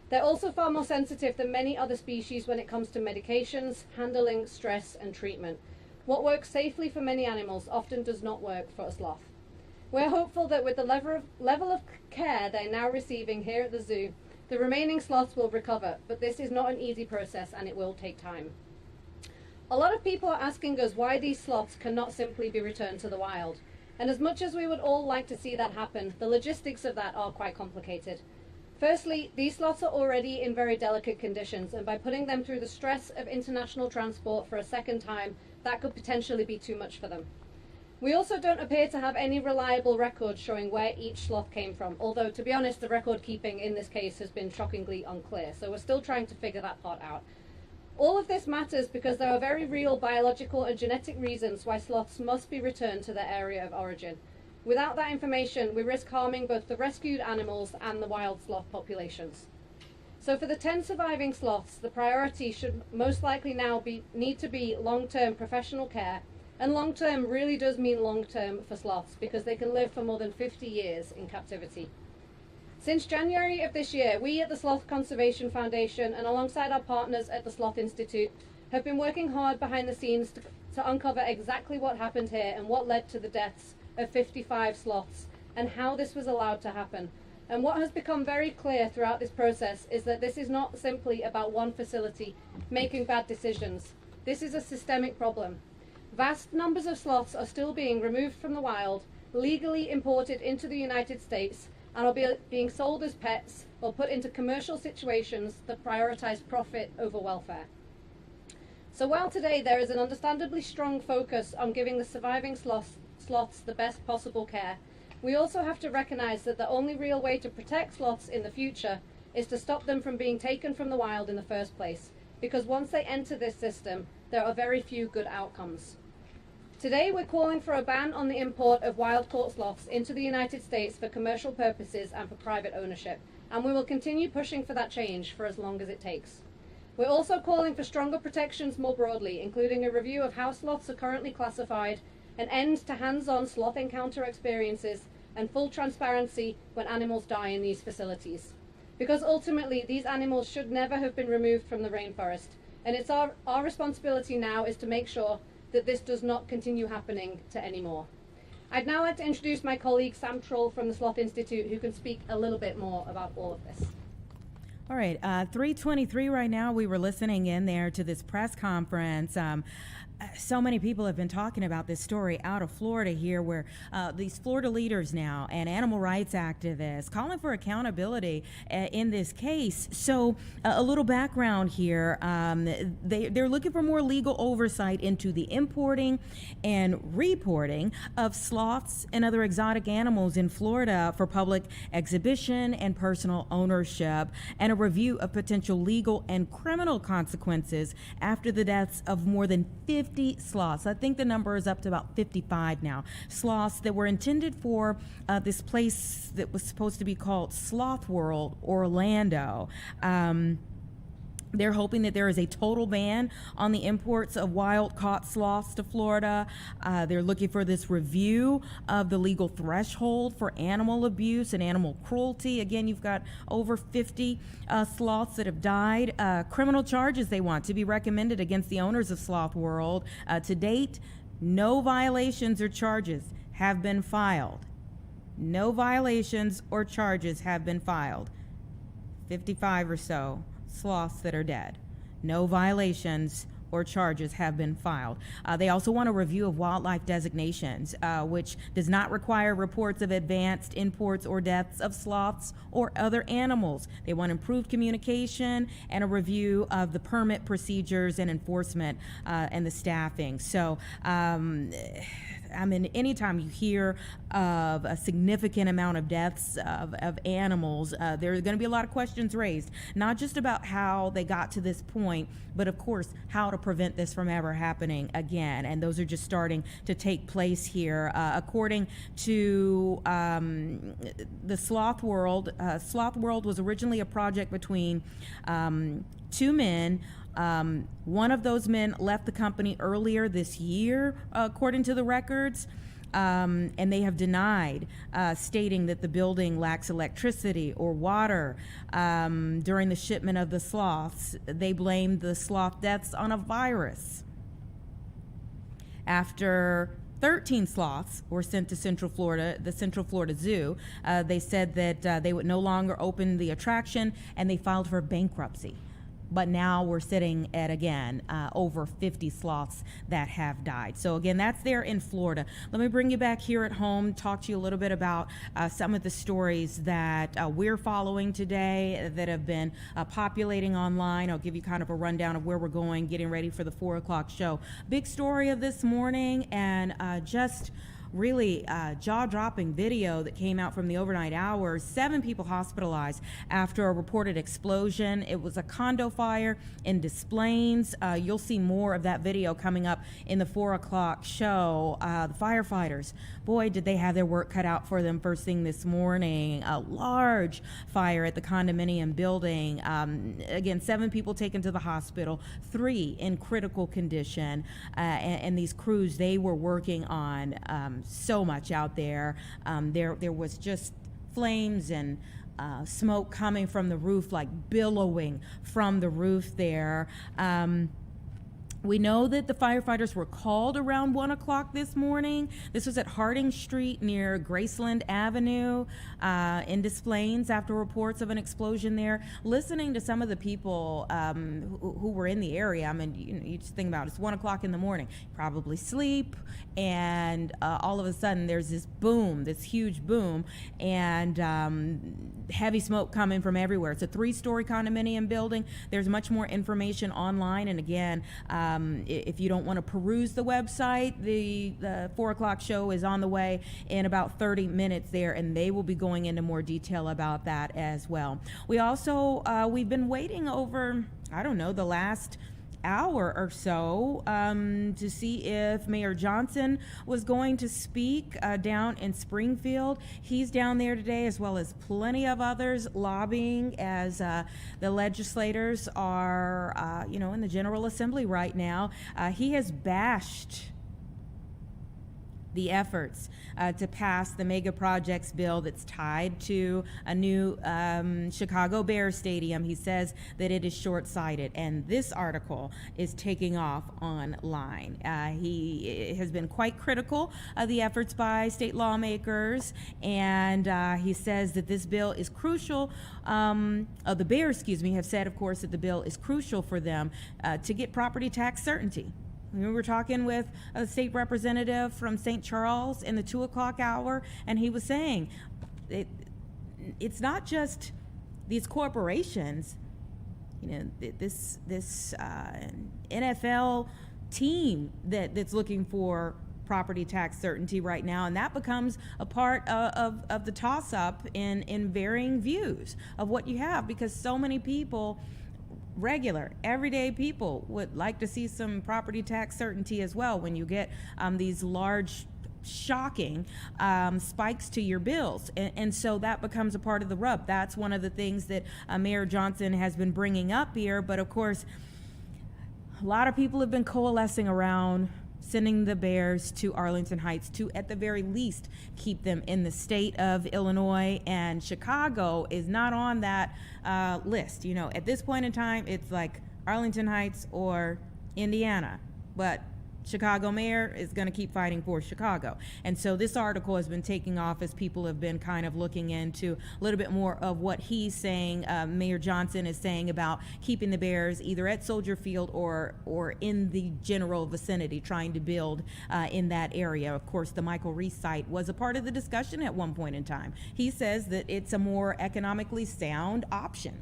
They're also far more sensitive than many other species when it comes to medications, handling, stress, and treatment. What works safely for many animals often does not work for a sloth. We're hopeful that with the level of care they're now receiving here at the zoo, the remaining sloths will recover, but this is not an easy process and it will take time. A lot of people are asking us why these sloths cannot simply be returned to the wild. And as much as we would all like to see that happen, the logistics of that are quite complicated. Firstly, these sloths are already in very delicate conditions, and by putting them through the stress of international transport for a second time, that could potentially be too much for them. We also don't appear to have any reliable records showing where each sloth came from, although to be honest, the record keeping in this case has been shockingly unclear, so we're still trying to figure that part out. All of this matters because there are very real biological and genetic reasons why sloths must be returned to their area of origin. Without that information, we risk harming both the rescued animals and the wild sloth populations. So for the 10 surviving sloths, the priority should most likely now need to be long-term professional care, and long-term really does mean long-term for sloths because they can live for more than 50 years in captivity. Since January of this year, we at the Sloth Conservation Foundation and alongside our partners at the Sloth Institute have been working hard behind the scenes to uncover exactly what happened here and what led to the deaths of 55 sloths and how this was allowed to happen. And what has become very clear throughout this process is that this is not simply about one facility making bad decisions. This is a systemic problem. Vast numbers of sloths are still being removed from the wild, legally imported into the United States, and are being sold as pets or put into commercial situations that prioritize profit over welfare. So while today there is an understandably strong focus on giving the surviving sloths the best possible care, we also have to recognize that the only real way to protect sloths in the future is to stop them from being taken from the wild in the first place, because once they enter this system, there are very few good outcomes. Today we're calling for a ban on the import of wild-caught sloths into the United States for commercial purposes and for private ownership, and we will continue pushing for that change for as long as it takes. We're also calling for stronger protections more broadly, including a review of how sloths are currently classified, an end to hands-on sloth encounter experiences, and full transparency when animals die in these facilities. Because ultimately, these animals should never have been removed from the rainforest, and it's our responsibility now is to make sure that this does not continue happening to any more. I'd now like to introduce my colleague Sam Troll from the Sloth Institute, who can speak a little bit more about all of this. All right, 3:23 right now. We were listening in there to this press conference. So many people have been talking about this story out of Florida here, where these Florida leaders now and animal rights activists calling for accountability in this case. So a little background here. They're looking for more legal oversight into the importing and reporting of sloths and other exotic animals in Florida for public exhibition and personal ownership, and a review of potential legal and criminal consequences after the deaths of more than 50 sloths. I think the number is up to about 55 now. Sloths that were intended for this place that was supposed to be called Sloth World, Orlando. They're hoping that there is a total ban on the imports of wild-caught sloths to Florida. They're looking for this review of the legal threshold for animal abuse and animal cruelty. Again, you've got over 50 sloths that have died. Criminal charges they want to be recommended against the owners of Sloth World. To date, no violations or charges have been filed. No violations or charges have been filed. 55 or so sloths that are dead. No violations or charges have been filed. They also want a review of wildlife designations, which does not require reports of advanced imports or deaths of sloths or other animals. They want improved communication and a review of the permit procedures and enforcement and the staffing. So, I mean, anytime you hear of a significant amount of deaths of animals, there are going to be a lot of questions raised, not just about how they got to this point, but of course, how to prevent this from ever happening again. And those are just starting to take place here. According to the Sloth World was originally a project between two men. One of those men left the company earlier this year, according to the records, and they have denied, stating that the building lacks electricity or water. During the shipment of the sloths, they blamed the sloth deaths on a virus. After 13 sloths were sent to Central Florida, the Central Florida Zoo, they said that they would no longer open the attraction, and they filed for bankruptcy. But now we're sitting at, again, over 50 sloths that have died. So again, that's there in Florida. Let me bring you back here at home, talk to you a little bit about some of the stories that we're following today that have been populating online. I'll give you kind of a rundown of where we're going, getting ready for the 4 o'clock show. Big story of this morning, and just really jaw-dropping video that came out from the overnight hours. 7 people hospitalized after a reported explosion. It was a condo fire in Des Plaines. You'll see more of that video coming up in the 4 o'clock show. The firefighters, boy, did they have their work cut out for them first thing this morning. A large fire at the condominium building. Again, 7 people taken to the hospital, 3 in critical condition. And these crews, they were working on so much out there. There was just flames and smoke coming from the roof, like billowing from the roof there. We know that the firefighters were called around 1 o'clock this morning. This was at Harding Street near Graceland Avenue in Des Plaines after reports of an explosion there. Listening to some of the people who were in the area, I mean, you just think about it, it's 1 o'clock in the morning, probably sleep, and all of a sudden there's this boom, this huge boom, and heavy smoke coming from everywhere. It's a 3-story condominium building. There's much more information online, and again, if you don't want to peruse the website, the 4 o'clock show is on the way in about 30 minutes there, and they will be going into more detail about that as well. We also, we've been waiting over, I don't know, the last hour or so to see if Mayor Johnson was going to speak down in Springfield. He's down there today, as well as plenty of others lobbying as the legislators are, in the General Assembly right now. He has bashed the efforts to pass the mega projects bill that's tied to a new Chicago Bears stadium. He says that it is short-sighted, and this article is taking off online. He has been quite critical of the efforts by state lawmakers, and he says that this bill is crucial. The Bears, have said, of course, that the bill is crucial for them to get property tax certainty. We were talking with a state representative from St. Charles in the 2 o'clock hour, and he was saying it's not just these corporations. This NFL team that's looking for property tax certainty right now, and that becomes a part of the toss-up in varying views of what you have, because so many people, regular, everyday people, would like to see some property tax certainty as well when you get these large, shocking spikes to your bills. And so that becomes a part of the rub. That's one of the things that Mayor Johnson has been bringing up here. But of course, a lot of people have been coalescing around sending the Bears to Arlington Heights to, at the very least, keep them in the state of Illinois. And Chicago is not on that list. At this point in time, it's like Arlington Heights or Indiana. But Chicago mayor is going to keep fighting for Chicago. And so this article has been taking off as people have been kind of looking into a little bit more of what he's saying, Mayor Johnson is saying about keeping the Bears either at Soldier Field or in the general vicinity, trying to build in that area. Of course, the Michael Reese site was a part of the discussion at one point in time. He says that it's a more economically sound option.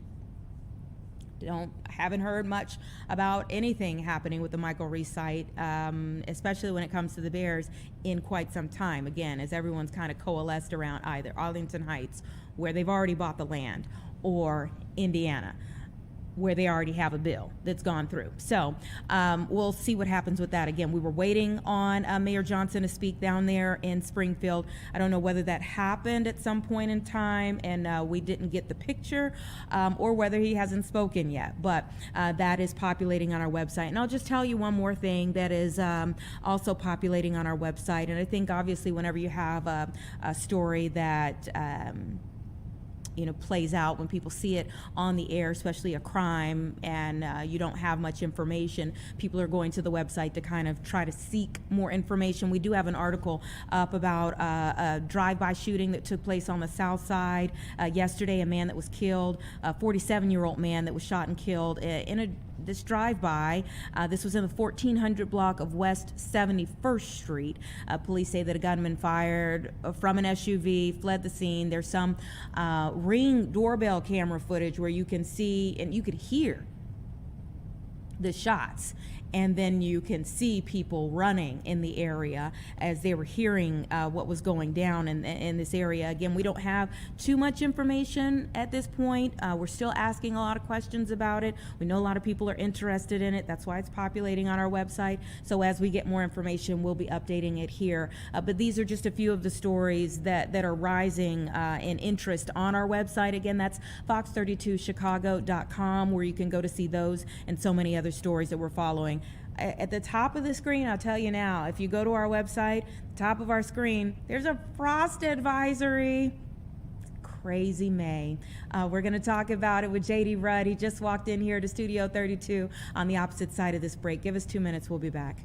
Haven't heard much about anything happening with the Michael Reese site, especially when it comes to the Bears, in quite some time. Again, as everyone's kind of coalesced around either Arlington Heights, where they've already bought the land, or Indiana, where they already have a bill that's gone through. So we'll see what happens with that. Again, we were waiting on Mayor Johnson to speak down there in Springfield. I don't know whether that happened at some point in time and we didn't get the picture, or whether he hasn't spoken yet, but that is populating on our website. And I'll just tell you one more thing that is also populating on our website. And I think obviously whenever you have a story that plays out, when people see it on the air, especially a crime, and you don't have much information, people are going to the website to kind of try to seek more information. We do have an article up about a drive-by shooting that took place on the south side yesterday, a man that was killed, a 47-year-old man that was shot and killed in this drive-by. This was in the 1400 block of West 71st Street. Police say that a gunman fired from an SUV, fled the scene. There's some Ring doorbell camera footage where you can see and you could hear the shots, and then you can see people running in the area as they were hearing what was going down in this area. Again, we don't have too much information at this point. We're still asking a lot of questions about it. We know a lot of people are interested in it. That's why it's populating on our website. So as we get more information, we'll be updating it here. But these are just a few of the stories that are rising in interest on our website. Again, that's fox32chicago.com, where you can go to see those and so many other stories that we're following. At the top of the screen, I'll tell you now, if you go to our website, top of our screen, there's a frost advisory. Crazy May. We're going to talk about it with JD Rudd. He just walked in here to Studio 32 on the opposite side of this break. Give us 2 minutes. We'll be back.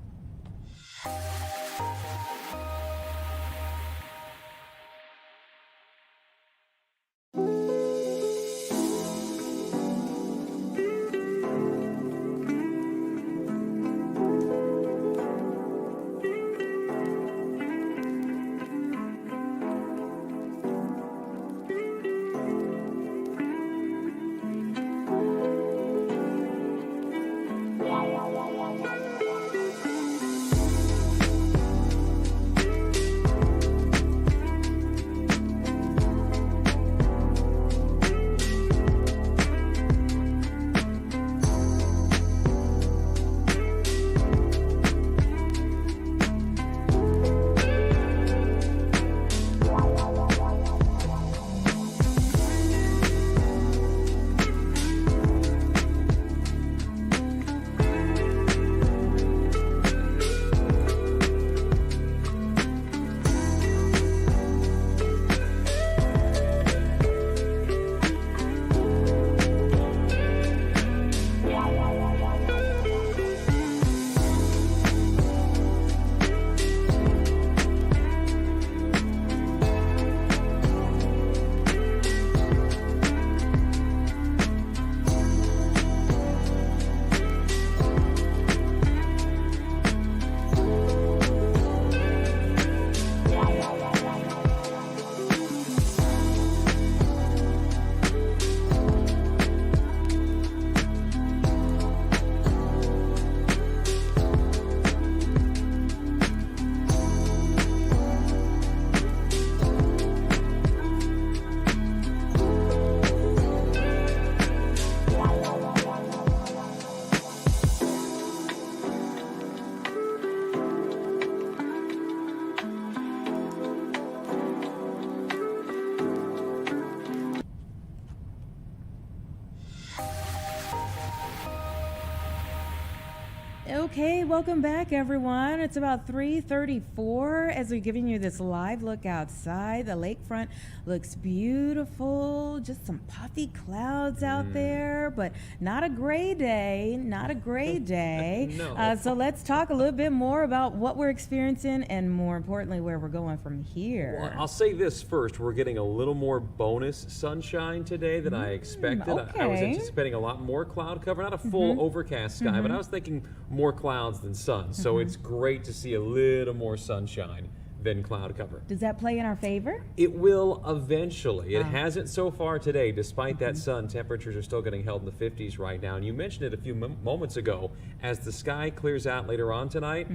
Okay, welcome back, everyone. It's about 3:34 as we're giving you this live look outside. The lakefront looks beautiful. Just some puffy clouds out there, but not a gray day. Not a gray day. No. So let's talk a little bit more about what we're experiencing and, more importantly, where we're going from here. Well, I'll say this first. We're getting a little more bonus sunshine today than I expected. I was okay. anticipating a lot more cloud cover, not a full overcast sky, but I was thinking more clouds than sun. So it's great to see a little more sunshine than cloud cover. Does that play in our favor? It will eventually. It hasn't so far today. Despite that sun, temperatures are still getting held in the 50s right now. And you mentioned it a few moments ago. As the sky clears out later on tonight,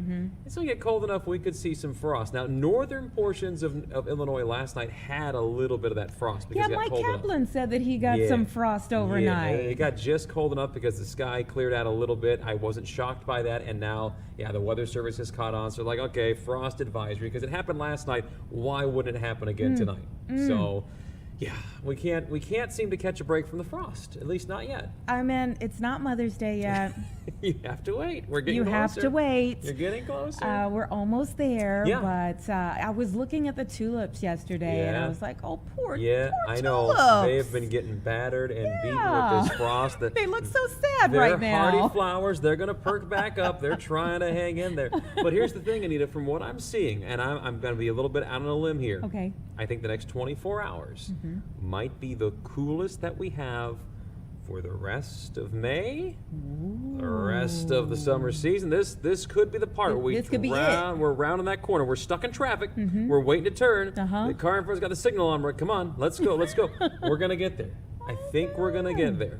it's going to get cold enough we could see some frost. Now, northern portions of Illinois last night had a little bit of that frost because Yeah, it got Mike cold enough. Kaplan said that he got Yeah. some frost overnight. Yeah, it got just cold enough because the sky cleared out a little bit. I wasn't shocked by that, and now, the Weather Service has caught on. So, like, okay, frost advisory because it happened last night. Why wouldn't it happen again tonight? So, yeah, we can't seem to catch a break from the frost. At least not yet. I mean, it's not Mother's Day yet. You have to wait. We're getting You closer. have to wait. You're getting closer. We're almost there, Yeah. but I was looking at the tulips yesterday, and I Yeah. was like, "Oh, poor I know. tulips." They have been getting battered and beaten Yeah. with this frost. That They look so sad they're right now. hardy flowers. They're going to perk back up. They're trying to hang in there. But here's the thing, Anita. From what I'm seeing, and I'm going to be a little bit out on a limb here. Okay. I think the next 24 hours might be the coolest that we have for the rest of May, the rest of the summer season. This could be the part where This could be we're rounding that corner. We're stuck in traffic. We're waiting to turn. The car in front's got the signal on. We're, come on, let's go. We're gonna get there. I think we're gonna get there.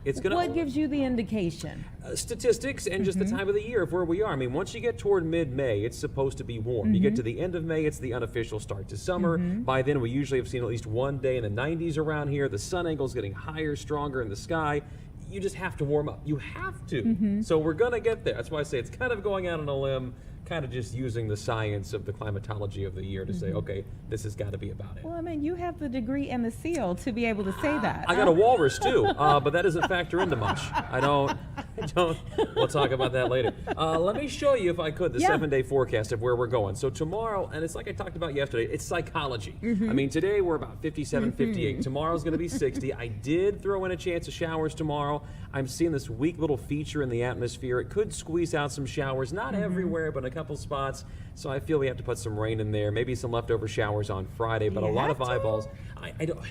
It's gonna. What gives you the indication? Statistics and just the time of the year of where we are. I mean, once you get toward mid-May, it's supposed to be warm. You get to the end of May, it's the unofficial start to summer. By then, we usually have seen at least one day in the 90s around here. The sun angle's getting higher, stronger in the sky. You just have to warm up. You have to. So we're going to get there. That's why I say it's kind of going out on a limb, kind of just using the science of the climatology of the year to say, okay, this has got to be about it. Well, I mean, you have the degree and the seal to be able to say that. I got a walrus too, but that doesn't factor into much. I don't. We'll talk about that later. Let me show you, if I could, the 7-day forecast of where we're going. So tomorrow, and it's like I talked about yesterday, it's psychology. I mean, today we're about 57, 58. Tomorrow's going to be 60. I did throw in a chance of showers tomorrow. I'm seeing this weak little feature in the atmosphere. It could squeeze out some showers, not everywhere, but in a couple spots. So I feel we have to put some rain in there, maybe some leftover showers on Friday, but a lot of eyeballs. I don't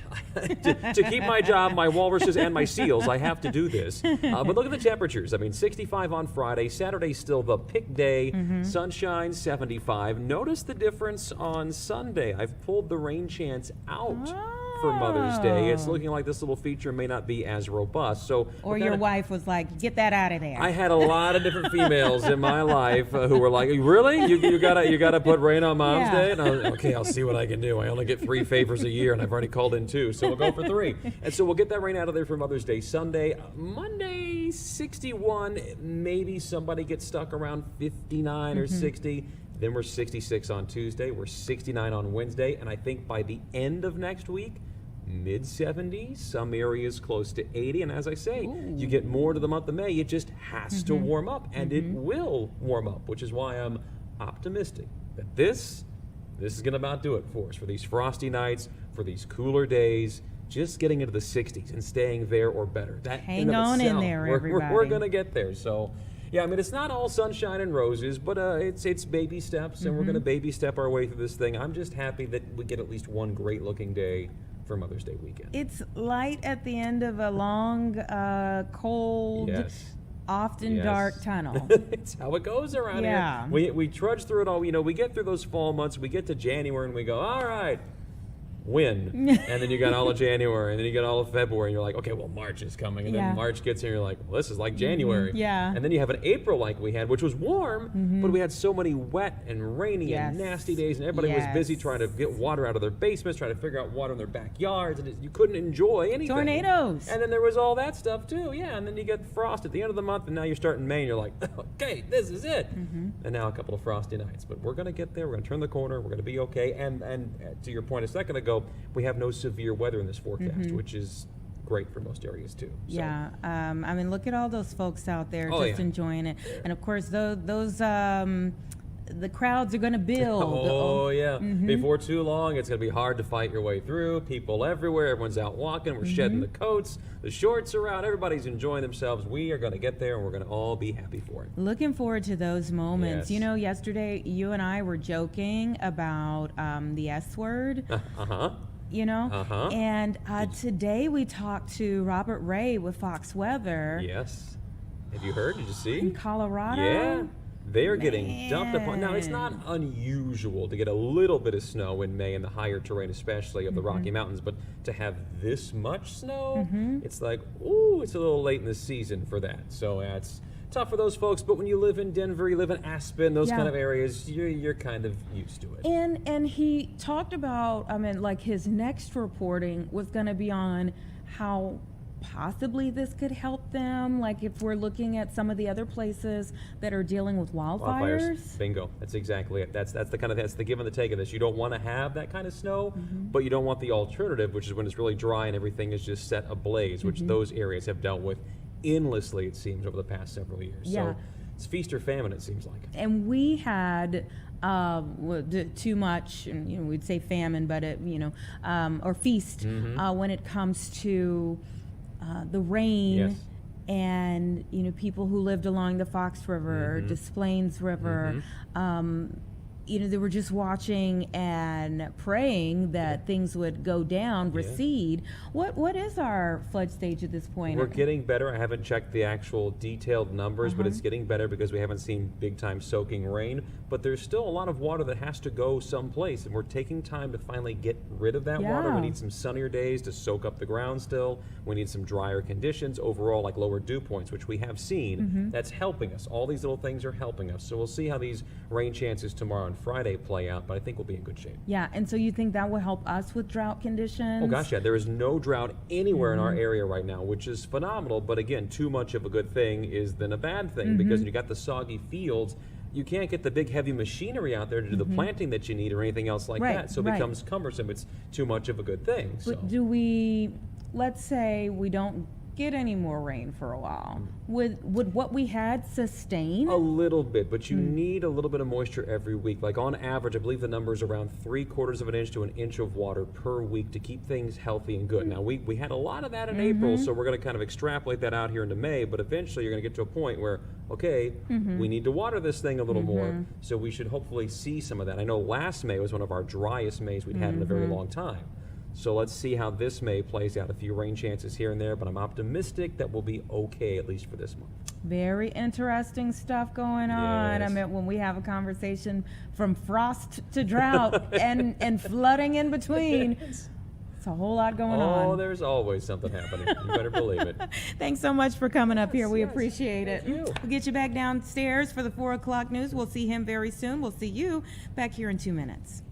to keep my job, my walruses and my seals, I have to do this. But look at the temperatures. I mean, 65 on Friday. Saturday's still the pick day. Sunshine, 75. Notice the difference on Sunday. I've pulled the rain chance out for Mother's Day. It's looking like this little feature may not be as robust. So, or your wife was like, "Get that out of there." I had a lot of different females in my life who were like, "Really? You gotta put rain on Mom's Day?" And I was like, "Okay, I'll see what I can do. I only get 3 favors a year, and I've already called in 2, so we'll go for 3." And so we'll get that rain out of there for Mother's Day Sunday. Monday, 61. Maybe somebody gets stuck around 59 or 60. Then we're 66 on Tuesday. We're 69 on Wednesday, and I think by the end of next week, mid-70s, some areas close to 80. And as I say, you get more to the month of May, it just has to warm up, and it will warm up, which is why I'm optimistic that this is going to about do it for us, for these frosty nights, for these cooler days, just getting into the 60s and staying there or better. That Hang on in there, everybody. We're going to get there. So, yeah, I mean, it's not all sunshine and roses, but it's baby steps, and we're going to baby step our way through this thing. I'm just happy that we get at least one great-looking day for Mother's Day weekend. It's light at the end of a long, cold, often dark tunnel. It's how it goes around here. We trudge through it all. You know, we get through those fall months. We get to January and we go, all right, when? And then you got all of January, and then you got all of February, and you're like, okay, well, March is coming. And then March gets here, and you're like, well, this is like January. And then you have an April like we had, which was warm, but we had so many wet and rainy and nasty days, and everybody was busy trying to get water out of their basements, trying to figure out water in their backyards, and you couldn't enjoy anything. Tornadoes. And then there was all that stuff, too. Yeah, and then you get frost at the end of the month, and now you're starting May, and you're like, okay, this is it. And now a couple of frosty nights. But we're going to get there. We're going to turn the corner. We're going to be okay. And to your point a second ago, we have no severe weather in this forecast, which is great for most areas too. So. Yeah, I mean, look at all those folks out there just enjoying it, and of course, those the crowds are going to build. Oh yeah, before too long, it's going to be hard to fight your way through. People everywhere, everyone's out walking. We're shedding the coats, the shorts are out. Everybody's enjoying themselves. We are going to get there, and we're going to all be happy for it. Looking forward to those moments. Yes. You know, yesterday you and I were joking about the S word. You know, and today we talked to Robert Ray with Fox Weather. Yes. Have you heard? Did you see? In Colorado. Yeah. They're getting dumped upon. Now, it's not unusual to get a little bit of snow in May in the higher terrain, especially of the Rocky Mountains, but to have this much snow, it's like, ooh, it's a little late in the season for that. So it's tough for those folks, but when you live in Denver, you live in Aspen, those kind of areas, you're kind of used to it. And he talked about, I mean, like his next reporting was going to be on how possibly this could help them, like if we're looking at some of the other places that are dealing with wildfires. Bingo. That's exactly it. That's the give and the take of this. You don't want to have that kind of snow, but you don't want the alternative, which is when it's really dry and everything is just set ablaze, which those areas have dealt with endlessly, it seems, over the past several years. Yeah. So it's feast or famine, it seems like. And we had too much, and we'd say famine, but or feast when it comes to the rain and people who lived along the Fox River, Des Plaines River. They were just watching and praying that things would go down, recede. What is our flood stage at this point? We're getting better. I haven't checked the actual detailed numbers, but it's getting better because we haven't seen big time soaking rain. But there's still a lot of water that has to go someplace, and we're taking time to finally get rid of that water. We need some sunnier days to soak up the ground still. We need some drier conditions overall, like lower dew points, which we have seen. That's helping us. All these little things are helping us. So we'll see how these rain chances tomorrow and Friday play out, but I think we'll be in good shape. Yeah, and so you think that will help us with drought conditions? Oh gosh, yeah. There is no drought anywhere in our area right now, which is phenomenal. But again, too much of a good thing is then a bad thing because when you got the soggy fields, you can't get the big heavy machinery out there to do the planting that you need or anything else like that. So it becomes cumbersome. It's too much of a good thing. But do we, let's say we don't get any more rain for a while, would what we had sustain? A little bit, but you need a little bit of moisture every week. Like on average, I believe the number is around 3/4 of an inch to an inch of water per week to keep things healthy and good. Now, we had a lot of that in April, so we're going to kind of extrapolate that out here into May, but eventually you're going to get to a point where, okay, we need to water this thing a little more, so we should hopefully see some of that. I know last May was one of our driest Mays we'd had in a very long time. So let's see how this May plays out. A few rain chances here and there, but I'm optimistic that we'll be okay, at least for this month. Very interesting stuff going on. Yes. I mean, when we have a conversation from frost to drought and flooding in between, it's a whole lot going on. Oh, there's always something happening. You better believe it. Thanks so much for coming up here. We appreciate it. Thank you. We'll get you back downstairs for the 4 o'clock news. We'll see him very soon. We'll see you back here in 2 minutes.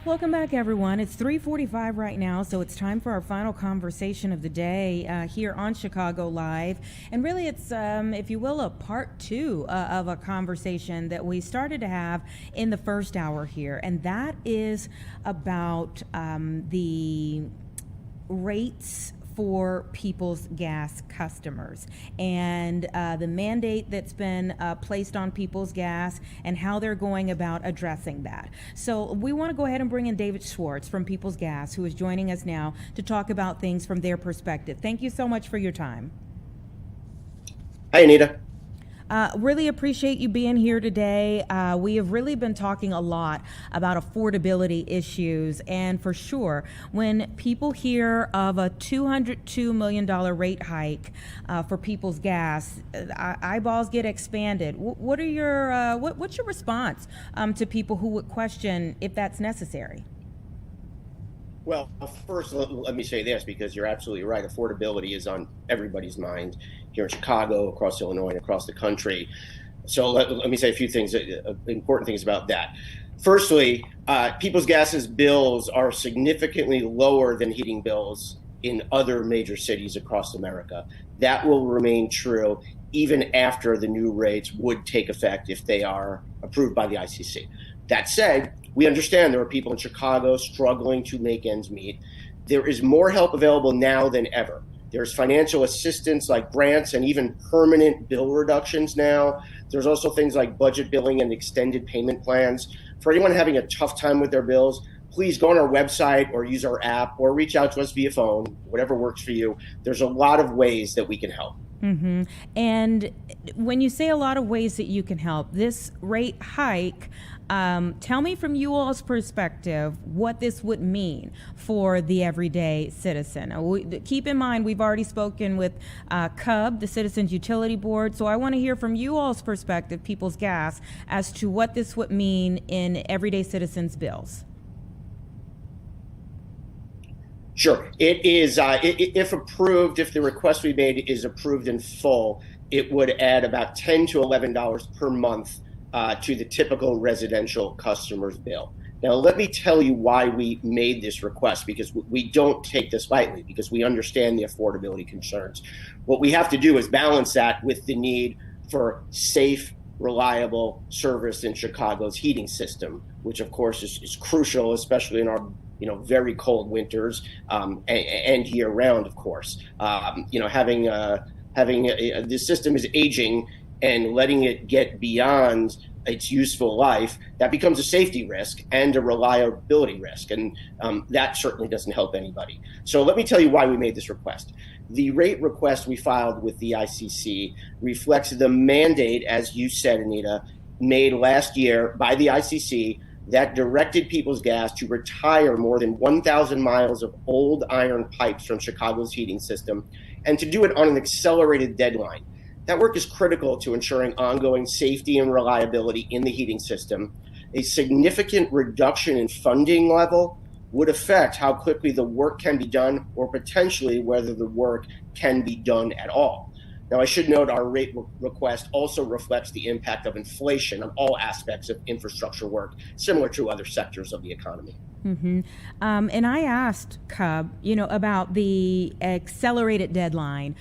Welcome back, everyone. It's 3:45 right now, so it's time for our final conversation of the day here on Chicago Live. And really, it's, if you will, a part two of a conversation that we started to have in the first hour here, and that is about the rates for People's Gas customers and the mandate that's been placed on People's Gas and how they're going about addressing that. So we want to go ahead and bring in David Schwartz from People's Gas, who is joining us now to talk about things from their perspective. Thank you so much for your time. Hi, Anita. Really appreciate you being here today. We have really been talking a lot about affordability issues, and for sure, when people hear of a $202 million rate hike for People's Gas, eyeballs get expanded. What are your what's your response to people who would question if that's necessary? Well, first, let me say this, because you're absolutely right. Affordability is on everybody's mind here in Chicago, across Illinois, and across the country. So let me say a few things, important things about that. Firstly, People's Gas's bills are significantly lower than heating bills in other major cities across America. That will remain true even after the new rates would take effect if they are approved by the ICC. That said, we understand there are people in Chicago struggling to make ends meet. There is more help available now than ever. There's financial assistance like grants and even permanent bill reductions now. There's also things like budget billing and extended payment plans. For anyone having a tough time with their bills, please go on our website or use our app or reach out to us via phone, whatever works for you. There's a lot of ways that we can help. Mm-hmm. And when you say a lot of ways that you can help, this rate hike, tell me from you all's perspective what this would mean for the everyday citizen. Keep in mind, we've already spoken with CUB, the Citizens Utility Board, so I want to hear from you all's perspective, People's Gas, as to what this would mean in everyday citizens' bills. Sure. It is, if approved, if the request we made is approved in full, it would add about $10 to $11 per month to the typical residential customer's bill. Now, let me tell you why we made this request, because we don't take this lightly, because we understand the affordability concerns. What we have to do is balance that with the need for safe, reliable service in Chicago's heating system, which of course is crucial, especially in our very cold winters and year round, of course. Having the system is aging and letting it get beyond its useful life, that becomes a safety risk and a reliability risk. And that certainly doesn't help anybody. So let me tell you why we made this request. The rate request we filed with the ICC reflects the mandate, as you said, Anita, made last year by the ICC that directed People's Gas to retire more than 1,000 miles of old iron pipes from Chicago's heating system, and to do it on an accelerated deadline. That work is critical to ensuring ongoing safety and reliability in the heating system. A significant reduction in funding level would affect how quickly the work can be done, or potentially whether the work can be done at all. Now, I should note our rate request also reflects the impact of inflation on all aspects of infrastructure work, similar to other sectors of the economy. Mm-hmm. And I asked CUB, about the accelerated deadline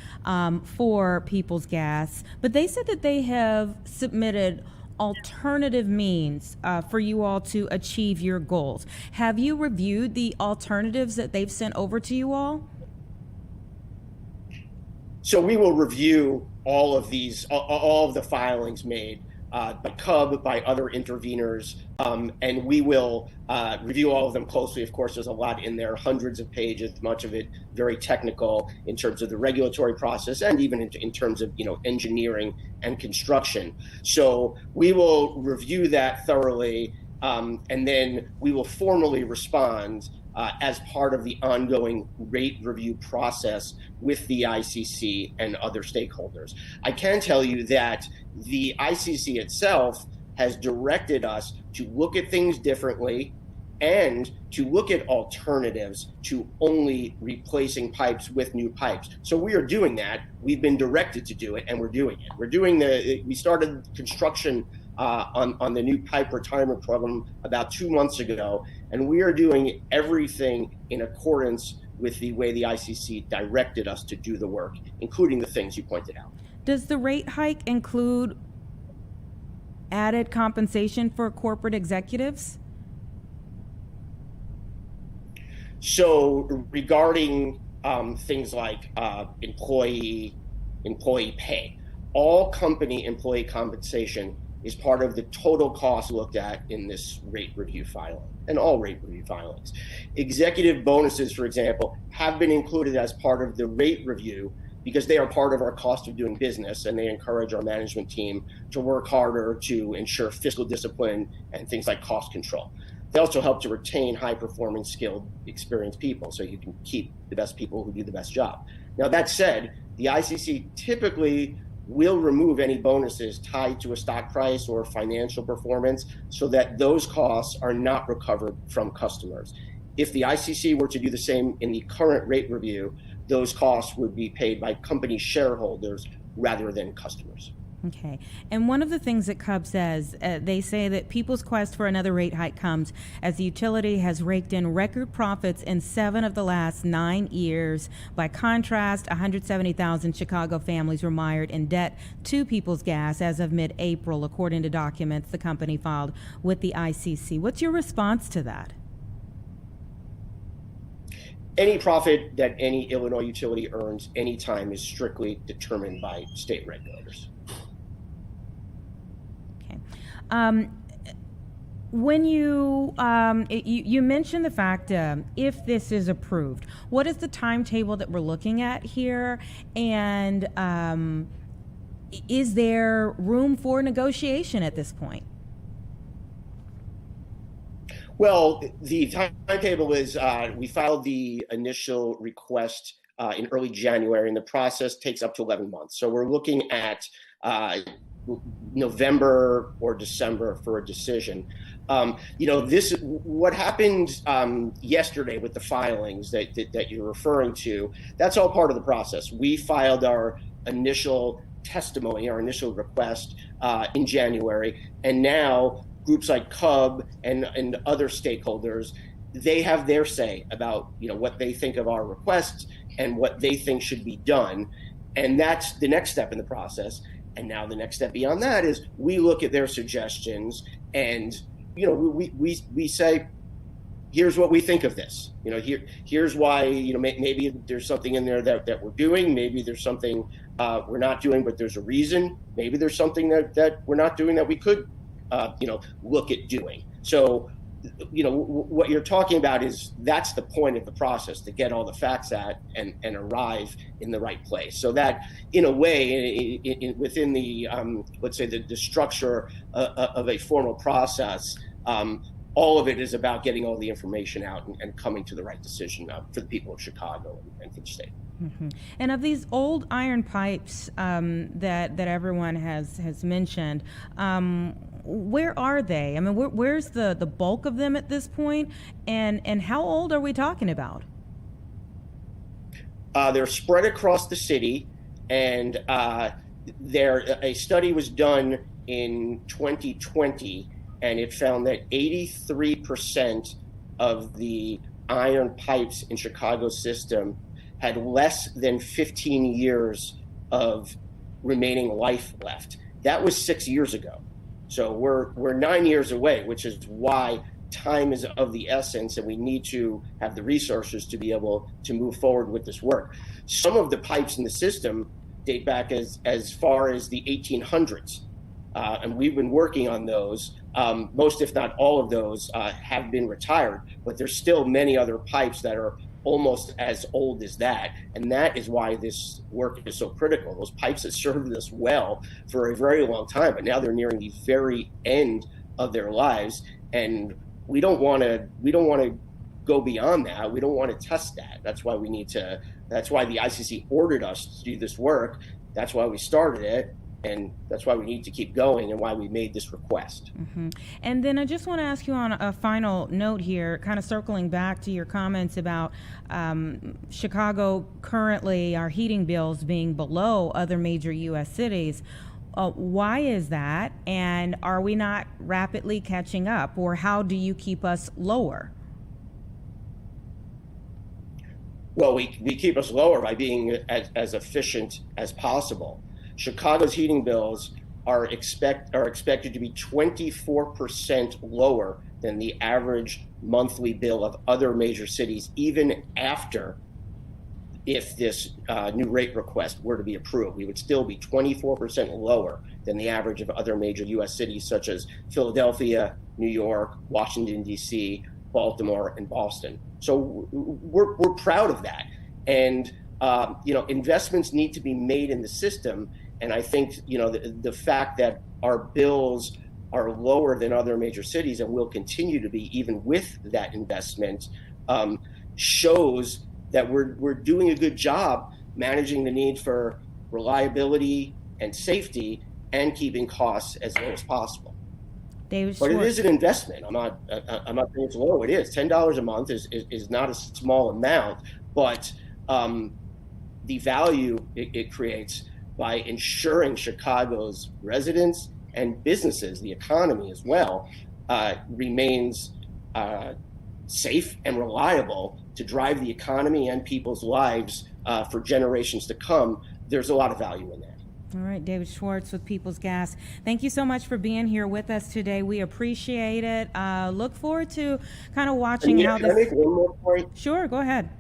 for People's Gas, but they said that they have submitted alternative means for you all to achieve your goals. Have you reviewed the alternatives that they've sent over to you all? So we will review all of the filings made by CUB, by other interveners, and we will review all of them closely. Of course, there's a lot in there, hundreds of pages, much of it very technical in terms of the regulatory process and even in terms of engineering and construction. So we will review that thoroughly, and then we will formally respond as part of the ongoing rate review process with the ICC and other stakeholders. I can tell you that the ICC itself has directed us to look at things differently and to look at alternatives to only replacing pipes with new pipes. So we are doing that. We've been directed to do it, and we're doing it. We started construction on the new pipe retirement program about 2 months ago, and we are doing everything in accordance with the way the ICC directed us to do the work, including the things you pointed out. Does the rate hike include added compensation for corporate executives? So regarding things like employee pay, all company employee compensation is part of the total cost looked at in this rate review filing and all rate review filings. Executive bonuses, for example, have been included as part of the rate review because they are part of our cost of doing business, and they encourage our management team to work harder to ensure fiscal discipline and things like cost control. They also help to retain high-performing, skilled, experienced people so you can keep the best people who do the best job. Now, that said, the ICC typically will remove any bonuses tied to a stock price or financial performance so that those costs are not recovered from customers. If the ICC were to do the same in the current rate review, those costs would be paid by company shareholders rather than customers. Okay. And one of the things that CUB says, they say that people's quest for another rate hike comes as the utility has raked in record profits in 7 of the last 9 years. By contrast, 170,000 Chicago families were mired in debt to People's Gas as of mid-April, according to documents the company filed with the ICC. What's your response to that? Any profit that any Illinois utility earns anytime is strictly determined by state regulators. When you mentioned the fact if this is approved, what is the timetable that we're looking at here, and is there room for negotiation at this point? Well, the timetable is we filed the initial request in early January, and the process takes up to 11 months. So we're looking at November or December for a decision. What happened yesterday with the filings that you're referring to, that's all part of the process. We filed our initial testimony, our initial request in January, and now groups like CUB and other stakeholders, they have their say about what they think of our requests and what they think should be done, and that's the next step in the process. And now the next step beyond that is we look at their suggestions and we say, here's what we think of this. Here's why maybe there's something in there that we're doing. Maybe there's something we're not doing, but there's a reason. Maybe there's something that we're not doing that we could look at doing. So what you're talking about is that's the point of the process, to get all the facts at and arrive in the right place. So that, in a way, within the let's say the structure of a formal process, all of it is about getting all the information out and coming to the right decision for the people of Chicago and for the state. Mm-hmm. And of these old iron pipes that everyone has mentioned, where are they? I mean, where's the bulk of them at this point, and how old are we talking about? They're spread across the city, and a study was done in 2020, and it found that 83% of the iron pipes in Chicago's system had less than 15 years of remaining life left. That was 6 years ago. So we're 9 years away, which is why time is of the essence, and we need to have the resources to be able to move forward with this work. Some of the pipes in the system date back as far as the 1800s, and we've been working on those. Most, if not all of those, have been retired, but there's still many other pipes that are almost as old as that, and that is why this work is so critical. Those pipes that served us well for a very long time, but now they're nearing the very end of their lives, and we don't want to go beyond that. We don't want to test that. That's why the ICC ordered us to do this work. That's why we started it. And that's why we need to keep going and why we made this request. Mm-hmm. And then I just want to ask you on a final note here, kind of circling back to your comments about Chicago currently, our heating bills being below other major U.S. cities. Why is that? And are we not rapidly catching up? Or how do you keep us lower? Well, we keep us lower by being as efficient as possible. Chicago's heating bills are expected to be 24% lower than the average monthly bill of other major cities, even after, if this new rate request were to be approved, we would still be 24% lower than the average of other major U.S. cities such as Philadelphia, New York, Washington, D.C., Baltimore, and Boston. So we're proud of that. And, investments need to be made in the system. And I think, the fact that our bills are lower than other major cities and will continue to be even with that investment shows that we're doing a good job managing the need for reliability and safety and keeping costs as low as possible. David But Schwartz. it is an investment. I'm not saying it's low. It is. $10 a month is not a small amount, but the value it creates by ensuring Chicago's residents and businesses, the economy as well, remains safe and reliable to drive the economy and people's lives for generations to come. There's a lot of value in that. All right, David Schwartz with People's Gas. Thank you so much for being here with us today. We appreciate it. Look forward to kind of watching how this. Can I make one more point? Sure, go ahead.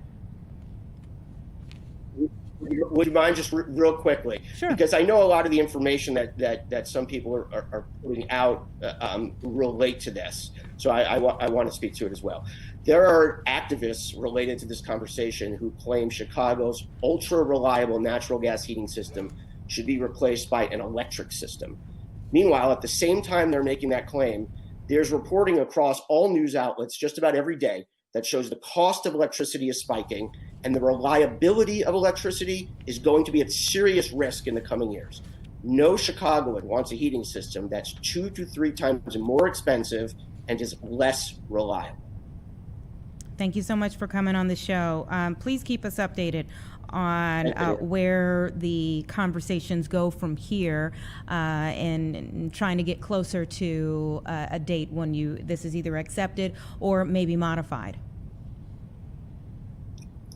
Would you mind just real quickly? Sure. Because I know a lot of the information that some people are putting out relate to this. So I want to speak to it as well. There are activists related to this conversation who claim Chicago's ultra-reliable natural gas heating system should be replaced by an electric system. Meanwhile, at the same time they're making that claim, there's reporting across all news outlets just about every day that shows the cost of electricity is spiking and the reliability of electricity is going to be at serious risk in the coming years. No Chicagoan wants a heating system that's 2 to 3 times more expensive and is less reliable. Thank you so much for coming on the show. Please keep us updated on where the conversations go from here and trying to get closer to a date when this is either accepted or maybe modified.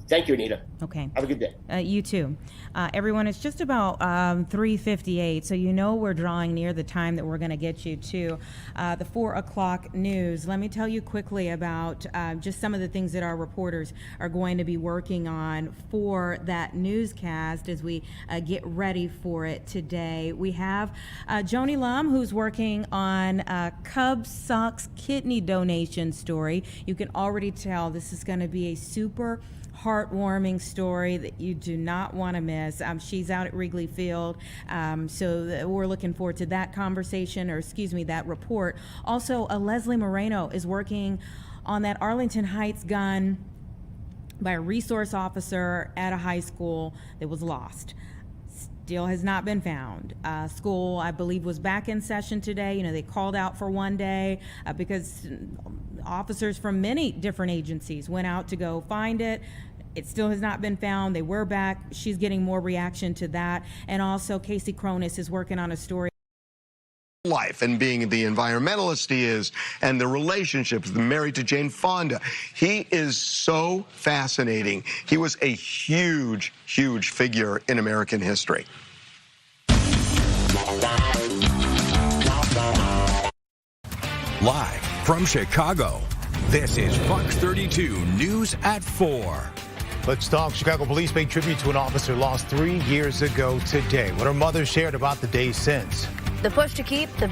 Thank you, Anita. Okay. Have a good day. You too. Everyone, it's just about 3:58, so we're drawing near the time that we're going to get you to the 4 o'clock news. Let me tell you quickly about just some of the things that our reporters are going to be working on for that newscast as we get ready for it today. We have Joni Lum, who's working on Cubs Sox kidney donation story. You can already tell this is going to be a super heartwarming story that you do not want to miss. She's out at Wrigley Field, so we're looking forward to that conversation, that report. Also, Leslie Moreno is working on that Arlington Heights gun by a resource officer at a high school that was lost. Still has not been found. School, I believe, was back in session today. They called out for one day because officers from many different agencies went out to go find it. It still has not been found. They were back. She's getting more reaction to that. And also, Casey Cronus is working on a story. Life and being the environmentalist he is and the relationships, married to Jane Fonda. He is so fascinating. He was a huge, huge figure in American history. Live from Chicago, this is Fox 32 News at 4. Let's talk. Chicago police paid tribute to an officer lost 3 years ago today. What her mother shared about the day since. The push to keep the